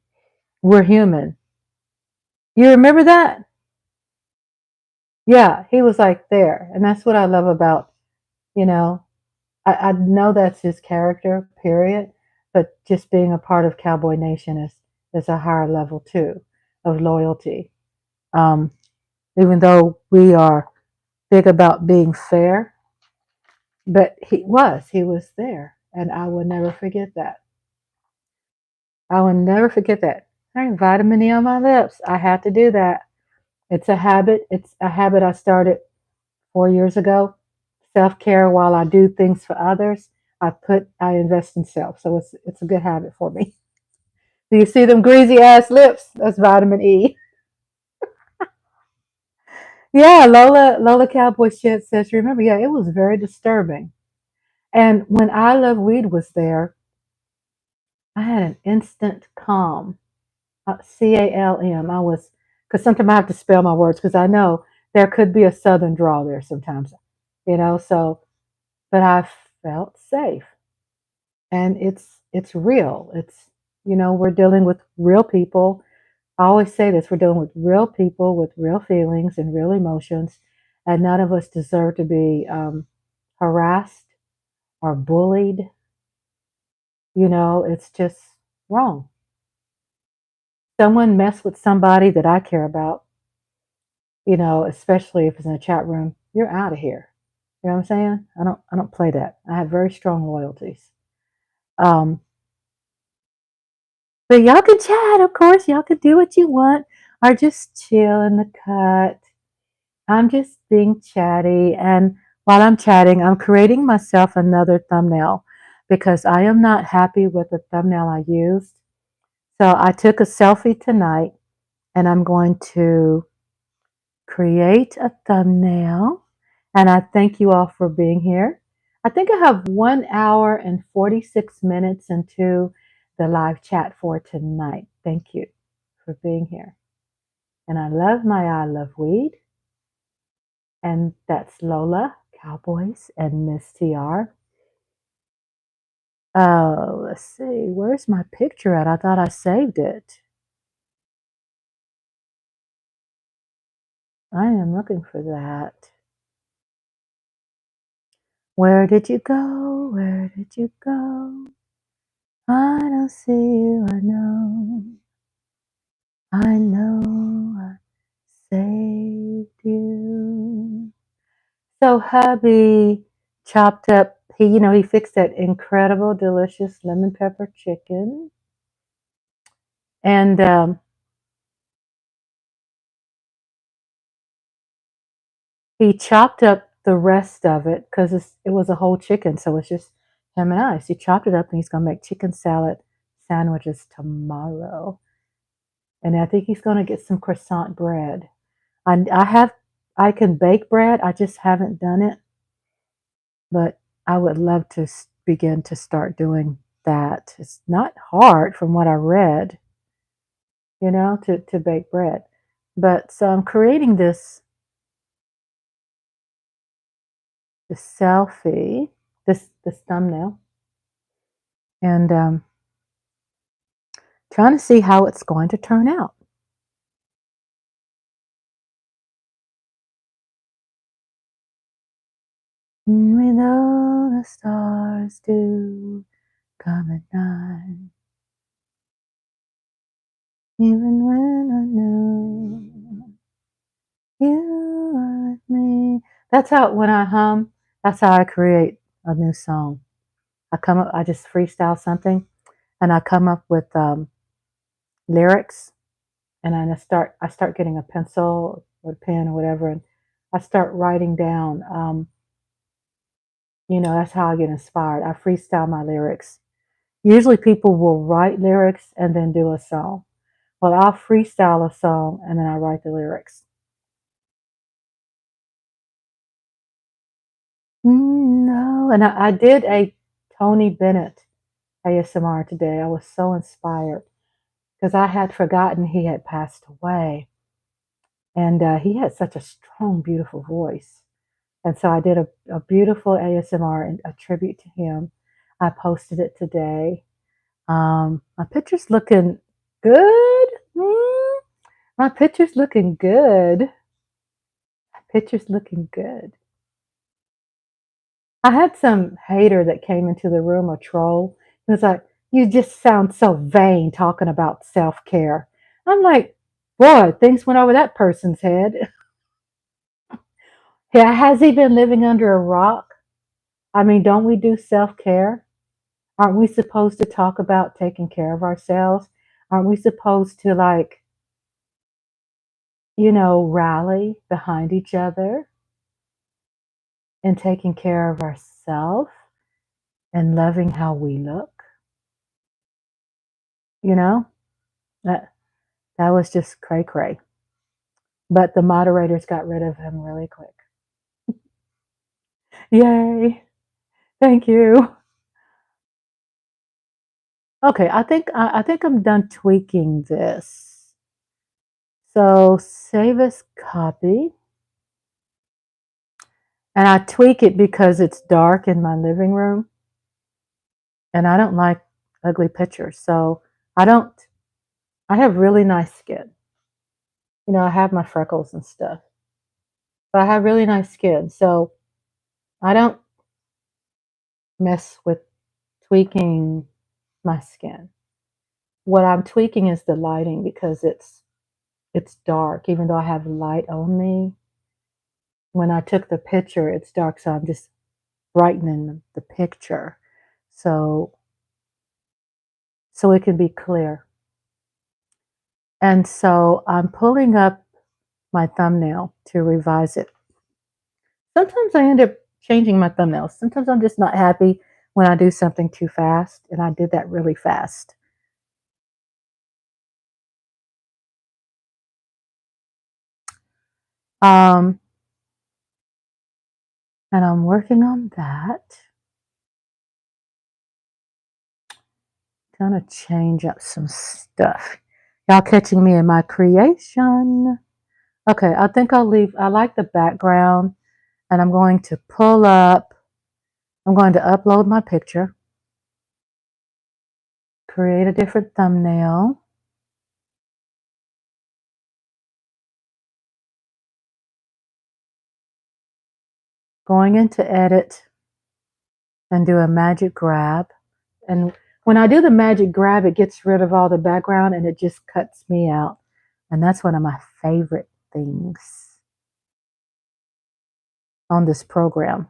We're human. You remember that? Yeah, he was like there, and that's what I love about you know. I know that's his character, period. But just being a part of Cowboy Nation is a higher level too of loyalty. Um, Even though we are big about being fair, but he was there, and I will never forget that. I will never forget that. All right, vitamin E on my lips. I had to do that. It's a habit. It's a habit I started 4 years ago. Self care while I do things for others. I invest in self. So it's a good habit for me. Do you see them greasy ass lips? That's vitamin E. Yeah, Lola Cowboy Shit says, remember, yeah, it was very disturbing. And when I Love Weed was there, I had an instant calm. CALM. Because sometimes I have to spell my words because I know there could be a southern drawl there sometimes, so, but I felt safe. And it's real. We're dealing with real people I always say this, we're dealing with real people with real feelings and real emotions, and none of us deserve to be harassed or bullied. It's just wrong. Someone mess with somebody that I care about, especially if it's in a chat room, you're out of here. You know what I'm saying? I don't play that. I have very strong loyalties. Um, but y'all can chat, of course. Y'all can do what you want, or just chill in the cut. I'm just being chatty, and while I'm chatting, I'm creating myself another thumbnail because I am not happy with the thumbnail I used. So I took a selfie tonight, and I'm going to create a thumbnail. And I thank you all for being here. I think I have 1 hour and 46 minutes into the live chat for tonight. Thank you for being here. And I love weed. And that's Lola, Cowboys, and Miss TR. Oh, let's see. Where's my picture at? I thought I saved it. I am looking for that. Where did you go? Where did you go? I don't see you, I know. I know I saved you. So hubby chopped up, he fixed that incredible, delicious lemon pepper chicken. And he chopped up the rest of it because it was a whole chicken. So it's just him and I. So he chopped it up and he's going to make chicken salad sandwiches tomorrow. And I think he's going to get some croissant bread. I can bake bread. I just haven't done it, but I would love to begin to start doing that. It's not hard from what I read, to bake bread. But so I'm creating this selfie, this thumbnail, and trying to see how it's going to turn out. We know the stars do come at night, even when I know you are with me. That's how when I hum, that's how I create a new song. I just freestyle something, and I come up with lyrics, and I start getting a pencil or a pen or whatever, and I start writing down. That's how I get inspired. I freestyle my lyrics. Usually people will write lyrics and then do a song. Well, I'll freestyle a song and then I write the lyrics. No, and I did a Tony Bennett ASMR today. I was so inspired because I had forgotten he had passed away. And he had such a strong, beautiful voice. And so I did a beautiful ASMR and a tribute to him. I posted it today. My picture's looking good. My picture's looking good. My picture's looking good. I had some hater that came into the room, a troll. He was like, "You just sound so vain talking about self-care." I'm like, boy, things went over that person's head. Yeah, has he been living under a rock? I mean, don't we do self-care? Aren't we supposed to talk about taking care of ourselves? Aren't we supposed to rally behind each other and taking care of ourselves and loving how we look? You know, that that was just cray cray. But the moderators got rid of him really quick. Yay! Thank you. Okay, I think I'm done tweaking this. So save as copy, and I tweak it because it's dark in my living room, and I don't like ugly pictures. So I don't. I have really nice skin. You know, I have my freckles and stuff, but I have really nice skin. So I don't mess with tweaking my skin. What I'm tweaking is the lighting because it's dark. Even though I have light on me, when I took the picture, it's dark, so I'm just brightening the picture so it can be clear. And so I'm pulling up my thumbnail to revise it. Sometimes I end up changing my thumbnails. Sometimes I'm just not happy when I do something too fast, and I did that really fast. Um, and I'm working on that. Gonna change up some stuff. Y'all catching me in my creation. Okay, I think I'll leave. I like the background, and I'm going to pull up. I'm going to upload my picture, create a different thumbnail. Going into edit and do a magic grab. And when I do the magic grab, it gets rid of all the background and it just cuts me out. And that's one of my favorite things on this program.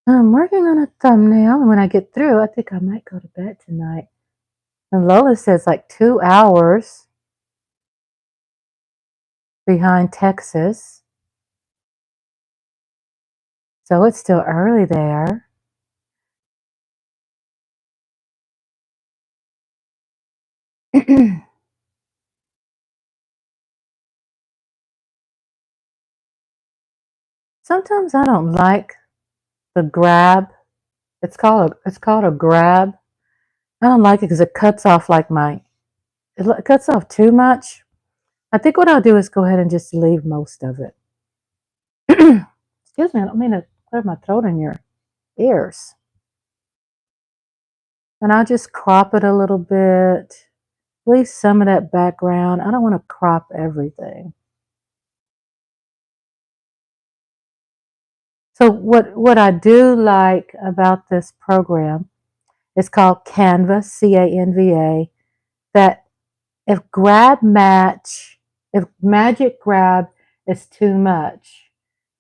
I'm working on a thumbnail, and when I get through, I think I might go to bed tonight. And Lola says like 2 hours behind Texas. So it's still early there. Sometimes I don't like the grab. It's called a grab. I don't like it because it cuts off it cuts off too much. I think what I'll do is go ahead and just leave most of it. Excuse me, I don't mean to clear my throat in your ears. And I'll just crop it a little bit. Leave some of that background. I don't want to crop everything. So what I do like about this program is called Canva, Canva, that if if magic grab is too much,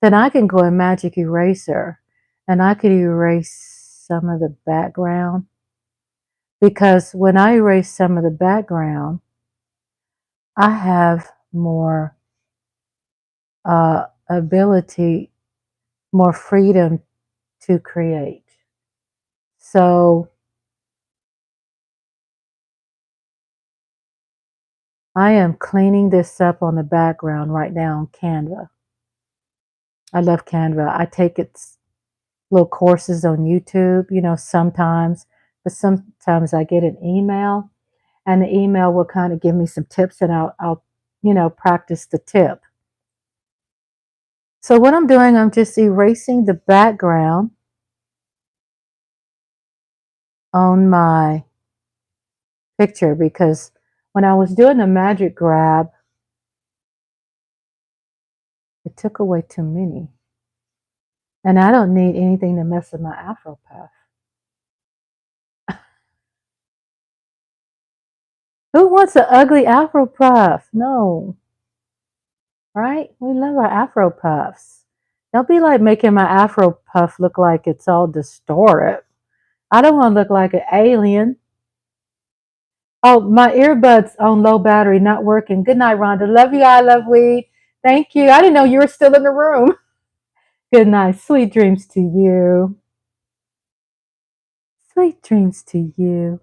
then I can go in magic eraser and I could erase some of the background, because when I erase some of the background, I have more ability, more freedom to create. So I am cleaning this up on the background right now on Canva. I love Canva. I take its little courses on YouTube, sometimes, but sometimes I get an email, and the email will kind of give me some tips, and I'll practice the tip. So what I'm doing, I'm just erasing the background on my picture, because when I was doing the magic grab, it took away too many. And I don't need anything to mess with my afro puff. Who wants an ugly afro puff? No. Right? We love our afro puffs. Don't be like making my afro puff look like it's all distorted. I don't want to look like an alien. Oh, my earbuds on low battery, not working. Good night, Rhonda. Love you. I love weed. Thank you. I didn't know you were still in the room. Good night. Sweet dreams to you. Sweet dreams to you.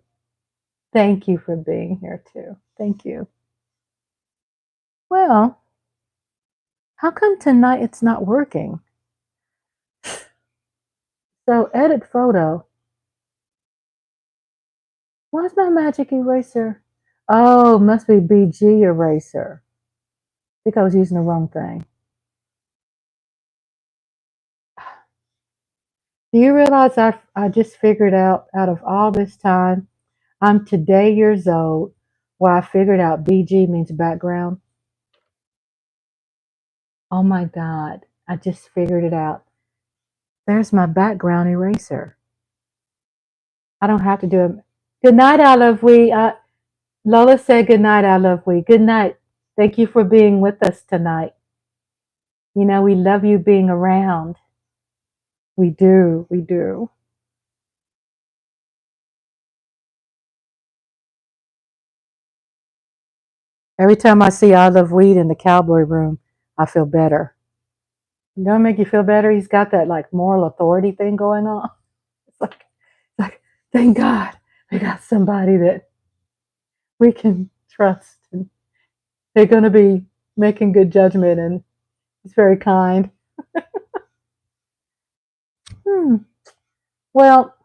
Thank you for being here too. Thank you. Well, how come tonight it's not working? So edit photo. Why's my magic eraser? Oh, must be BG eraser. I think I was using the wrong thing. Do you realize I just figured out of all this time, I'm today years old, where I figured out BG means background. Oh my God, I just figured it out. There's my background eraser. I don't have to do it. Good night, I love we. Lola said good night, I love we. Good night. Thank you for being with us tonight. You know, we love you being around. We do, we do. Every time I see I love weed in the cowboy room, I feel better. Don't make you feel better. He's got that like moral authority thing going on. It's like, thank God we got somebody that we can trust, and they're going to be making good judgment, and he's very kind. Hmm. Well,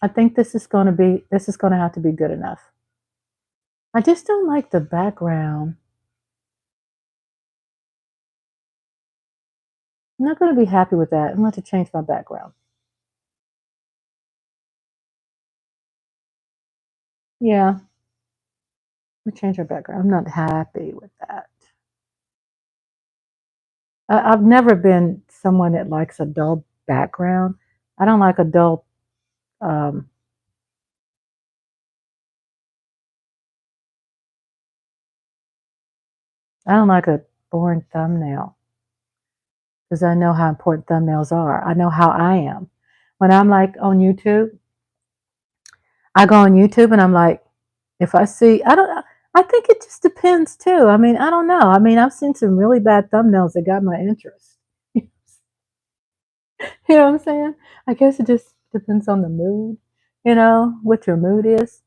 I think this is going to have to be good enough. I just don't like the background. I'm not going to be happy with that. I'm going to change my background. Yeah, we change our background. I'm not happy with that. I've never been someone that likes a dull background. I don't like a dull. Um, I don't like a boring thumbnail because I know how important thumbnails are. I know how I am. When I'm like on YouTube, I go on YouTube and I'm like, if I see, I don't. I think it just depends too. I mean, I don't know. I mean, I've seen some really bad thumbnails that got my interest. You know what I'm saying? I guess it just depends on the mood, what your mood is.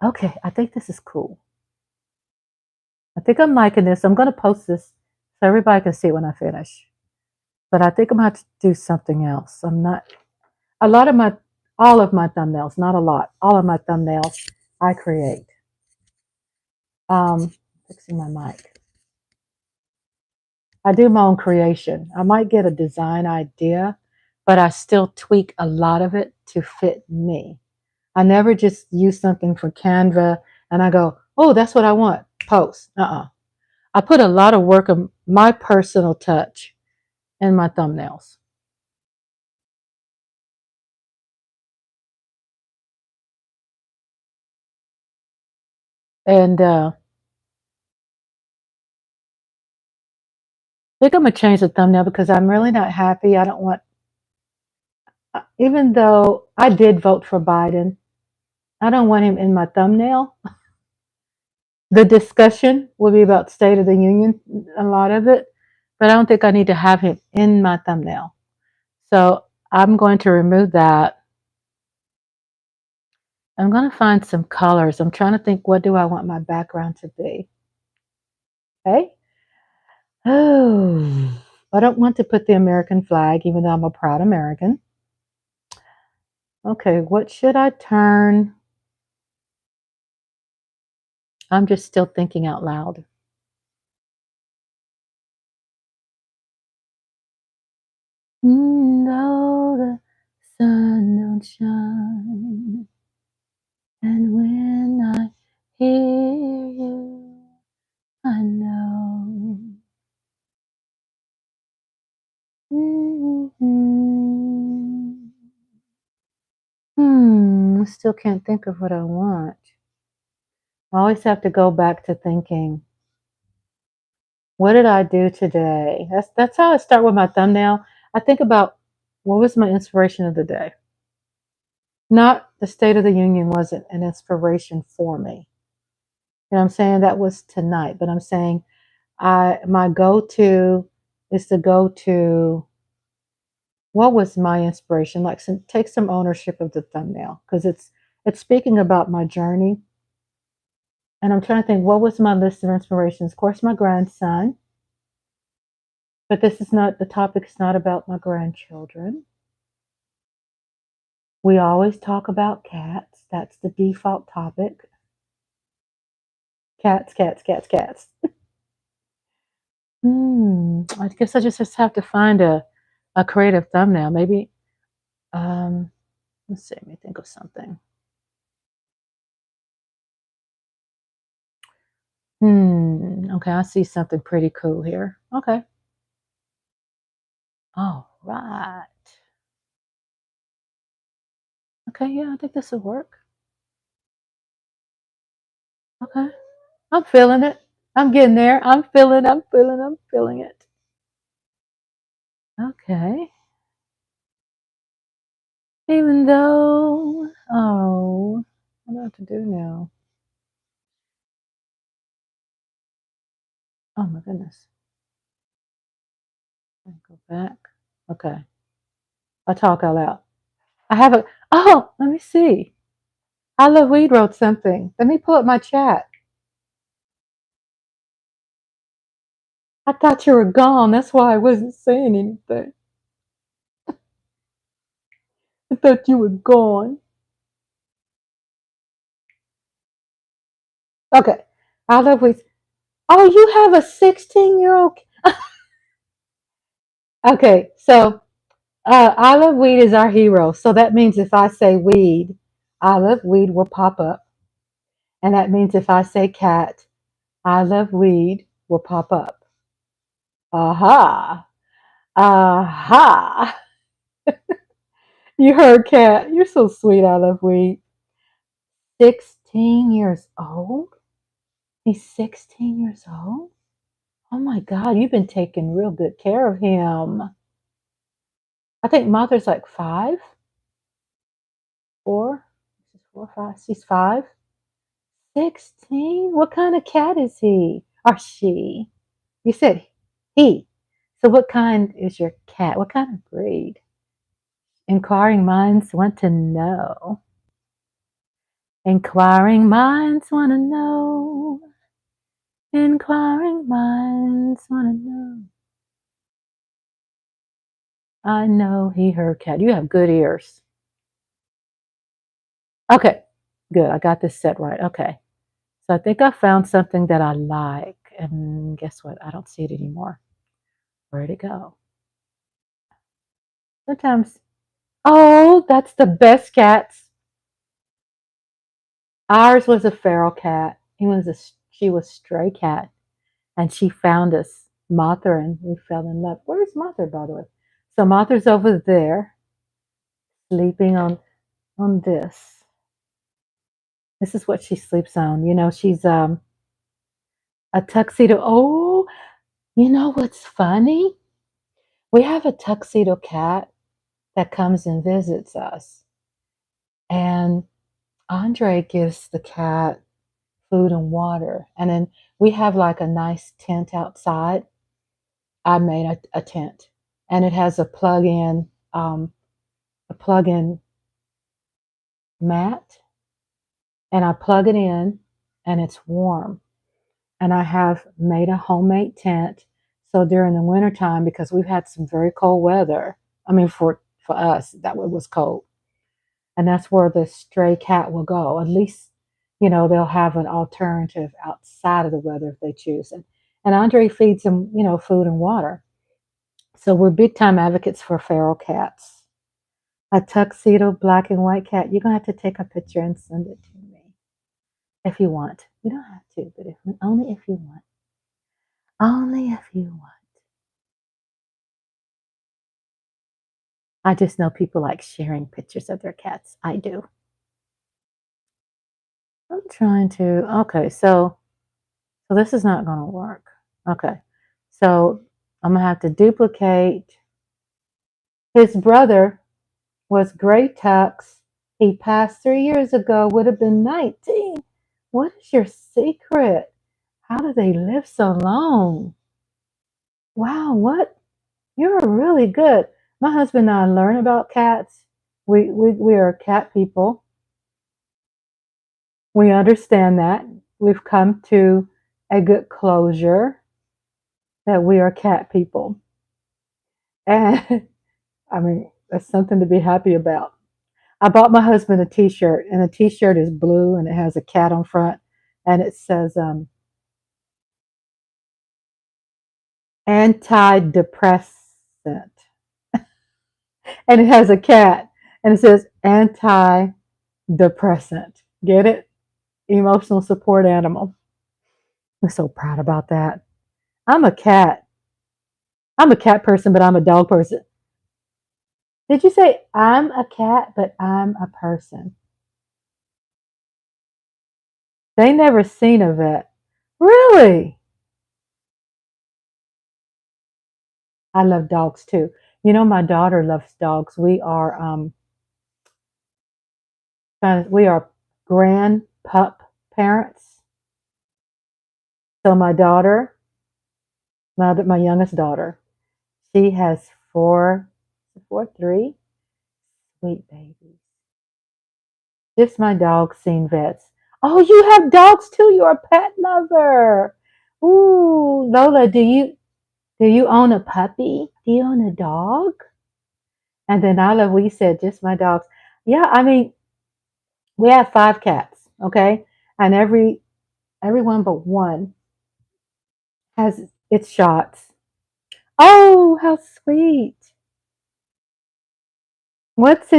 Okay, I think this is cool. I think I'm liking this. I'm going to post this so everybody can see it when I finish. But I think I'm going to have to do something else. I'm not, a lot of my, all of my thumbnails, not a lot, all of my thumbnails I create. Fixing my mic. I do my own creation. I might get a design idea, but I still tweak a lot of it to fit me. I never just use something for Canva and I go, oh, that's what I want. Post. I put a lot of work of my personal touch in my thumbnails. And I think I'm going to change the thumbnail because I'm really not happy. I don't want, even though I did vote for Biden, I don't want him in my thumbnail. The discussion will be about State of the Union, a lot of it, but I don't think I need to have him in my thumbnail. So I'm going to remove that. I'm going to find some colors. I'm trying to think, what do I want my background to be? Okay. Oh, I don't want to put the American flag, even though I'm a proud American. Okay, what should I turn? I'm just still thinking out loud. No, the sun don't shine, and when I hear you, I know. Mm-hmm. I still can't think of what I want. I always have to go back to thinking, what did I do today? That's how I start with my thumbnail. I think about what was my inspiration of the day. Not the State of the Union wasn't an inspiration for me. You know what I'm saying? That was tonight. But I'm saying my go-to is to go to what was my inspiration? Like take some ownership of the thumbnail because it's speaking about my journey. And I'm trying to think, what was my list of inspirations? Of course, my grandson. But this is not, the topic is not about my grandchildren. We always talk about cats. That's the default topic. Cats, cats, cats, cats. I guess I just have to find a creative thumbnail. Maybe, um, let's see, let me think of something. Okay, I see something pretty cool here. Okay. All right. Okay, yeah, I think this will work. Okay. I'm feeling it. I'm getting there. I'm feeling it. Okay. Even though, oh, what do I have to do now? Oh my goodness. Let me go back. Okay. I'll talk out loud. I have a, oh, let me see. I Love Weed wrote something. Let me pull up my chat. I thought you were gone. That's why I wasn't saying anything. I thought you were gone. Okay. I Love Weed. Oh, you have a 16-year-old. Okay. So, I Love Weed is our hero. So that means if I say weed, I Love Weed will pop up. And that means if I say cat, I Love Weed will pop up. Aha. Aha. You heard cat. You're so sweet. I Love Weed. 16 years old? He's 16 years old? Oh my God, you've been taking real good care of him. I think Mother's like 5, 4. She's 4, 5. She's 5. 16? What kind of cat is he or she? You said he. So what kind is your cat? What kind of breed? Inquiring minds want to know. Inquiring minds want to know. Inquiring minds want to know. I know he, her cat. You have good ears. Okay, good. I got this set right. Okay. So I think I found something that I like. And guess what? I don't see it anymore. Where'd it go? Sometimes, oh, that's the best cats. Ours was a feral cat. She was stray cat. And she found us, Martha, and we fell in love. Where's Martha, by the way? So Martha's over there, sleeping on this. This is what she sleeps on. You know, she's a tuxedo. Oh, you know what's funny? We have a tuxedo cat that comes and visits us. And Andre gives the cat food and water. And then we have like a nice tent outside. I made a tent. And it has a plug-in mat. And I plug it in and it's warm. And I have made a homemade tent. So during the wintertime, because we've had some very cold weather, I mean, for us, that it was cold. And that's where the stray cat will go. At least, they'll have an alternative outside of the weather if they choose. And Andre feeds them, food and water. So we're big time advocates for feral cats. A tuxedo black and white cat. You're going to have to take a picture and send it to me if you want. You don't have to, but only if you want. Only if you want. I just know people like sharing pictures of their cats. I do. I'm trying to. Okay, so this is not going to work. Okay, so I'm gonna have to duplicate. His brother was Gray Tux. He passed 3 years ago. Would have been 19. What is your secret? How do they live so long? Wow, what? You're really good. My husband and I learn about cats. We are cat people. We understand that. We've come to a good closure that we are cat people. And I mean, that's something to be happy about. I bought my husband a t-shirt, and the t-shirt is blue and it has a cat on front, and it says antidepressant. And it has a cat. And it says antidepressant. Get it? Emotional support animal. I'm so proud about that. I'm a cat. I'm a cat person, but I'm a dog person. Did you say I'm a cat, but I'm a person? They never seen a vet. Really? I love dogs too. You know, my daughter loves dogs. We are grand pup parents. So my daughter, my youngest daughter, she has three sweet babies. Just my dog's seen vets. Oh, you have dogs too. You're a pet lover. Ooh, Lola, do you own a puppy? Do you own a dog? And then we said just my dogs. Yeah, I mean, we have 5 cats, okay? And everyone but one has its shots. Oh, how sweet. What's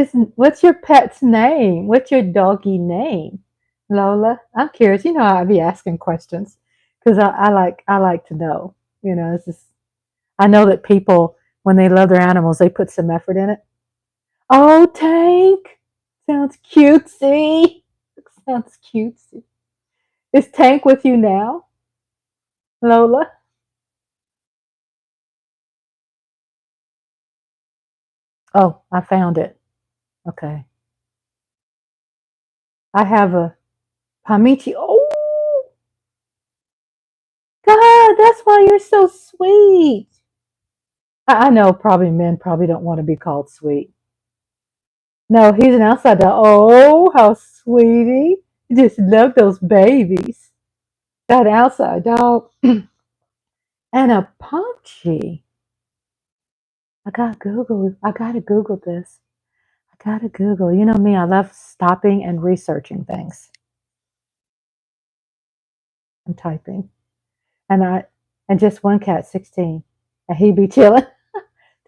your pet's name? What's your doggy name? Lola? I'm curious. You know I'd be asking questions because I like to know. It's just I know that people when they love their animals, they put some effort in it. Oh, Tank. Sounds cutesy. Sounds cutesy. Is Tank with you now, Lola? Oh, I found it. Okay. I have a Pamichi. Oh, God, that's why you're so sweet. I know probably men probably don't want to be called sweet. No, he's an outside dog. Oh, how sweetie. Just love those babies. That outside dog. And a Pomchi. I gotta Google this. I gotta Google. You know me, I love stopping and researching things. I'm typing. And just one cat, 16. And he be chilling.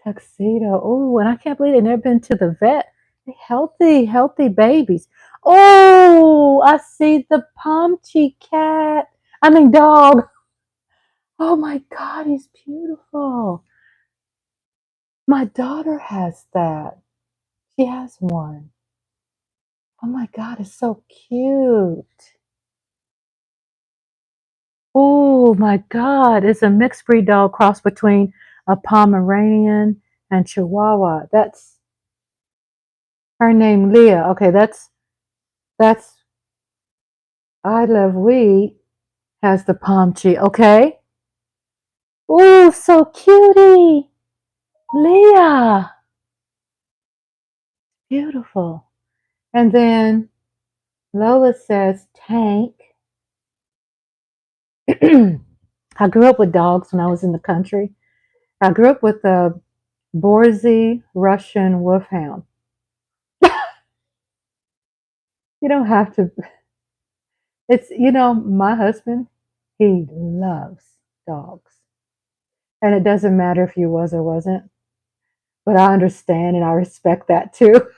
Tuxedo. Oh, and I can't believe they never been to the vet. They healthy, healthy babies. Oh, I see the Pomchi cat. I mean dog. Oh my God, he's beautiful. My daughter has that. She has one. Oh my God, it's so cute. Oh my God, it's a mixed breed dog cross between a Pomeranian and Chihuahua. That's her name, Leah. Okay, that's I Love Weed has the Pomchi. Okay. Oh, so cutie, Leah, beautiful. And then Lola says Tank. I grew up with dogs when I was in the country. I grew up with a Borzoi Russian Wolfhound. You don't have to. My husband, he loves dogs. And it doesn't matter if you was or wasn't, but I understand and I respect that too.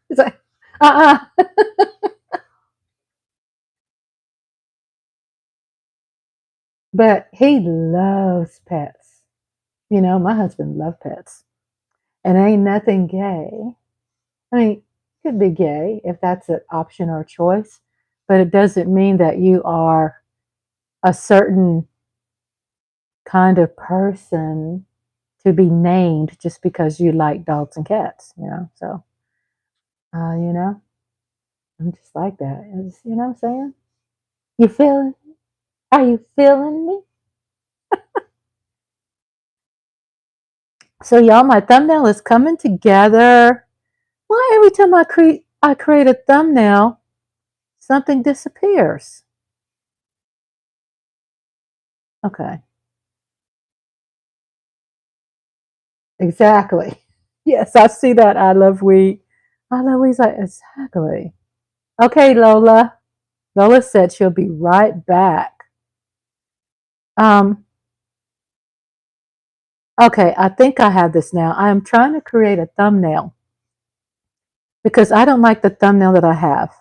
It's like, uh-uh. But he loves pets. My husband loves pets. And ain't nothing gay. I mean, it could be gay if that's an option or a choice, but it doesn't mean that you are a certain kind of person to be named just because you like dogs and cats. So, uh, you know, I'm just like that. You know what I'm saying? You feeling? Are you feeling me? So, y'all, my thumbnail is coming together. Why every time I create a thumbnail, something disappears? Okay, exactly. Yes, I see that. I love weed. I love weed. Like exactly. Okay, Lola. Lola said she'll be right back. Um, Okay, I think I have this now. I am trying to create a thumbnail because I don't like the thumbnail that I have.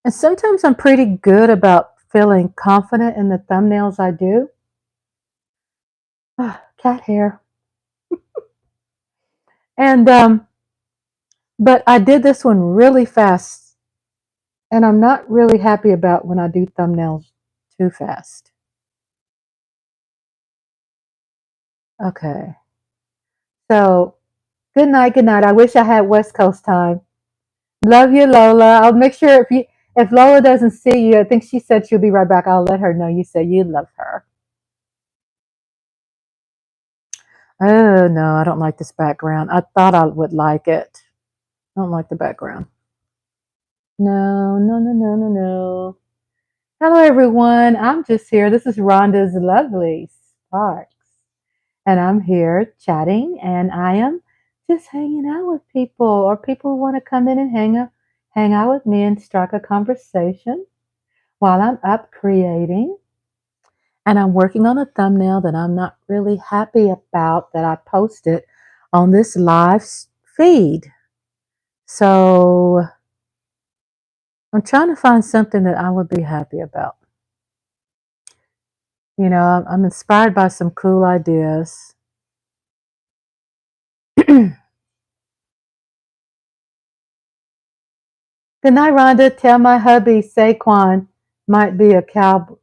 And sometimes I'm pretty good about feeling confident in the thumbnails I do. Cat hair. And but I did this one really fast, and I'm not really happy about when I do thumbnails too fast. Okay. So, good night, good night. I wish I had West Coast time. Love you, Lola. I'll make sure if Lola doesn't see you, I think she said she'll be right back. I'll let her know you said you love her. Oh no, I don't like this background. I thought I would like it. I don't like the background. No, no, no, no, no, no. Hello everyone. I'm just here. This is Rhonda's Lovely Sparks. And I'm here chatting, and I am just hanging out with people, or people who want to come in and hang out with me and strike a conversation while I'm up creating. And I'm working on a thumbnail that I'm not really happy about that I posted on this live feed. So I'm trying to find something that I would be happy about. You know, I'm inspired by some cool ideas. Good night, Rhonda. Tell my hubby Saquon might be a cowboy.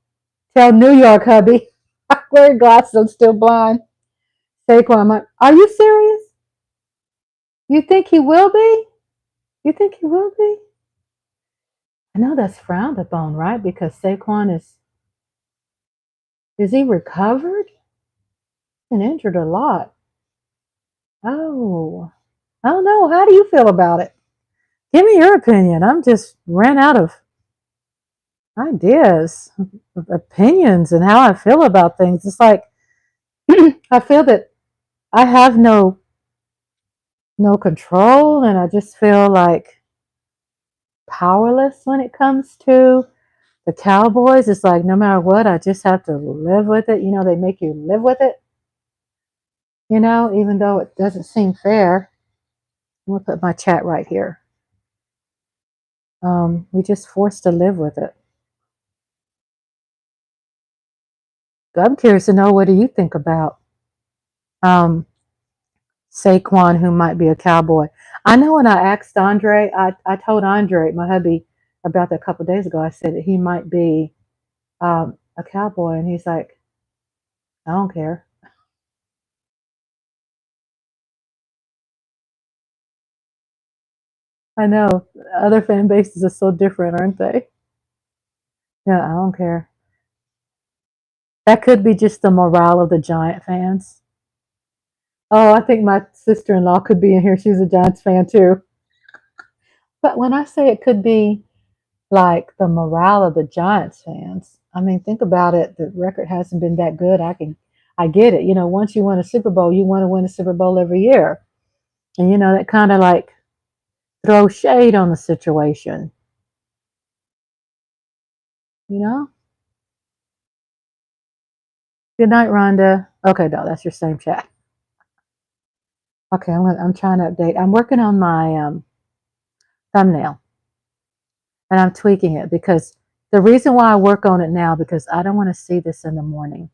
Tell New York hubby. I'm wearing glasses. I'm still blind. Saquon might. Are you serious? You think he will be? You think he will be? I know that's frowned upon, right? Because Saquon is he recovered? Been injured a lot. Oh, I don't know. How do you feel about it? Give me your opinion. I'm just ran out of ideas, opinions, and how I feel about things. It's like I feel that I have no control, and I just feel like powerless when it comes to the Cowboys. It's like no matter what, I just have to live with it. You know, they make you live with it. You know, even though it doesn't seem fair. I'm gonna put my chat right here. We just forced to live with it. I'm curious to know, what do you think about um, Saquon, who might be a Cowboy? I know when I asked Andre, I told Andre, my hubby, about that a couple of days ago. I said that he might be a Cowboy, and he's like, I don't care. I know other fan bases are so different, aren't they? Yeah, I don't care. That could be just the morale of the Giant fans. Oh, I think my sister-in-law could be in here. She's a Giants fan too. But when I say it could be like the morale of the Giants fans, I mean, think about it. The record hasn't been that good. I get it. You know, once you win a Super Bowl, you want to win a Super Bowl every year. And, you know, that kind of like throws shade on the situation, you know? Good night, Rhonda. Okay, no, that's your same chat. Okay, I'm trying to update. I'm working on my thumbnail, and I'm tweaking it because the reason why I work on it now, because I don't want to see this in the morning.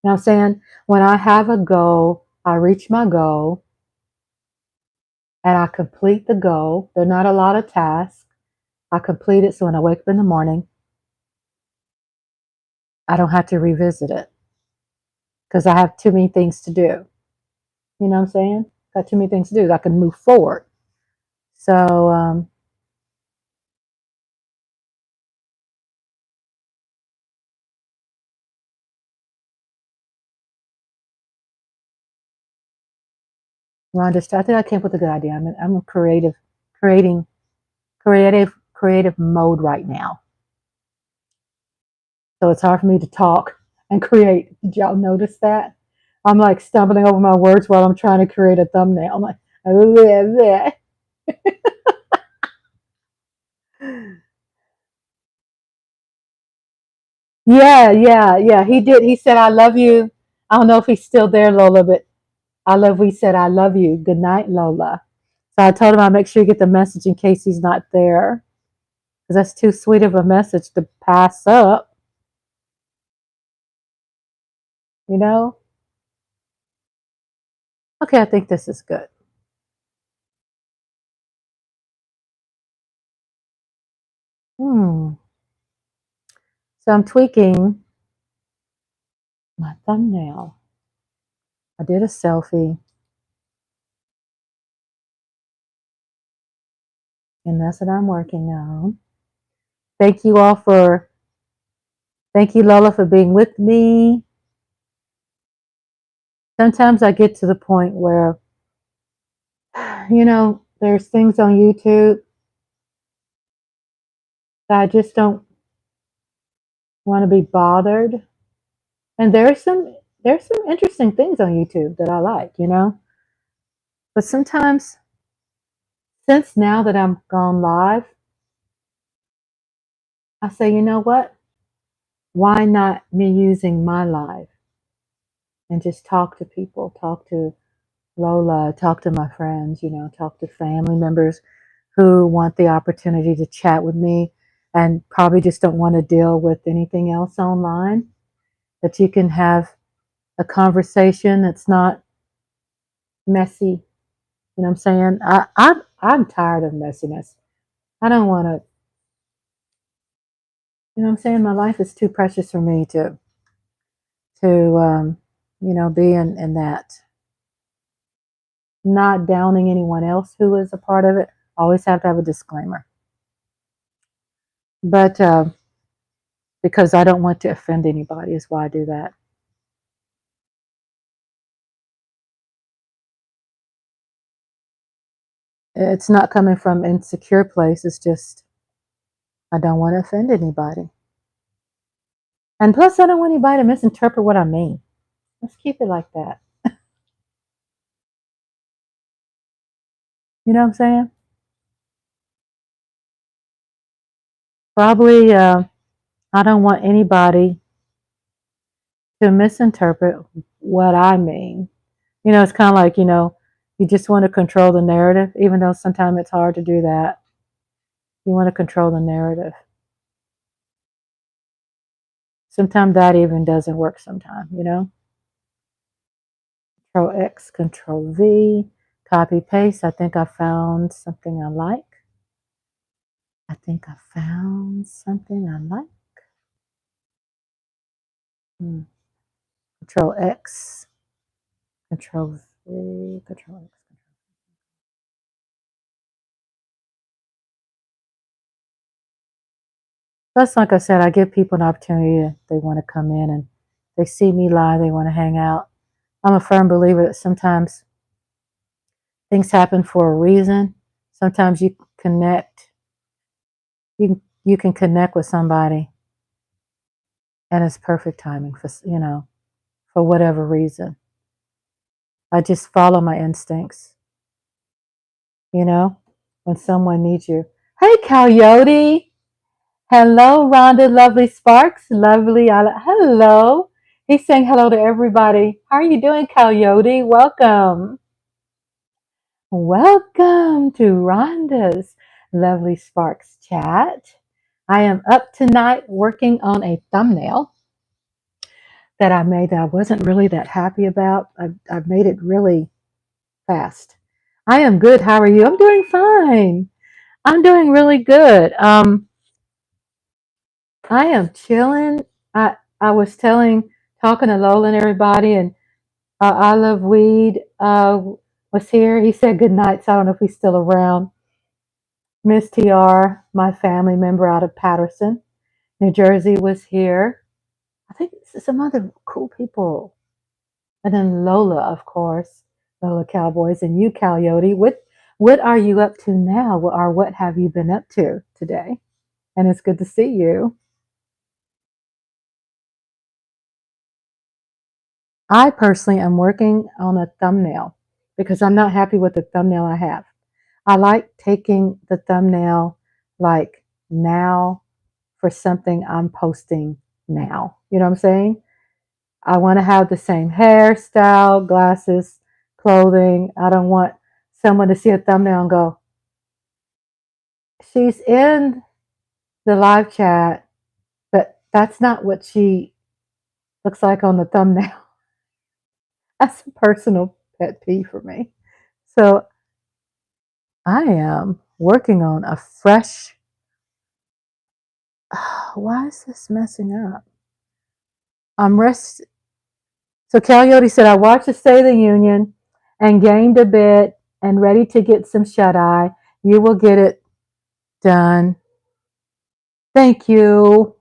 You know what I'm saying? When I have a goal, I reach my goal and I complete the goal. There are not a lot of tasks. I complete it so when I wake up in the morning, I don't have to revisit it because I have too many things to do. You know what I'm saying? Got too many things to do. I can move forward. So, Rhonda, I think I came up with a good idea. I'm a creating, creative mode right now. So it's hard for me to talk and create. Did y'all notice that? I'm like stumbling over my words while I'm trying to create a thumbnail. I'm like, bleh, bleh. Yeah. He did. He said, I love you. I don't know if he's still there, Lola, but I love we said I love you. Good night, Lola. So I told him I'll make sure you get the message in case he's not there. Because that's too sweet of a message to pass up, you know? Okay, I think this is good. So I'm tweaking my thumbnail. I did a selfie, and that's what I'm working on. Thank you all for, thank you, Lola, for being with me. Sometimes I get to the point where, there's things on YouTube that I just don't want to be bothered. And there's some interesting things on YouTube that I like. But sometimes, since now that I'm gone live, I say, you know what? Why not me using my live and just talk to people, talk to Lola, talk to my friends, talk to family members who want the opportunity to chat with me and probably just don't want to deal with anything else online. That you can have a conversation that's not messy. You know what I'm saying? I'm tired of messiness. I don't want to, what I'm saying? My life is too precious for me to be in that. Not downing anyone else who is a part of it. Always have to have a disclaimer. But because I don't want to offend anybody is why I do that. It's not coming from insecure place. It's just I don't want to offend anybody. And plus, I don't want anybody to misinterpret what I mean. Let's keep it like that. You know what I'm saying? Probably, I don't want anybody to misinterpret what I mean. It's kind of like, you just want to control the narrative, even though sometimes it's hard to do that. You want to control the narrative. Sometimes that even doesn't work sometimes. Control X, Control V, copy, paste. I think I found something I like. Control X, Control V, Control X. That's like I said, I give people an opportunity. They want to come in and they see me live. They want to hang out. I'm a firm believer that sometimes things happen for a reason. Sometimes you connect. You can connect with somebody, and it's perfect timing for whatever reason. I just follow my instincts. When someone needs you. Hey, Coyote. Hello, Rhonda, lovely Sparks, lovely. Hello. He's saying hello to everybody. How are you doing, Coyote? Welcome. Welcome to Rhonda's lovely Sparks chat. I am up tonight working on a thumbnail that I made that I wasn't really that happy about. I've made it really fast. I am good. How are you? I'm doing fine. I'm doing really good. I am chilling. I was talking to Lola and everybody, and I Love Weed was here. He said good night, so I don't know if he's still around. Miss TR, my family member out of Patterson, New Jersey, was here. I think some other cool people. And then Lola, of course, Lola Cowboys, and you, Coyote. What are you up to now, or what have you been up to today? And it's good to see you. I personally am working on a thumbnail because I'm not happy with the thumbnail I have. I like taking the thumbnail like now for something I'm posting now. You know what I'm saying? I want to have the same hairstyle, glasses, clothing. I don't want someone to see a thumbnail and go, she's in the live chat, but that's not what she looks like on the thumbnail. That's a personal pet peeve for me. So I am working on a fresh. Why is this messing up? I'm rest. So Coyote said, I watched the State of the Union and gained a bit and ready to get some shut eye. You will get it done. Thank you.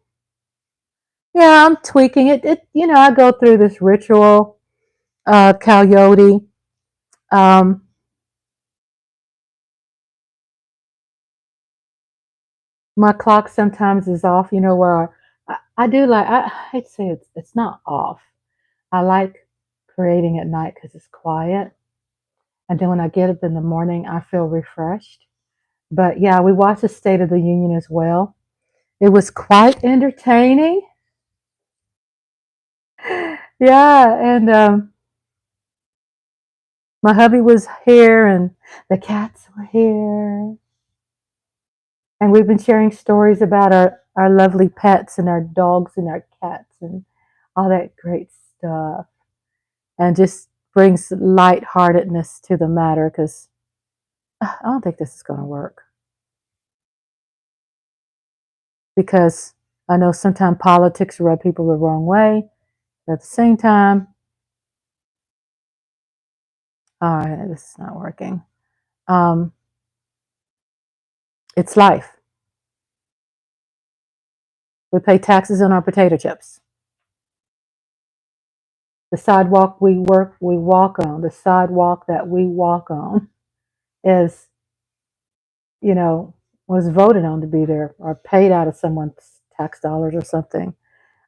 Yeah, I'm tweaking it. I go through this ritual, Coyote. Um, my clock sometimes is off, where I do like, I hate to say it's not off. I like creating at night because it's quiet. And then when I get up in the morning, I feel refreshed. But yeah, we watched the State of the Union as well. It was quite entertaining. Yeah, and my hubby was here, and the cats were here. And we've been sharing stories about our lovely pets and our dogs and our cats and all that great stuff. And just brings lightheartedness to the matter because I don't think this is going to work. Because I know sometimes politics rub people the wrong way. But at the same time, all right, this is not working. It's life. We pay taxes on our potato chips. The sidewalk we walk on, the sidewalk that we walk on is, was voted on to be there or paid out of someone's tax dollars or something.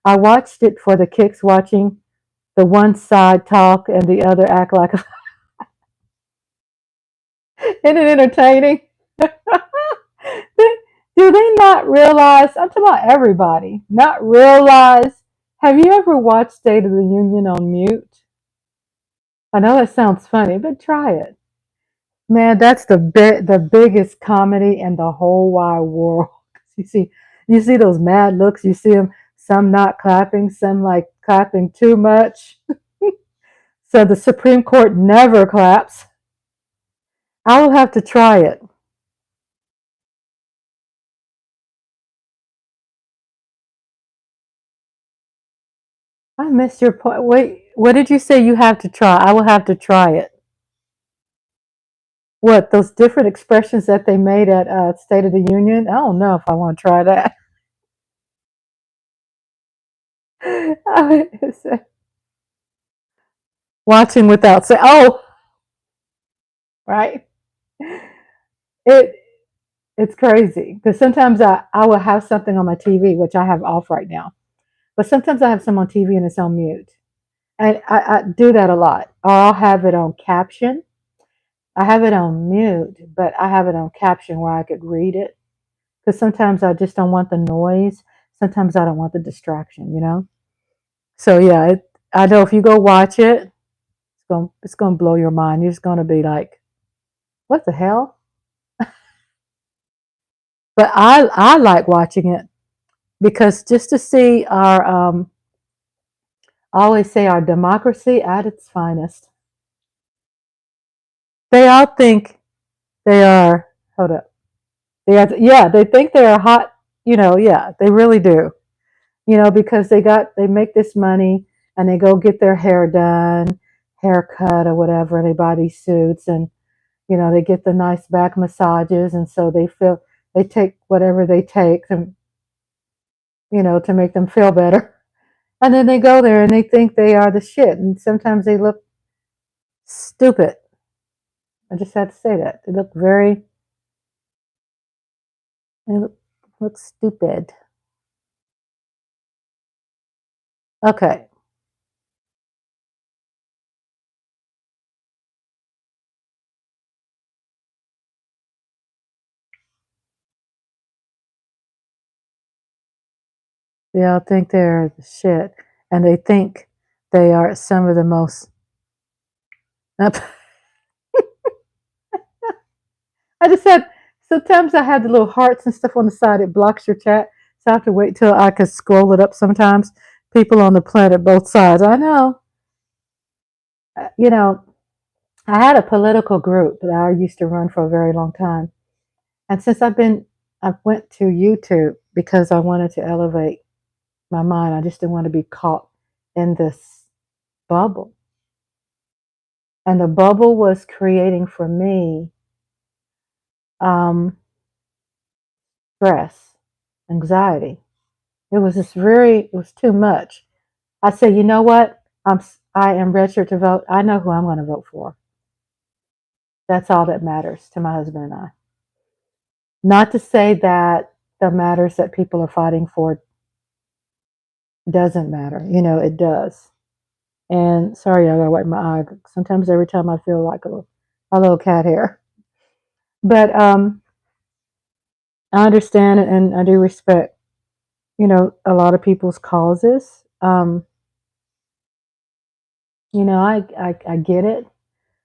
I watched it for the kicks, watching the one side talk and the other act like, isn't it entertaining? Do they not realize? I'm talking about everybody. Not realize. Have you ever watched State of the Union on mute? I know that sounds funny, but try it. Man, that's the biggest comedy in the whole wide world. You see those mad looks. You see them. Some not clapping. Some like clapping too much. So the Supreme Court never claps. I will have to try it. I missed your point. Wait, what did you say you have to try? I will have to try it. What, those different expressions that they made at State of the Union? I don't know if I want to try that. Watching without saying, oh, right. It it's crazy because sometimes I will have something on my TV, which I have off right now, but sometimes I have some on TV and it's on mute, and I do that a lot. Or I'll have it on caption. I have it on mute, but I have it on caption where I could read it because sometimes I just don't want the noise. Sometimes I don't want the distraction. So yeah, I know if you go watch it, it's gonna blow your mind. You're just gonna be like, "What the hell?" But I like watching it because just to see our I always say our democracy at its finest. They all think they are. Hold up. Yeah, they think they are hot. Yeah, they really do. Because they make this money and they go get their hair done, haircut or whatever, and they buy these suits and they get the nice back massages, and so they take whatever they take to make them feel better. And then they go there and they think they are the shit. And sometimes they look stupid. I just had to say that. They look stupid. Okay. They all think they're the shit. And they think They are some of the most. I just said sometimes I have the little hearts and stuff on the side. It blocks your chat, so I have to wait till I can scroll it up. Sometimes people on the planet, both sides. I know. You know, I had a political group that I used to run for a very long time, and since I went to YouTube because I wanted to elevate my mind. I just didn't want to be caught in this bubble, and the bubble was creating for me um, stress, anxiety. It was too much. I said, you know what? I am registered to vote. I know who I'm going to vote for. That's all that matters to my husband and I. Not to say that the matters that people are fighting for doesn't matter. It does. And sorry, I gotta wipe my eye. Sometimes every time I feel like a little cat hair. But I understand and I do respect, a lot of people's causes. I get it.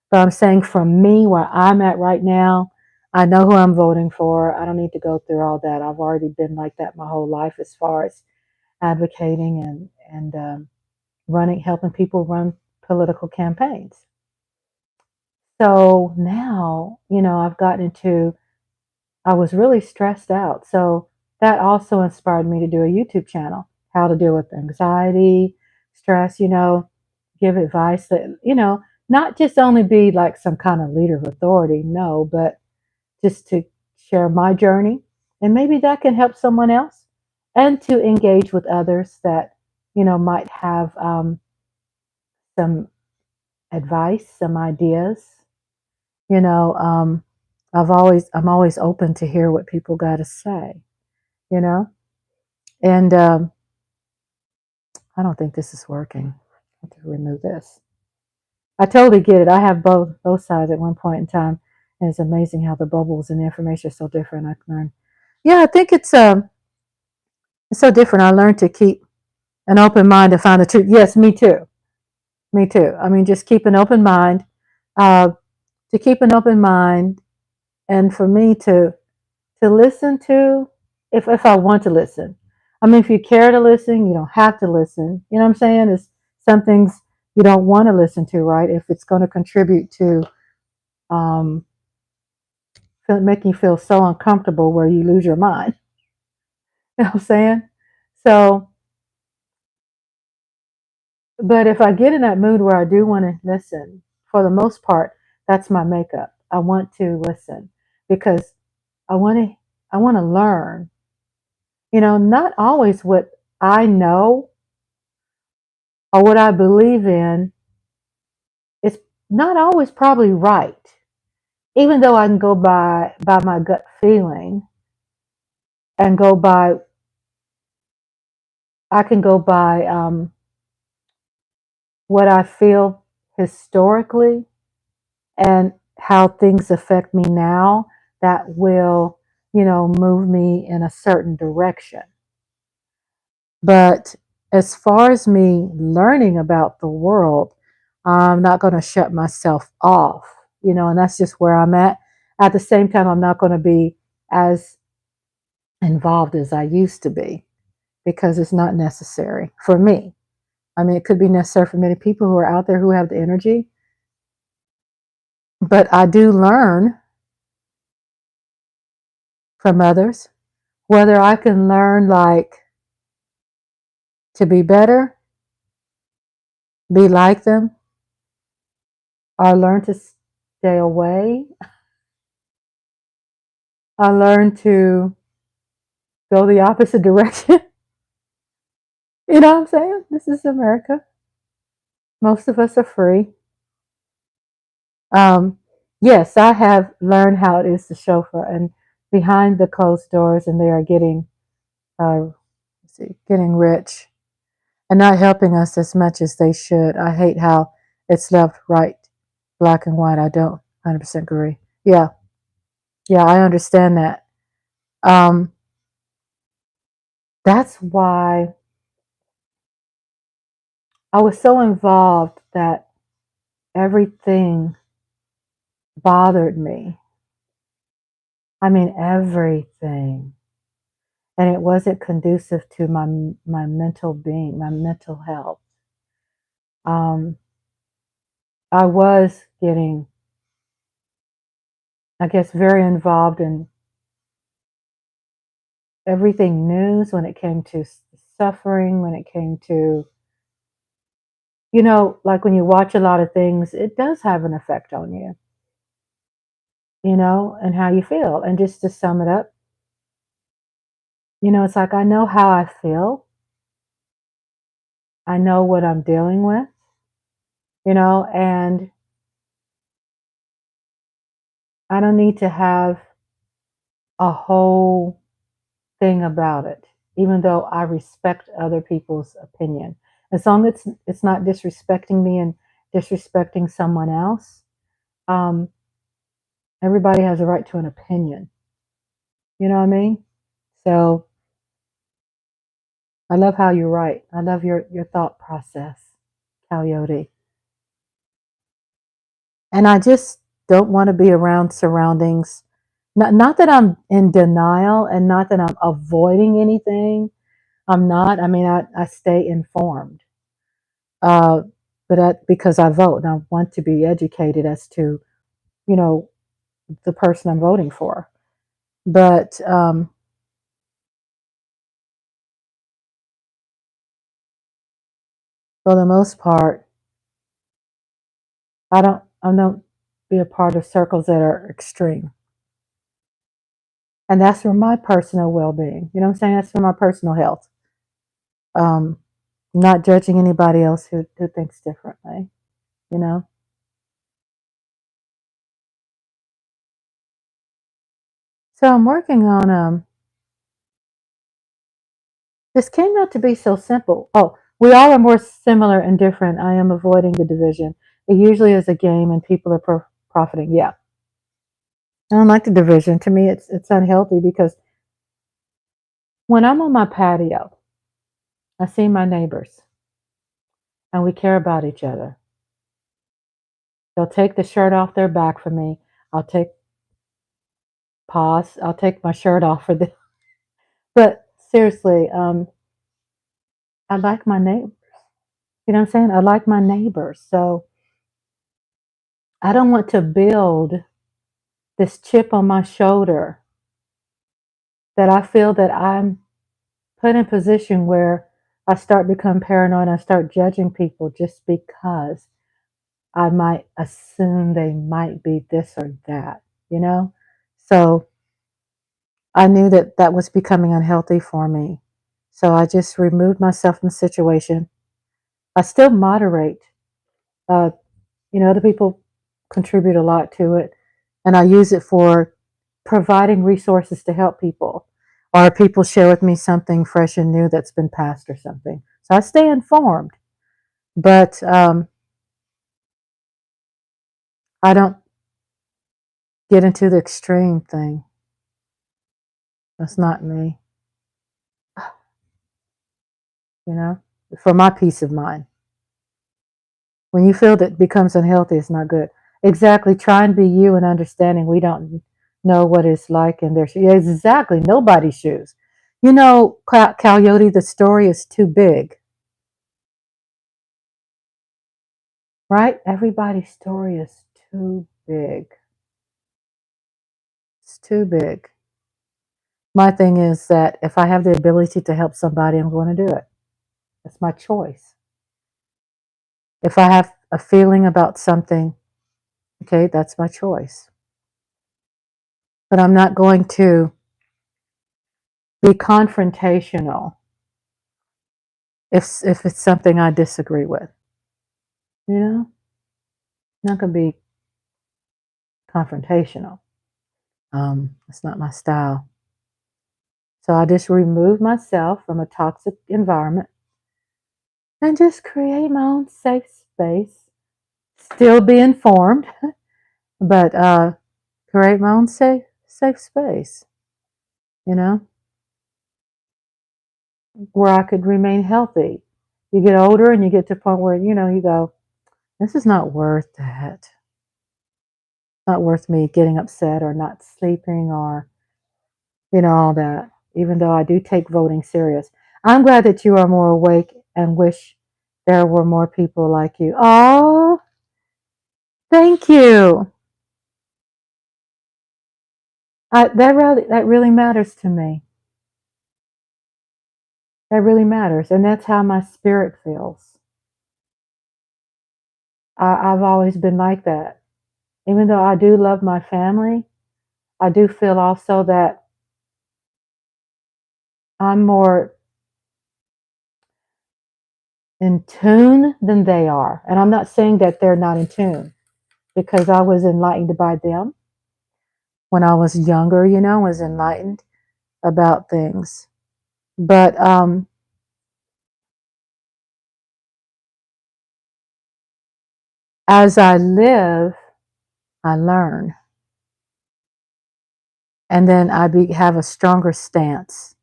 But I'm saying for me, where I'm at right now, I know who I'm voting for. I don't need to go through all that. I've already been like that my whole life as far as advocating and running, helping people run political campaigns. So now, I've gotten into, I was really stressed out. So that also inspired me to do a YouTube channel, how to deal with anxiety, stress, give advice that, not just only be like some kind of leader of authority, no, but just to share my journey. And maybe that can help someone else and to engage with others that, might have some advice, some ideas. You know, um, I'm always open to hear what people got to say, you know, and I don't think this is working. I have to remove this. I totally get it. I have both sides at one point in time, and it's amazing how the bubbles and the information are so different. I learned, yeah, I think it's so different. I learned to keep an open mind to find the truth. Yes, me too, me too. I mean, just keep an open mind, uh, to keep an open mind, and for me to listen to, if I want to listen. I mean, if you care to listen, you don't have to listen. You know what I'm saying? It's some things you don't want to listen to, right? If it's going to contribute to um, make you feel so uncomfortable where you lose your mind. You know what I'm saying? So, but if I get in that mood where I do want to listen, for the most part, that's my makeup. I want to listen because I want to I want to learn. Not always what I know or what I believe in is not always probably right. Even though I can go by my gut feeling and I can go by what I feel historically and how things affect me now that will, move me in a certain direction. But as far as me learning about the world, I'm not going to shut myself off, and that's just where I'm at. At the same time, I'm not going to be as involved as I used to be because it's not necessary for me. I mean, it could be necessary for many people who are out there who have the energy, but I do learn from others. Whether I can learn like to be better, be like them, or learn to stay away, I learn to go the opposite direction. You know what I'm saying? This is America. Most of us are free. Um, yes, I have learned how it is to chauffeur and behind the closed doors, and they are getting rich and not helping us as much as they should. I hate how it's left, right, black and white. I don't 100% agree. Yeah, yeah, I understand that. Um, that's why I was so involved that everything bothered me. I mean, everything. And it wasn't conducive to my mental being, my mental health. Um, I was getting, I guess, very involved in everything news when it came to suffering, when it came to, like when you watch a lot of things, it does have an effect on you, and how you feel. And just to sum it up, it's like I know how I feel, I know what I'm dealing with, and I don't need to have a whole thing about it, even though I respect other people's opinion. As long as it's not disrespecting me and disrespecting someone else, um, everybody has a right to an opinion. You know what I mean? So I love how you write. I love your thought process, Coyote. And I just don't want to be around surroundings. Not that I'm in denial and not that I'm avoiding anything. I'm not. I mean, I stay informed. Uh, because I vote and I want to be educated as to, you know, the person I'm voting for. But for the most part, I don't be a part of circles that are extreme. And that's for my personal well-being. You know what I'm saying? That's for my personal health. Um, not judging anybody else who thinks differently, you know? So I'm working on this came out to be so simple. Oh, we all are more similar and different. I am avoiding the division. It usually is a game and people are profiting. Yeah. I don't like the division. To me, it's unhealthy because when I'm on my patio, I see my neighbors and we care about each other. They'll take the shirt off their back for me. I'll take pause. I'll take my shirt off for them. But seriously, I like my neighbors. You know what I'm saying? I like my neighbors. So I don't want to build this chip on my shoulder that I feel that I'm put in a position where I start become paranoid. I start judging people just because I might assume they might be this or that. So I knew that that was becoming unhealthy for me. So I just removed myself from the situation. I still moderate. Uh, other people contribute a lot to it, and I use it for providing resources to help people, or people share with me something fresh and new that's been passed or something. So I stay informed, but I don't get into the extreme thing. That's not me, you know, for my peace of mind. When you feel that becomes unhealthy, it's not good. Exactly. Try and be you and understanding we don't know what it's like in their shoes. Exactly. Nobody's shoes. Coyote, the story is too big, right? Everybody's story is too big. It's too big. My thing is that if I have the ability to help somebody, I'm going to do it. That's my choice. If I have a feeling about something, okay, that's my choice. But I'm not going to be confrontational if it's something I disagree with. You know, not going to be confrontational. It's not my style. So I just remove myself from a toxic environment and just create my own safe space. Still be informed, but create my own safe space. You know, where I could remain healthy. You get older and you get to a point where, you go, this is not worth that. Not worth me getting upset or not sleeping or, all that, even though I do take voting serious. I'm glad that you are more awake and wish there were more people like you. Oh, thank you. That really matters to me. That really matters. And that's how my spirit feels. I've always been like that. Even though I do love my family, I do feel also that I'm more in tune than they are. And I'm not saying that they're not in tune because I was enlightened by them when I was younger, was enlightened about things. But as I live, I learn. And then have a stronger stance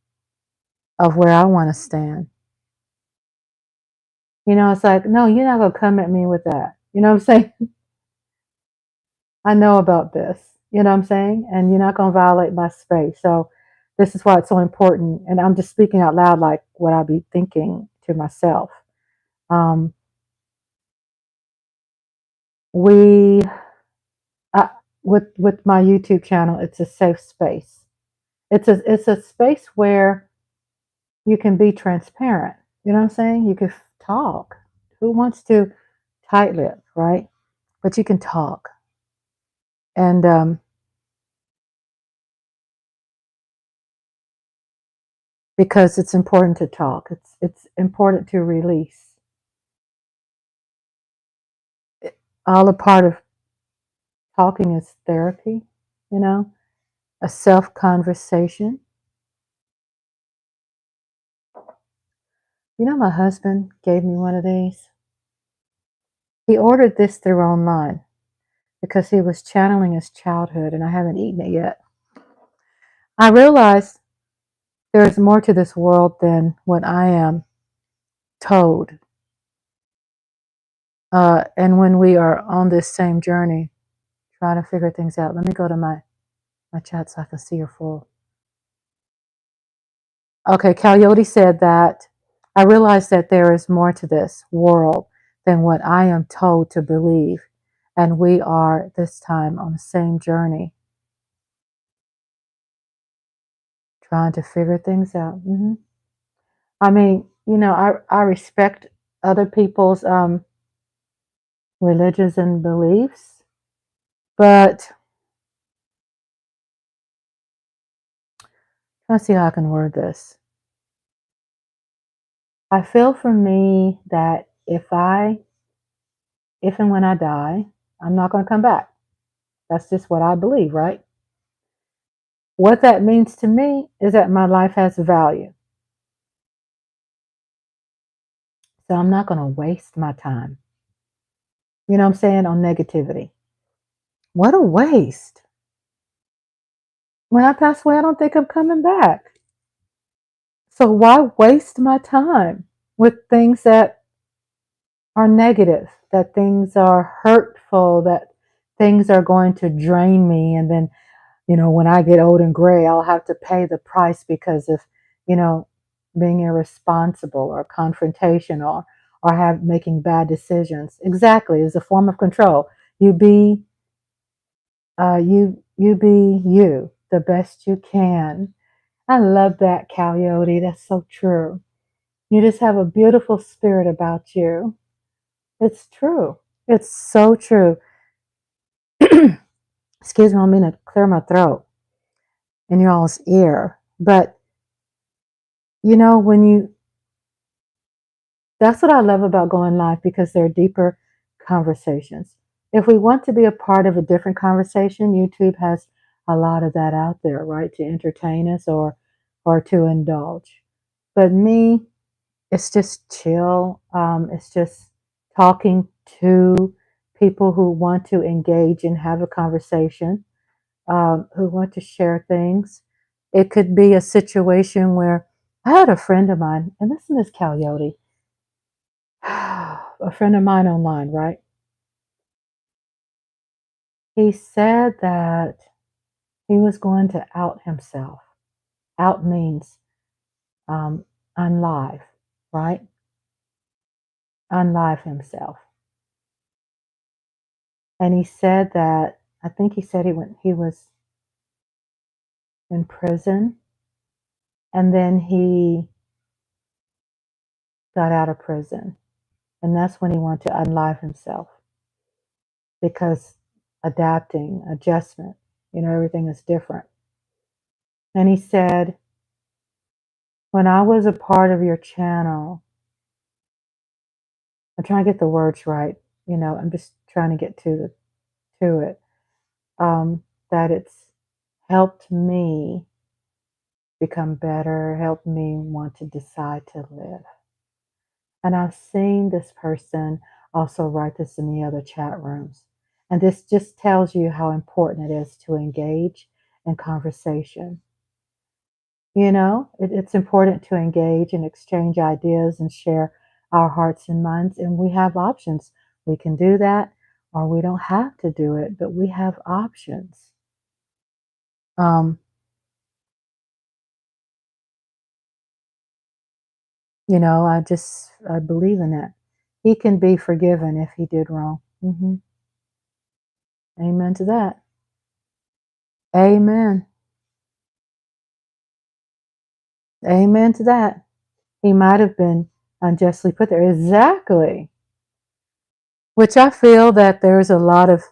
of where I want to stand. It's like, no, you're not going to come at me with that. You know what I'm saying? I know about this. You know what I'm saying? And you're not going to violate my space. So this is why it's so important. And I'm just speaking out loud like what I be thinking to myself. Um, we, with my YouTube channel, it's a safe space. It's a space where you can be transparent. You know what I'm saying? You can talk. Who wants to tight lip, right? But you can talk. And because it's important to talk, it's important to release. All a part of talking is therapy, a self conversation. My husband gave me one of these. He ordered this through online because he was channeling his childhood, and I haven't eaten it yet. I realized there's more to this world than what I am told. And when we are on this same journey, trying to figure things out, let me go to my chat so I can see her full. Okay, Coyote said that I realize that there is more to this world than what I am told to believe. And we are this time on the same journey, trying to figure things out. I mean, I respect other people's religions and beliefs, but let's see how I can word this. I feel for me that if and when I die, I'm not going to come back. That's just what I believe, right? What that means to me is that my life has value. So I'm not going to waste my time. You know what I'm saying? On negativity. What a waste. When I pass away, I don't think I'm coming back. So why waste my time with things that are negative, that things are hurtful, that things are going to drain me? And then, when I get old and gray, I'll have to pay the price because of, being irresponsible or confrontational or making bad decisions. Exactly, it's a form of control. You be you be you the best you can. I love that, Coyote. That's so true. You just have a beautiful spirit about you. It's true. It's so true. Excuse me, I'm going to clear my throat in your all's ear. But when that's what I love about going live because they're deeper conversations. If we want to be a part of a different conversation, YouTube has a lot of that out there, right? To entertain us or to indulge. But me, it's just chill. It's just talking to people who want to engage and have a conversation, who want to share things. It could be a situation where I had a friend of mine, and listen to this, Coyote. a friend of mine online, right? He said that he was going to out himself. Out means unlive, right? Unlive himself. And he said that, I think he said he was in prison, and then he got out of prison. And that's when he wanted to unlive himself, because adapting, adjustment, everything is different. And he said, when I was a part of your channel, I'm trying to get the words right, I'm just trying to get to it, that it's helped me become better, helped me want to decide to live. And I've seen this person also write this in the other chat rooms. And this just tells you how important it is to engage in conversation. It's important to engage and exchange ideas and share our hearts and minds. And we have options. We can do that, or we don't have to do it, but we have options. I believe in that. He can be forgiven if he did wrong. Amen to that. Amen. Amen to that. He might have been unjustly put there. Exactly. Which I feel that there's a lot of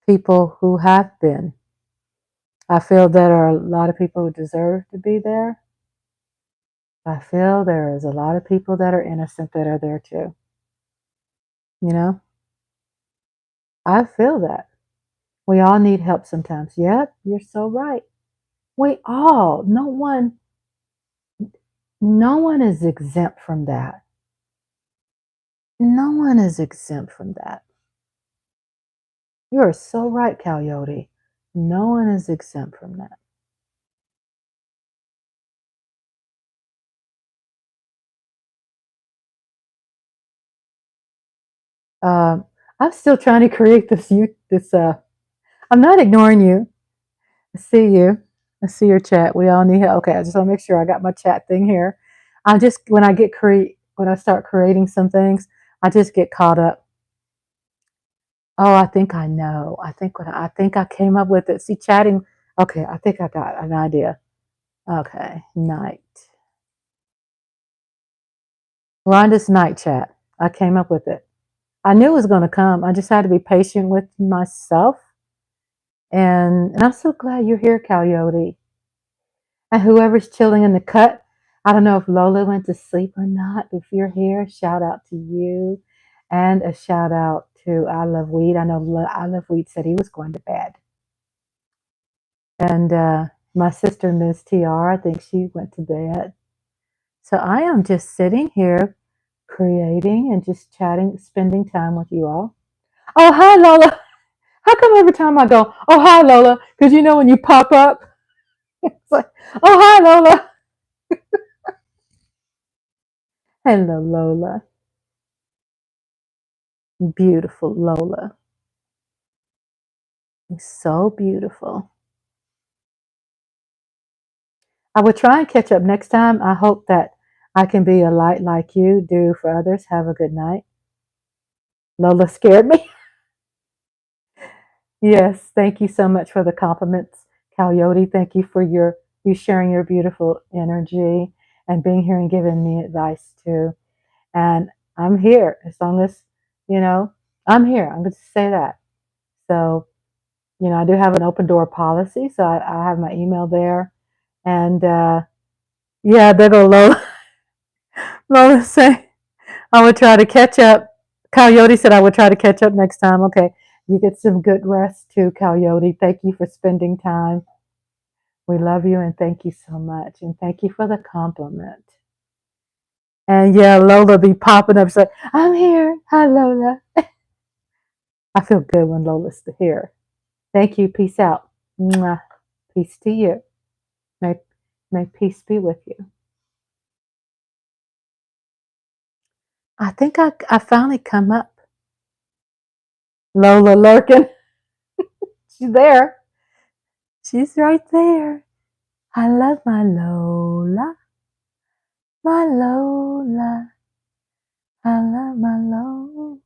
people who have been. I feel there are a lot of people who deserve to be there. I feel there is a lot of people that are innocent that are there too. I feel that. We all need help sometimes. Yep, you're so right. No one is exempt from that. No one is exempt from that. You are so right, Coyote. No one is exempt from that. I'm still trying to create this. I'm not ignoring you. I see you. I see your chat. We all need help. Okay, I just want to make sure I got my chat thing here. When I start creating some things, I just get caught up. Oh, I think I know. I think I came up with it. See, chatting. Okay, I think I got an idea. Okay, night. Rhonda's night chat. I came up with it. I knew it was going to come. I just had to be patient with myself. And I'm so glad you're here, Coyote. And whoever's chilling in the cut, I don't know if Lola went to sleep or not. If you're here, shout out to you. And a shout out to I Love Weed. I know I Love Weed said he was going to bed. And my sister, Ms. TR, I think she went to bed. So I am just sitting here creating and just chatting, spending time with you all. Oh, hi, Lola. How come every time I go, oh, hi, Lola? Because when you pop up, it's like, oh, hi, Lola. Hello, Lola. Beautiful Lola. So beautiful. I will try and catch up next time. I hope that I can be a light like you do for others. Have a good night. Lola scared me. Yes, thank you so much for the compliments, Coyote. Thank you for you sharing your beautiful energy and being here and giving me advice too. And I'm here as long as, I'm here. I'm going to say that. So, I do have an open door policy. So I have my email there. And yeah, there go Lola. Lola say, I would try to catch up. Coyote said I would try to catch up next time. Okay. You get some good rest too, Coyote. Thank you for spending time. We love you and thank you so much. And thank you for the compliment. And yeah, Lola be popping up saying, I'm here. Hi, Lola. I feel good when Lola's here. Thank you. Peace out. Mwah. Peace to you. May, may peace be with you. I think I finally come up. Lola lurking. She's there. She's right there. I love my Lola. My Lola. I love my Lola.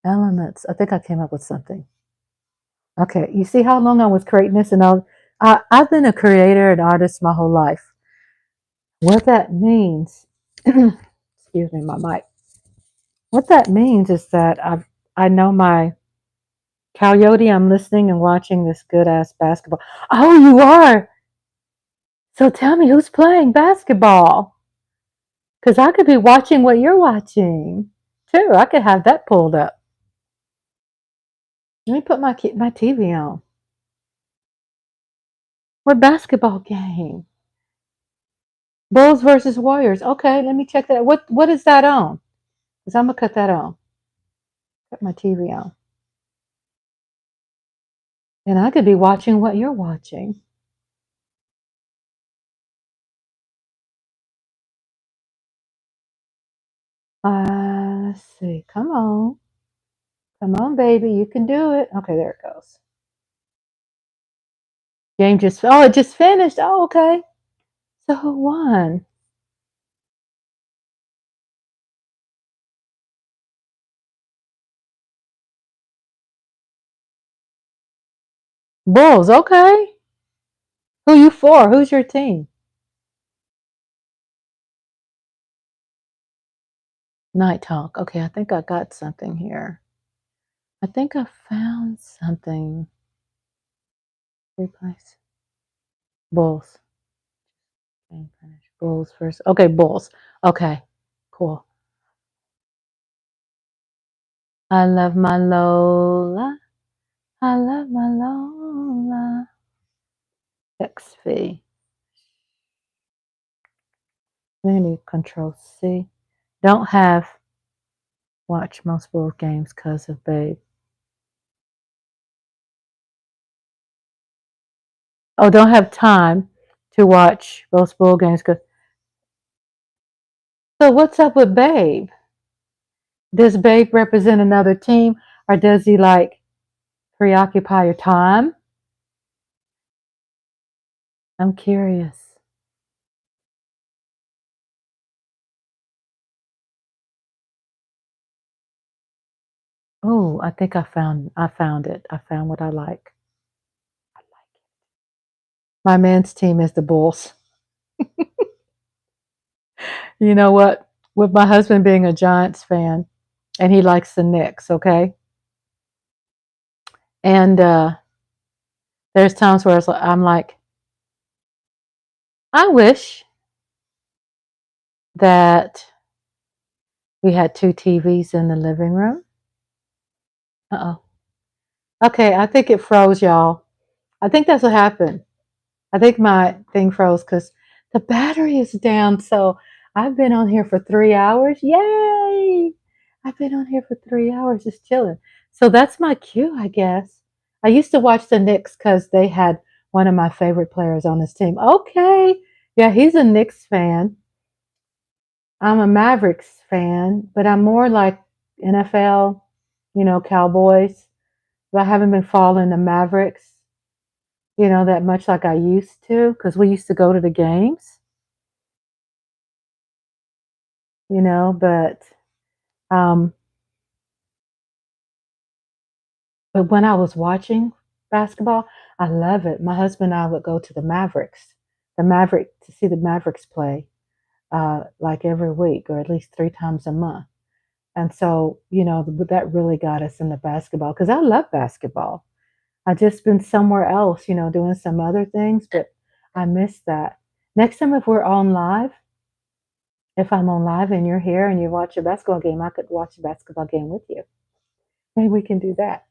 Elements. I think I came up with something. Okay, you see how long I was creating this, and I've been a creator and artist my whole life. What that means, excuse me, my mic. What that means is that I know my coyote. I'm listening and watching this good ass basketball. Oh, you are. So tell me who's playing basketball, because I could be watching what you're watching too. I could have that pulled up. Let me put my TV on. What basketball game? Bulls versus Warriors. Okay, let me check that. What is that on? Because I'm gonna cut that on. Cut my TV on. And I could be watching what you're watching. Let's see. Come on. Come on, baby. You can do it. Okay, there it goes. Game just, oh, it just finished. Oh, okay. So who won? Bulls. Okay. Who you for? Who's your team? Night Talk. Okay, I think I got something here. I think I found something. Replace. Bulls. Game finish. Bulls first. Okay, Bulls. Okay, cool. I love my Lola. I love my Lola. XV. We need Control C. Don't have watch most Bulls games because of Babe. Oh, don't have time to watch most Bull games because. So what's up with Babe? Does Babe represent another team, or does he like preoccupy your time? I'm curious. Oh, I think I found it. I found what I like. I like it. My man's team is the Bulls. You know what? With my husband being a Giants fan, and he likes the Knicks, okay? And there's times where I'm like, I wish that we had two TVs in the living room. Uh-oh. Okay, I think it froze, y'all. I think that's what happened. I think my thing froze because the battery is down. So I've been on here for 3 hours. Yay! I've been on here for 3 hours just chilling. So that's my cue, I guess. I used to watch the Knicks because they had one of my favorite players on this team. Okay. Yeah, he's a Knicks fan. I'm a Mavericks fan, but I'm more like NFL, Cowboys. But I haven't been following the Mavericks, that much like I used to, because we used to go to the games, um, but when I was watching basketball, I love it. My husband and I would go to to see the Mavericks play, like every week or at least 3 times a month. And so, that really got us into basketball because I love basketball. I just been somewhere else, doing some other things, but I miss that. Next time if I'm on live and you're here and you watch a basketball game, I could watch a basketball game with you. Maybe we can do that.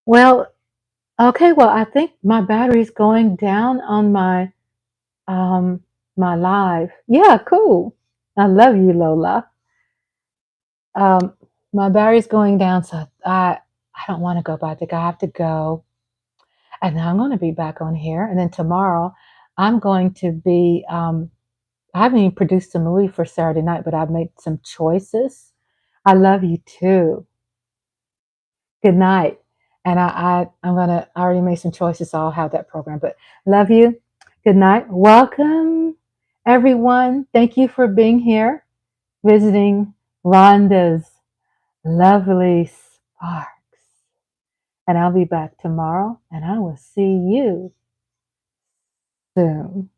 Well, okay, well, I think my battery's going down on my live. Yeah, cool. I love you, Lola. Um my battery's going down, so I don't want to go, but I think I have to go. And then I'm going to be back on here. And then tomorrow I'm going to be I haven't even produced a movie for Saturday night, but I've made some choices. I love you too. Good night. And I already made some choices, so I'll have that program. But love you. Good night. Welcome, everyone. Thank you for being here, visiting Rhonda's lovely sparks. And I'll be back tomorrow, and I will see you soon.